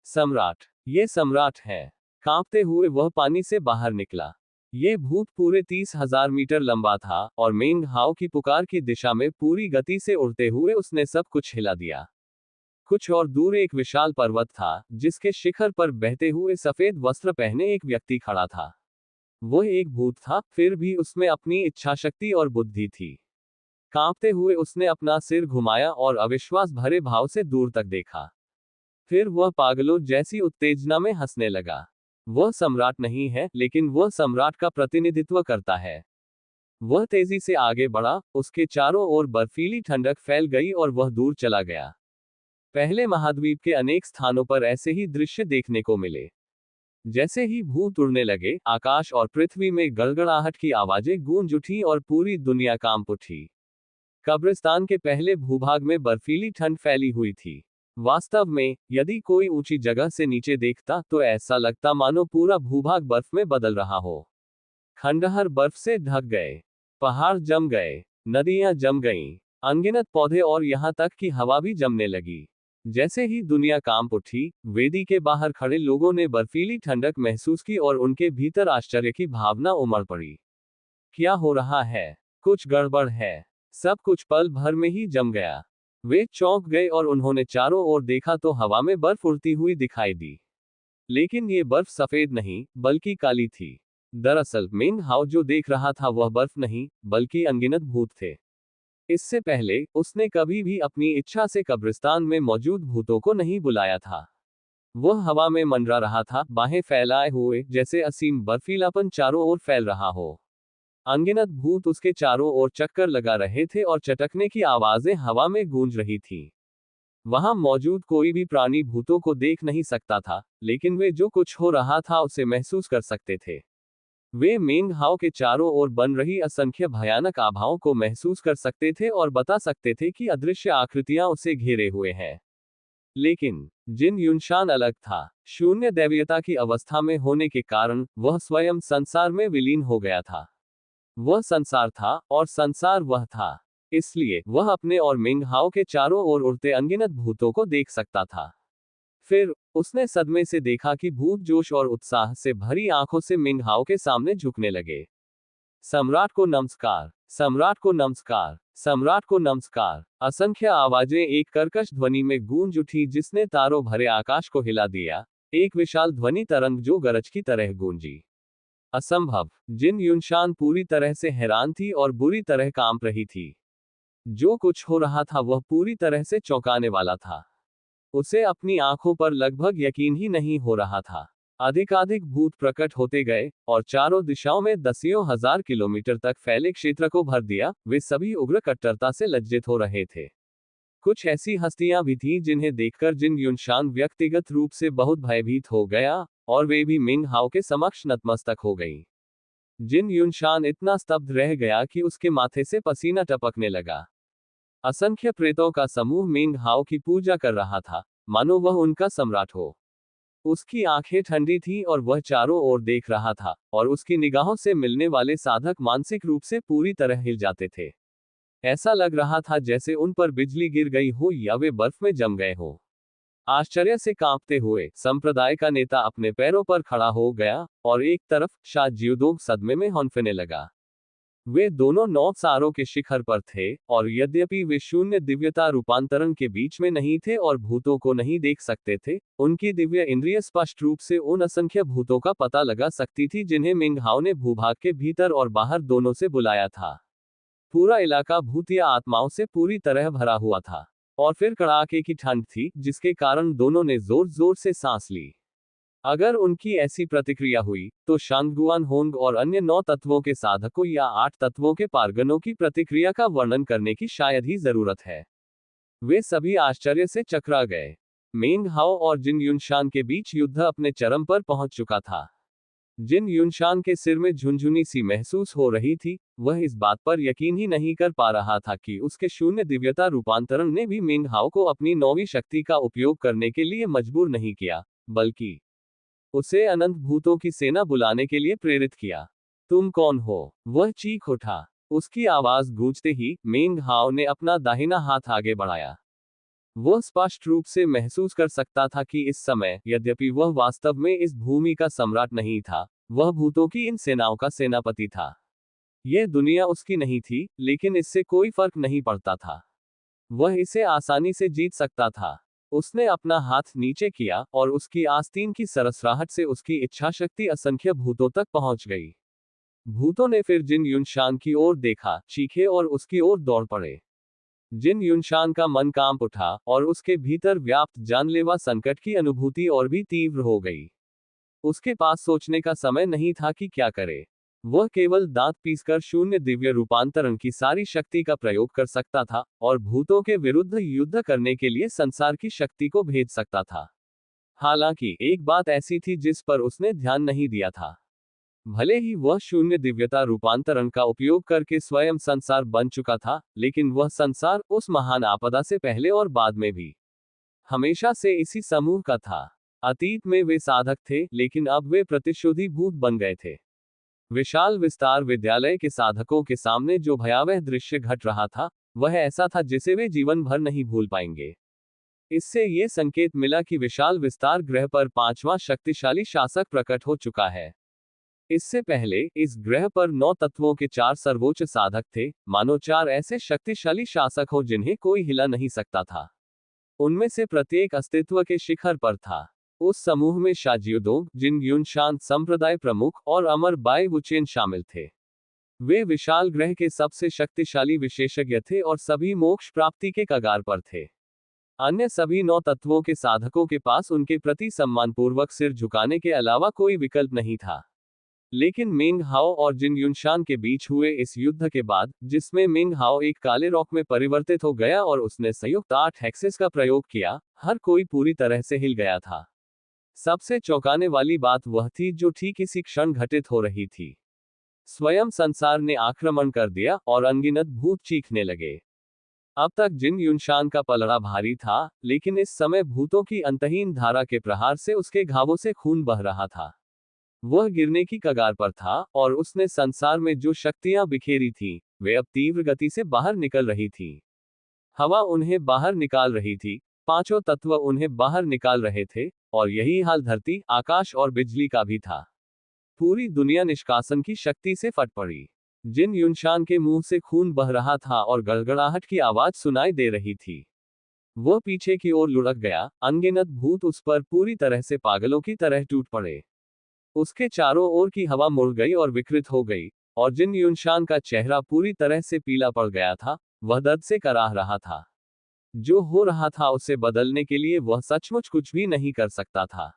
सम्राट, ये सम्राट है। कांपते हुए वह पानी से बाहर निकला। ये भूत पूरे 30,000 मीटर लंबा था, और मिंग हाओ की पुकार की दिशा में पूरी गति से उड़ते हुए उसने सब कुछ हिला दिया। कुछ और दूर एक विशाल पर्वत था, जिसके शिखर पर बहते हुए सफेद वस्त्र पहने एक व्यक्ति खड़ा था। वह एक भूत था, फिर भी उसमें अपनी इच्छाशक्ति और बुद्धि थी। कांपते हुए उसने अपना सिर घुमाया और अविश्वास भरे भाव से दूर तक देखा। फिर वह पागलों जैसी उत्तेजना में हंसने लगा। वह सम्राट नहीं है, लेकिन वह सम्राट का प्रतिनिधित्व करता है। वह तेजी से आगे बढ़ा, उसके चारों ओर बर्फीली ठंडक फैल गई और वह दूर चला गया। पहले महाद्वीप के अनेक स्थानों पर ऐसे ही दृश्य देखने को मिले। जैसे ही भूत उड़ने लगे, आकाश और पृथ्वी में गड़गड़ाहट की आवाजें गूंज उठी और पूरी दुनिया कांप उठी। कब्रिस्तान के पहले भूभाग में बर्फीली ठंड फैली हुई थी। वास्तव में, यदि कोई ऊंची जगह से नीचे देखता, तो ऐसा लगता मानो पूरा भूभाग बर्फ में बदल रहा हो। खंडहर बर्फ से ढक गए, पहाड़ जम गए, नदियां जम गईं, अनगिनत पौधे और यहां तक कि हवा भी जमने लगी। जैसे ही दुनिया कांप उठी, वेदी के बाहर खड़े लोगों ने बर्फीली ठंडक महसूस की और उनके भीतर आश्चर्य की भावना उमड़ पड़ी। क्या हो रहा है? कुछ गड़बड़ है। सब कुछ पल भर में ही जम गया। वे चौंक गए और उन्होंने चारों ओर देखा तो हवा में बर्फ उड़ती हुई दिखाई दी। लेकिन ये बर्फ सफेद नहीं, बल्कि काली थी। दरअसल मिंग हाओ जो देख रहा था वह बर्फ नहीं, बल्कि अनगिनत भूत थे। इससे पहले उसने कभी भी अपनी इच्छा से कब्रिस्तान में मौजूद भूतों को नहीं बुलाया था। वह हवा में मंडरा रहा था, बाहें फैलाए हुए, जैसे असीम बर्फीलापन चारों ओर फैल रहा हो। अनगिनत भूत उसके चारों ओर चक्कर लगा रहे थे और चटकने की आवाजें हवा में गूंज रही थीं। वहां मौजूद कोई भी प्राणी भूतों को देख नहीं सकता था, लेकिन वे जो कुछ हो रहा था उसे महसूस कर सकते थे। वे मिंग हाओ के चारों ओर बन रही असंख्य भयानक आभाओं को महसूस कर सकते थे और बता सकते थे कि अदृश्य आकृतियां उसे घेरे हुए हैं। लेकिन जिन युनशान अलग था। शून्य दैवीयता की अवस्था में होने के कारण वह स्वयं संसार में विलीन हो गया था। वह संसार था और संसार वह था। इसलिए वह अपने और मिंग हाओ के चारों ओर उड़ते अनगिनत भूतों को देख सकता था। फिर उसने सदमे से देखा कि भूत जोश और उत्साह से भरी आंखों से मिंग हाओ के सामने झुकने लगे। सम्राट को नमस्कार, सम्राट को नमस्कार, सम्राट को नमस्कार। असंख्य आवाजें एक कर्कश ध्वनि में गूंज उठी, जिसने तारों भरे आकाश को हिला दिया। एक विशाल ध्वनि तरंग जो गरज की तरह गूंजी। असंभव। जिन युनशान पूरी तरह से हैरान थी और बुरी तरह कांप रही थी। जो कुछ हो रहा था वह पूरी तरह से चौंकाने वाला था। उसे अपनी आंखों पर लगभग यकीन ही नहीं हो रहा था। अधिकाधिक भूत प्रकट होते गए और चारों दिशाओं में दसियों हजार किलोमीटर तक फैले क्षेत्र को भर दिया। वे सभी उग्र कट्टरता से लज्जित हो रहे थे। कुछ ऐसी हस्तियां भी थीं जिन्हें देखकर जिन युनशान व्यक्तिगत रूप से बहुत भयभीत हो गया, और वे भी मिंग हाओ के समक्ष नतमस्तक हो गईं। जिन युनशान इतना स्तब्ध रह गया कि उसके माथे से पसीना टपकने लगा। असंख्य प्रेतों का समूह मिंग हाओ की पूजा कर रहा था, मानो वह उनका सम्राट हो। उसकी आंखें ठंडी थीं और वह चारों ओर देख रहा था, और उसकी निगाहों से मिलने वाले साधक मानसिक रूप से पूरी तरह हिल जाते थे। ऐसा लग रहा था जैसे उन पर बिजली गिर गई हो या वे बर्फ में जम गए हो। आश्चर्य से कांपते हुए संप्रदाय का नेता अपने पैरों पर खड़ा हो गया, और एक तरफ शा ज्यूदोंग सदमे में हौंफने लगा। वे दोनों 9 सारों के शिखर पर थे, और यद्यपि वे शून्य दिव्यता रूपांतरण के बीच में नहीं थे और भूतों को नहीं देख सकते थे, उनकी दिव्य इंद्रिय स्पष्ट रूप से उन असंख्य भूतों का पता लगा सकती थी जिन्हें मिंग हाओ ने भूभाग के भीतर और बाहर दोनों से बुलाया था। पूरा इलाका भूतिया आत्माओं से पूरी तरह भरा हुआ था, और फिर कड़ाके की ठंड थी जिसके कारण दोनों ने जोर जोर से सांस ली। अगर उनकी ऐसी प्रतिक्रिया हुई, तो शांगगुआन होंग और अन्य 9 तत्वों के साधकों या 8 तत्वों के पारगनों की प्रतिक्रिया का वर्णन करने की शायद ही जरूरत है। वे सभी आश्चर्य से चकरा गए। मेंग हाओ और जिन युनशान के बीच युद्ध अपने चरम पर पहुंच चुका था। जिन युनशान के सिर में झुनझुनी सी महसूस हो रही थी, वह इस बात पर यकीन ही नहीं कर पा रहा था कि उसके शून्य दिव्यता रूपांतरण ने भी मेंग हाओ को अपनी 9वीं शक्ति का उपयोग करने के लिए मजबूर नहीं किया, बल्कि उसे अनंत भूतों की सेना बुलाने के लिए प्रेरित किया। तुम कौन हो? वह चीख उठा। उसकी आवाज गूंजते ही मेंग हाओ ने अपना दाहिना हाथ आगे बढ़ाया। वह स्पष्ट रूप से महसूस कर सकता था कि इस समय, यद्यपि वह वास्तव में इस भूमि का सम्राट नहीं था, वह भूतों की इन सेनाओं का सेनापति था। यह दुनिया उसकी नहीं थी, लेकिन इससे कोई फर्क नहीं पड़ता था। वह इसे आसानी से जीत सकता था। उसने अपना हाथ नीचे किया, और उसकी आस्तीन की सरसराहट से उसकी इच्छाशक्ति असंख्य भूतों तक पहुंच गई। भूतों ने फिर जिन युनशान की ओर देखा, चीखे और उसकी ओर दौड़ पड़े। जिन युनशान का मन कांप उठा, और उसके भीतर व्याप्त जानलेवा संकट की अनुभूति और भी तीव्र हो गई। उसके पास सोचने का समय नहीं था कि क्या करे। वह केवल दांत पीसकर शून्य दिव्य रूपांतरण की सारी शक्ति का प्रयोग कर सकता था, और भूतों के विरुद्ध युद्ध करने के लिए संसार की शक्ति को भेज सकता था। हालांकि एक बात ऐसी थी जिस पर उसने ध्यान नहीं दिया था। भले ही वह शून्य दिव्यता रूपांतरण का उपयोग करके स्वयं संसार बन चुका था, लेकिन वह संसार उस महान आपदा से पहले और बाद में भी हमेशा से इसी समूह का था। अतीत में वे साधक थे, लेकिन अब वे प्रतिशोधी भूत बन गए थे। विशाल विस्तार विद्यालय के साधकों के सामने जो भयावह दृश्य घट रहा था, वह ऐसा था जिसे वे जीवन भर नहीं भूल पाएंगे। इससे ये संकेत मिला कि विशाल विस्तार ग्रह पर 5वां शक्तिशाली शासक प्रकट हो चुका है। इससे पहले इस ग्रह पर 9 तत्वों के 4 सर्वोच्च साधक थे, मानो 4 ऐसे शक्तिशाली शासक हो जिन्हें कोई हिला नहीं सकता था। उनमें से प्रत्येक अस्तित्व के शिखर पर था। उस समूह में शाजियोदोंग, जिन युनशान संप्रदाय प्रमुख, और अमर बाई वुचेन शामिल थे। वे विशाल ग्रह के सबसे शक्तिशाली विशेषज्ञ थे और सभी मोक्ष प्राप्ति के कगार पर थे। अन्य सभी 9 तत्वों के साधकों के पास उनके प्रति सम्मानपूर्वक सिर झुकाने के अलावा कोई विकल्प नहीं था। लेकिन मिंग हाओ और जिन युनशान के बीच हुए इस युद्ध के बाद, जिसमें मिंग हाओ एक काले रॉक में परिवर्तित हो गया और उसने संयुक्त 8 हेक्सेस का प्रयोग किया, हर कोई पूरी तरह से हिल गया था। सबसे चौंकाने वाली बात वह थी जो ठीक इसी क्षण घटित हो रही थी। स्वयं संसार ने आक्रमण कर दिया, और अनगिनत भूत चीखने लगे। अब तक जिन युनशान का पलड़ा भारी था, लेकिन इस समय भूतों की अंतहीन धारा के प्रहार से उसके घावों से खून बह रहा था। वह गिरने की कगार पर था, और उसने संसार में जो शक्तियां बिखेरी थीं, वे अब तीव्र गति से बाहर निकल रही थीं। हवा उन्हें बाहर निकाल रही थी, 5 तत्व उन्हें बाहर निकाल रहे थे, और यही हाल धरती, आकाश और बिजली का भी था। पूरी दुनिया निष्कासन की शक्ति से फट पड़ी। जिन युनशान के मुंह से खून बह रहा था और गड़गड़ाहट की आवाज सुनाई दे रही थी। वह पीछे की ओर लुढ़क गया। अनगिनत भूत उस पर पूरी तरह से पागलों की तरह टूट पड़े। उसके चारों ओर की हवा मुड़ गई और विकृत हो गई, और जिन युनशान का चेहरा पूरी तरह से पीला पड़ गया था, वह दर्द से कराह रहा था। जो हो रहा था उसे बदलने के लिए वह सचमुच कुछ भी नहीं कर सकता था।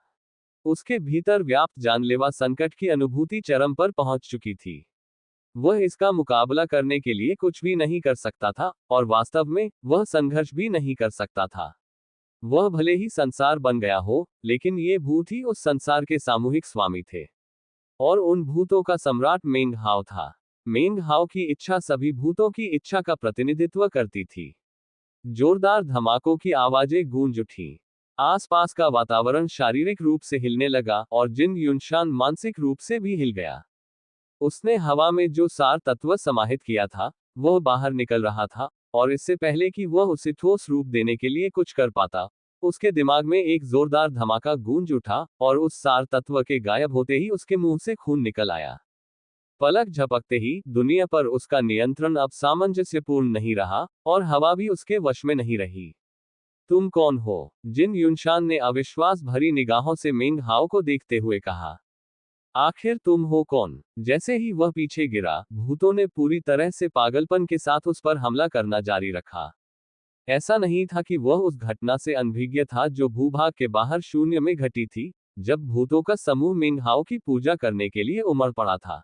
उसके भीतर व्याप्त जानलेवा संकट की अनुभूति चरम पर पहुंच चुकी थी। वह इसका मुकाबला करने के लिए कुछ भी नहीं कर सकता था, और वास्तव में वह संघर्ष भी नहीं कर सकता था। वह भले ही संसार बन गया हो, लेकिन ये भूत ही उस संसार के सामूहिक स्वामी थे। और उन भूतों का सम्राट मेंग हाओ था। मेंग हाओ की इच्छा सभी भूतों की इच्छा का प्रतिनिधित्व करती थी। जोरदार धमाकों की आवाजें गूंज उठी। आसपास का वातावरण शारीरिक रूप से हिलने लगा, और जिन युनशान मानसिक रूप से भी हिल गया। उसने हवा में जो सार तत्व समाहित किया था, वह बाहर निकल रहा था, और इससे पहले कि वह उसे ठोस रूप देने के लिए कुछ कर पाता, उसके दिमाग में एक जोरदार धमाका गूंज उठा, और उस सार तत्व के गायब होते ही उसके मुंह से खून निकल आया। पलक झपकते ही दुनिया पर उसका नियंत्रण अब सामंजस्यपूर्ण नहीं रहा, और हवा भी उसके वश में नहीं रही। तुम कौन हो? जिन युनशान ने अविश्वास भरी निगाहों से मेंग हाओ को देखते हुए कहा। आखिर तुम हो कौन? जैसे ही वह पीछे गिरा, भूतों ने पूरी तरह से पागलपन के साथ उस पर हमला करना जारी रखा। ऐसा नहीं था कि वह उस घटना से अनभिज्ञ था जो भूभाग के बाहर शून्य में घटी थी, जब भूतों का समूह मेंग हाओ की पूजा करने के लिए उमड़ पड़ा था।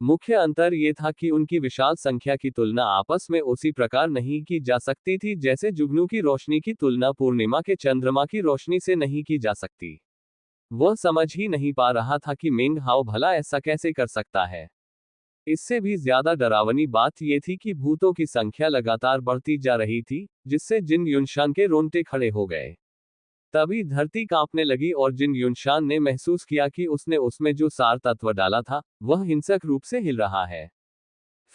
मुख्य अंतर ये था कि उनकी विशाल संख्या की तुलना आपस में उसी प्रकार नहीं की जा सकती थी जैसे जुगनू की रोशनी की तुलना पूर्णिमा के चंद्रमा की रोशनी से नहीं की जा सकती। वह समझ ही नहीं पा रहा था कि मेंग हाओ भला ऐसा कैसे कर सकता है। इससे भी ज्यादा डरावनी बात यह थी कि भूतों की संख्या लगातार बढ़ती जा रही थी, जिससे जिन युनशान के रोंगटे खड़े हो गए। तभी धरती कांपने लगी, और जिन युनशान ने महसूस किया कि उसने उसमें जो सार तत्व डाला था, वह हिंसक रूप से हिल रहा है।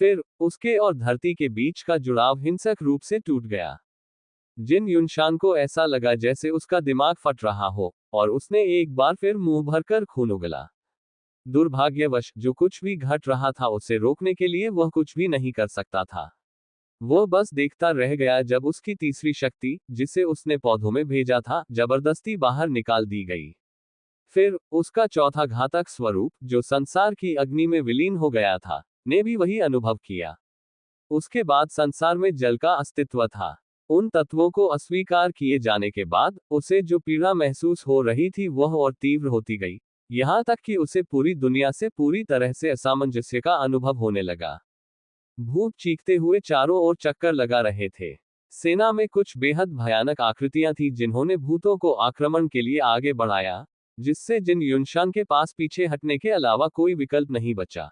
फिर उसके और धरती के बीच का जुड़ाव हिंसक रूप से टूट गया। जिन युनशान को ऐसा लगा जैसे उसका दिमाग फट रहा हो, और उसने एक बार फिर मुंह भरकर खून उगला। दुर्भाग्यवश जो कुछ भी घट रहा था उसे रोकने के लिए वह कुछ भी नहीं कर सकता था। वह बस देखता रह गया जब उसकी तीसरी शक्ति, जिसे उसने पौधों में भेजा था, जबरदस्ती बाहर निकाल दी गई। फिर उसका चौथा घातक स्वरूप, जो संसार की अग्नि में विलीन हो गया था, ने भी वही अनुभव किया। उसके बाद संसार में जल का अस्तित्व था। उन तत्वों को अस्वीकार किए जाने के बाद उसे जो पीड़ा महसूस हो रही थी वह और तीव्र होती गई, यहां तक कि उसे पूरी दुनिया से पूरी तरह से असामंजस्य का अनुभव होने लगा। भूत चीखते हुए चारों ओर चक्कर लगा रहे थे। सेना में कुछ बेहद भयानक आकृतियां थी जिन्होंने भूतों को आक्रमण के लिए आगे बढ़ाया, जिससे जिन युनशान के पास पीछे हटने के अलावा कोई विकल्प नहीं बचा।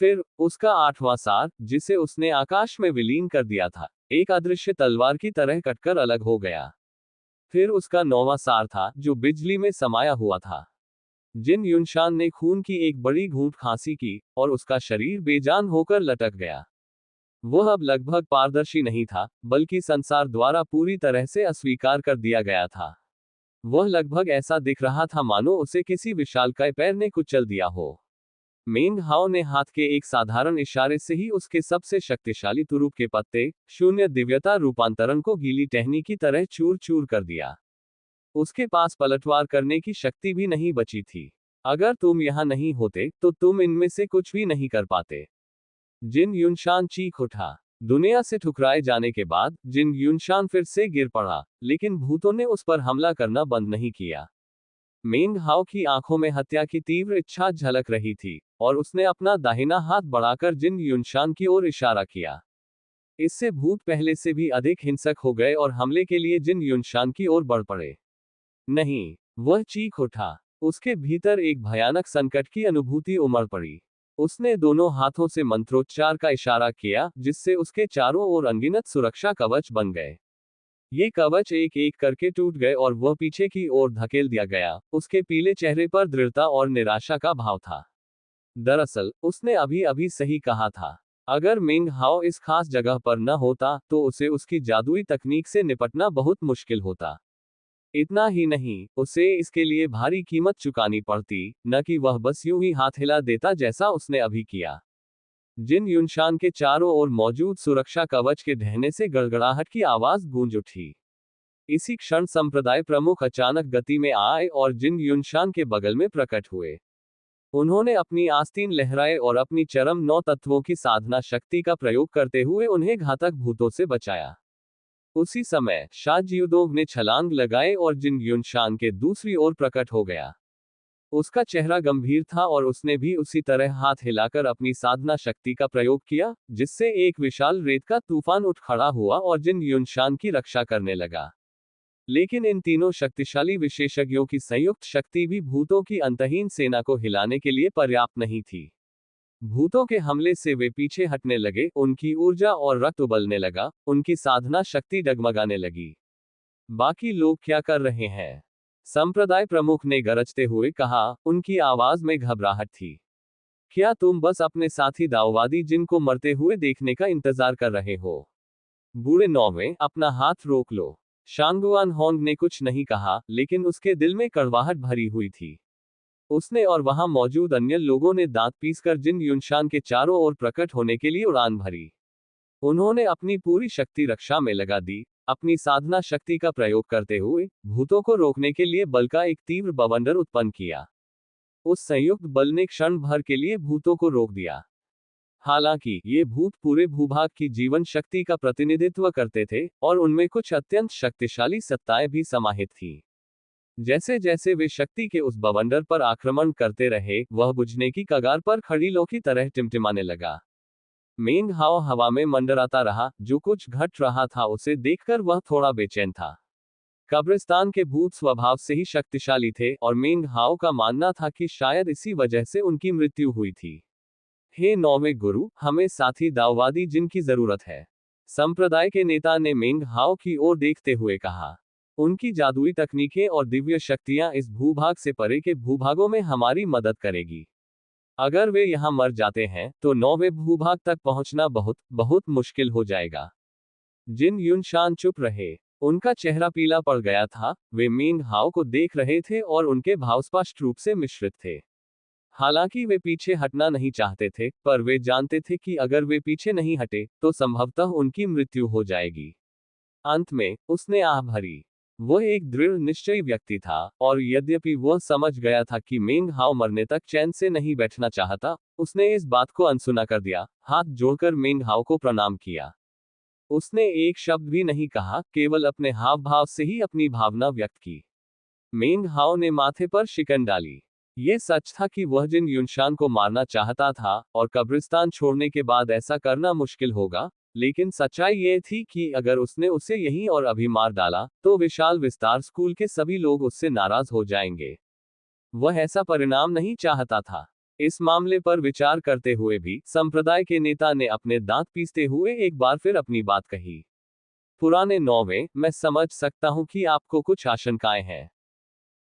फिर उसका आठवां सार, जिसे उसने आकाश में विलीन कर दिया था, एक अदृश्य तलवार की तरह कटकर अलग हो गया। फिर उसका नौवां सार था, जो बिजली में समाया हुआ था। जिन युनशान ने खून की एक बड़ी घूंट खांसी की, और उसका शरीर बेजान होकर लटक गया। वह अब लगभग पारदर्शी नहीं था, बल्कि संसार द्वारा पूरी तरह से अस्वीकार कर दिया गया था। वह लगभग ऐसा दिख रहा था मानो उसे किसी विशालकाय पैर ने कुचल दिया हो। मेंग हाओ ने हाथ के एक साधारण इशारे से ही उसके सबसे शक्तिशाली तुरूप के पत्ते, शून्य दिव्यता रूपांतरण को गीली टहनी की तरह चूर चूर कर दिया। उसके पास पलटवार करने की शक्ति भी नहीं बची थी। अगर तुम यहां नहीं होते तो तुम इनमें से कुछ भी नहीं कर पाते। जिन युनशान चीख उठा। दुनिया से ठुकराए जाने के बाद जिन युनशान फिर से गिर पड़ा, लेकिन भूतों ने उस पर हमला करना बंद नहीं किया। मेंग हाओ की आंखों में हत्या की तीव्र इच्छा झलक रही थी, और उसने अपना दाहिना हाथ बढ़ाकर जिन युनशान की ओर इशारा किया। इससे भूत पहले से भी अधिक हिंसक हो गए और हमले के लिए जिन युनशान की ओर बढ़ पड़े। नहीं, वह चीख उठा। उसके भीतर एक भयानक संकट की अनुभूति उमड़ पड़ी। उसने दोनों हाथों से मंत्रोच्चार का इशारा किया, जिससे उसके चारों ओर अनगिनत सुरक्षा कवच बन गए। ये कवच एक एक करके टूट गए और वह पीछे की ओर धकेल दिया गया। उसके पीले चेहरे पर दृढ़ता और निराशा का भाव था। दरअसल उसने अभी अभी सही कहा था। अगर मेंग हाओ इस खास जगह पर न होता तो उसे उसकी जादुई तकनीक से निपटना बहुत मुश्किल होता। इतना ही नहीं, उसे इसके लिए भारी कीमत चुकानी पड़ती, न कि वह बस यूं ही हाथ हिला देता जैसा उसने अभी किया। जिन युनशान के चारों ओर मौजूद सुरक्षा कवच के ढहने से गड़गड़ाहट की आवाज गूंज उठी। इसी क्षण संप्रदाय प्रमुख अचानक गति में आए और जिन युनशान के बगल में प्रकट हुए। उन्होंने अपनी आस्तीन लहराए और अपनी चरम 9 तत्वों की साधना शक्ति का प्रयोग करते हुए उन्हें घातक भूतों से बचाया। उसी समय शा जियुदोंग ने छलांग लगाए और जिन युनशान के दूसरी ओर प्रकट हो गया। उसका चेहरा गंभीर था और उसने भी उसी तरह हाथ हिलाकर अपनी साधना शक्ति का प्रयोग किया, जिससे एक विशाल रेत का तूफान उठ खड़ा हुआ और जिन युनशान की रक्षा करने लगा। लेकिन इन तीनों शक्तिशाली विशेषज्ञों की संयुक्त शक्ति भी भूतों की अंतहीन सेना को हिलाने के लिए पर्याप्त नहीं थी। भूतों के हमले से वे पीछे हटने लगे, उनकी ऊर्जा और रक्त उबलने लगा, उनकी साधना शक्ति डगमगाने लगी। बाकी लोग क्या कर रहे हैं? संप्रदाय प्रमुख ने गरजते हुए कहा, उनकी आवाज में घबराहट थी। क्या तुम बस अपने साथी दाओवादी जिनको मरते हुए देखने का इंतजार कर रहे हो? बूढ़े नौवे, अपना हाथ रोक लो। शांगुआन होंग ने कुछ नहीं कहा, लेकिन उसके दिल में कड़वाहट भरी हुई थी। उसने और वहां मौजूद अन्य लोगों ने दांत पीसकर जिन युनशान के चारों ओर प्रकट होने के लिए उड़ान भरी। उन्होंने अपनी पूरी शक्ति रक्षा में लगा दी, अपनी साधना शक्ति का प्रयोग करते हुए भूतों को रोकने के लिए बल का एक तीव्र बवंडर उत्पन्न किया। उस संयुक्त बल ने क्षण भर के लिए भूतों को रोक दिया। हालांकि ये भूत पूरे भूभाग की जीवन शक्ति का प्रतिनिधित्व करते थे और उनमें कुछ अत्यंत शक्तिशाली सत्ताएं भी समाहित थीं। जैसे जैसे वे शक्ति के उस बवंडर पर आक्रमण करते रहे, वह बुझने की कगार पर खड़ी लो की तरह टिमटिमाने लगा। मेंग हाओ हवा में मंडराता रहा, जो कुछ घट रहा था उसे देखकर वह थोड़ा बेचैन था। कब्रिस्तान के भूत स्वभाव से ही शक्तिशाली थे और मेंग हाओ का मानना था कि शायद इसी वजह से उनकी मृत्यु हुई थी। हे नौवें गुरु, हमें साथी दाववादी जिनकी जरूरत है। संप्रदाय के नेता ने मेंग हाओ की ओर देखते हुए कहा। उनकी जादुई तकनीकें और दिव्य शक्तियां इस भूभाग से परे के भूभागों में हमारी मदद करेगी। अगर वे यहां मर जाते हैं तो 9वें भूभाग तक पहुंचना बहुत बहुत मुश्किल हो जाएगा। जिन युनशान चुप रहे। उनका चेहरा पीला पड़ गया था, वे मेंग हाओ को देख रहे थे और उनके भाव स्पष्ट रूप से मिश्रित थे। हालांकि वे पीछे हटना नहीं चाहते थे, पर वे जानते थे कि अगर वे पीछे नहीं हटे तो संभवतः उनकी मृत्यु हो जाएगी। अंत में उसने आह भरी। वह एक दृढ़ निश्चयी व्यक्ति था, और यद्यपि वह समझ गया था कि मेंग हाओ मरने तक चैन से नहीं बैठना चाहता, उसने इस बात को अनसुना कर दिया, हाथ जोड़कर मेंग हाओ को प्रणाम किया। उसने एक शब्द भी नहीं कहा, केवल अपने हाव भाव से ही अपनी भावना व्यक्त की। मेंग हाओ ने माथे पर शिकन डाली। यह सच था कि वह जिन युनशान को मारना चाहता था, और कब्रिस्तान छोड़ने के बाद ऐसा करना मुश्किल होगा, लेकिन सच्चाई यह थी कि अगर उसने उसे यहीं और अभी मार डाला, तो विशाल विस्तार स्कूल के सभी लोग उससे नाराज हो जाएंगे। वह ऐसा परिणाम नहीं चाहता था। इस मामले पर विचार करते हुए भी संप्रदाय के नेता ने अपने दांत पीसते हुए एक बार फिर अपनी बात कही। पुराने नौवे, मैं समझ सकता हूं कि आपको कुछ आशंकाएं हैं।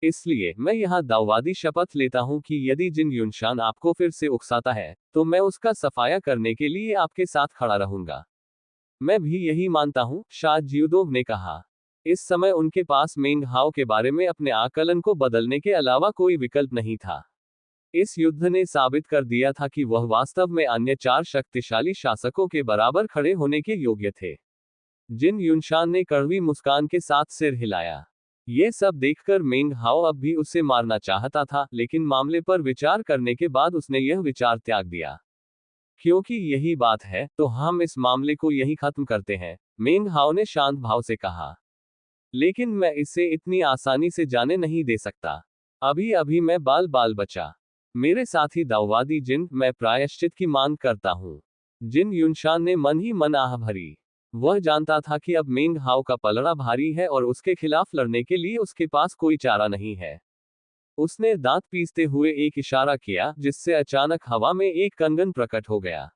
इसलिए मैं यहां दाववादी शपथ लेता हूं कि यदि जिन युनशान आपको फिर से उकसाता है, तो मैं उसका सफाया करने के लिए आपके साथ खड़ा रहूंगा। मैं भी यही मानता हूं, शा जियुदोंग ने कहा। इस समय उनके पास मेंग हाओ के बारे में अपने आकलन को बदलने के अलावा कोई विकल्प नहीं था। इस युद्ध ने साबित कर दिया था कि वह वास्तव में अन्य 4 शक्तिशाली शासकों के बराबर खड़े होने के योग्य थे। जिन युनशान ने कड़वी मुस्कान के साथ सिर हिलाया। ये सब देखकर मेंग हाओ अब भी उसे मारना चाहता था, लेकिन मामले पर विचार करने के बाद उसने यह विचार त्याग दिया। क्योंकि यही बात है, तो हम इस मामले को यही खत्म करते हैं, मेंग हाओ ने शांत भाव से कहा। लेकिन मैं इसे इतनी आसानी से जाने नहीं दे सकता। अभी अभी मैं बाल बाल बचा। मेरे साथी दाववादी जिन, मैं प्रायश्चित की मांग करता हूं। जिन युनशान ने मन ही मन आह भरी। वह जानता था कि अब मेंग हाओ का पलड़ा भारी है और उसके खिलाफ लड़ने के लिए उसके पास कोई चारा नहीं है। उसने दांत पीसते हुए एक इशारा किया, जिससे अचानक हवा में एक कंगन प्रकट हो गया।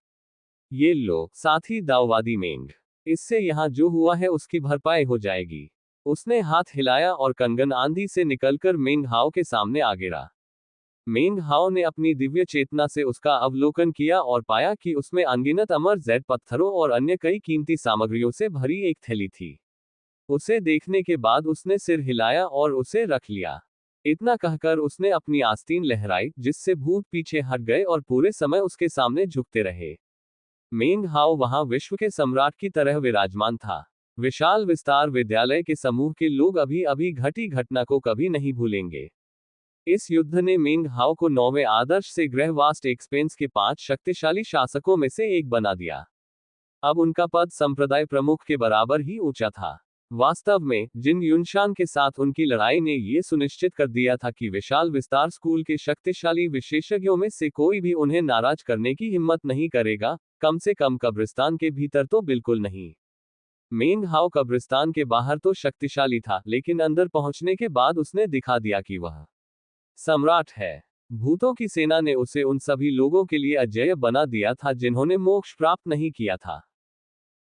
ये लो, साथी दाववादी मेंग। इससे यहां जो हुआ है उसकी भरपाई हो जाएगी। उसने हाथ हिलाया और कंगन आंधी से निकलकर मेंग हाओ के सामने आ गिरा। मेंग हाओ ने अपनी दिव्य चेतना से उसका अवलोकन किया और पाया कि उसमें अनगिनत अमर जैड पत्थरों और अन्य कई कीमती सामग्रियों से भरी एक थैली थी। उसे देखने के बाद उसने सिर हिलाया और उसे रख लिया। इतना कहकर उसने अपनी आस्तीन लहराई, जिससे भूत पीछे हट गए और पूरे समय उसके सामने झुकते रहे। मेंग हाओ वहां विश्व के सम्राट की तरह विराजमान था। विशाल विस्तार विद्यालय के समूह के लोग अभी अभी घटी घटना को कभी नहीं भूलेंगे। इस युद्ध ने मिंग हाओ को 9वें आदर्श से ग्रह वास्ट एक्सपेंस के 5 शक्तिशाली शासकों में से एक बना दिया। अब उनका पद संप्रदाय प्रमुख के बराबर ही ऊंचा था। वास्तव में जिन युनशान के साथ उनकी लड़ाई ने यह सुनिश्चित कर दिया था कि विशाल विस्तार स्कूल के शक्तिशाली विशेषज्ञों में से कोई भी उन्हें नाराज करने की हिम्मत नहीं करेगा, कम से कम कब्रिस्तान के भीतर तो बिल्कुल नहीं। मेंग हाओ कब्रिस्तान के बाहर तो शक्तिशाली था, लेकिन अंदर पहुंचने के बाद उसने दिखा दिया कि वह सम्राट है। भूतों की सेना ने उसे उन सभी लोगों के लिए अजेय बना दिया था जिन्होंने मोक्ष प्राप्त नहीं किया था।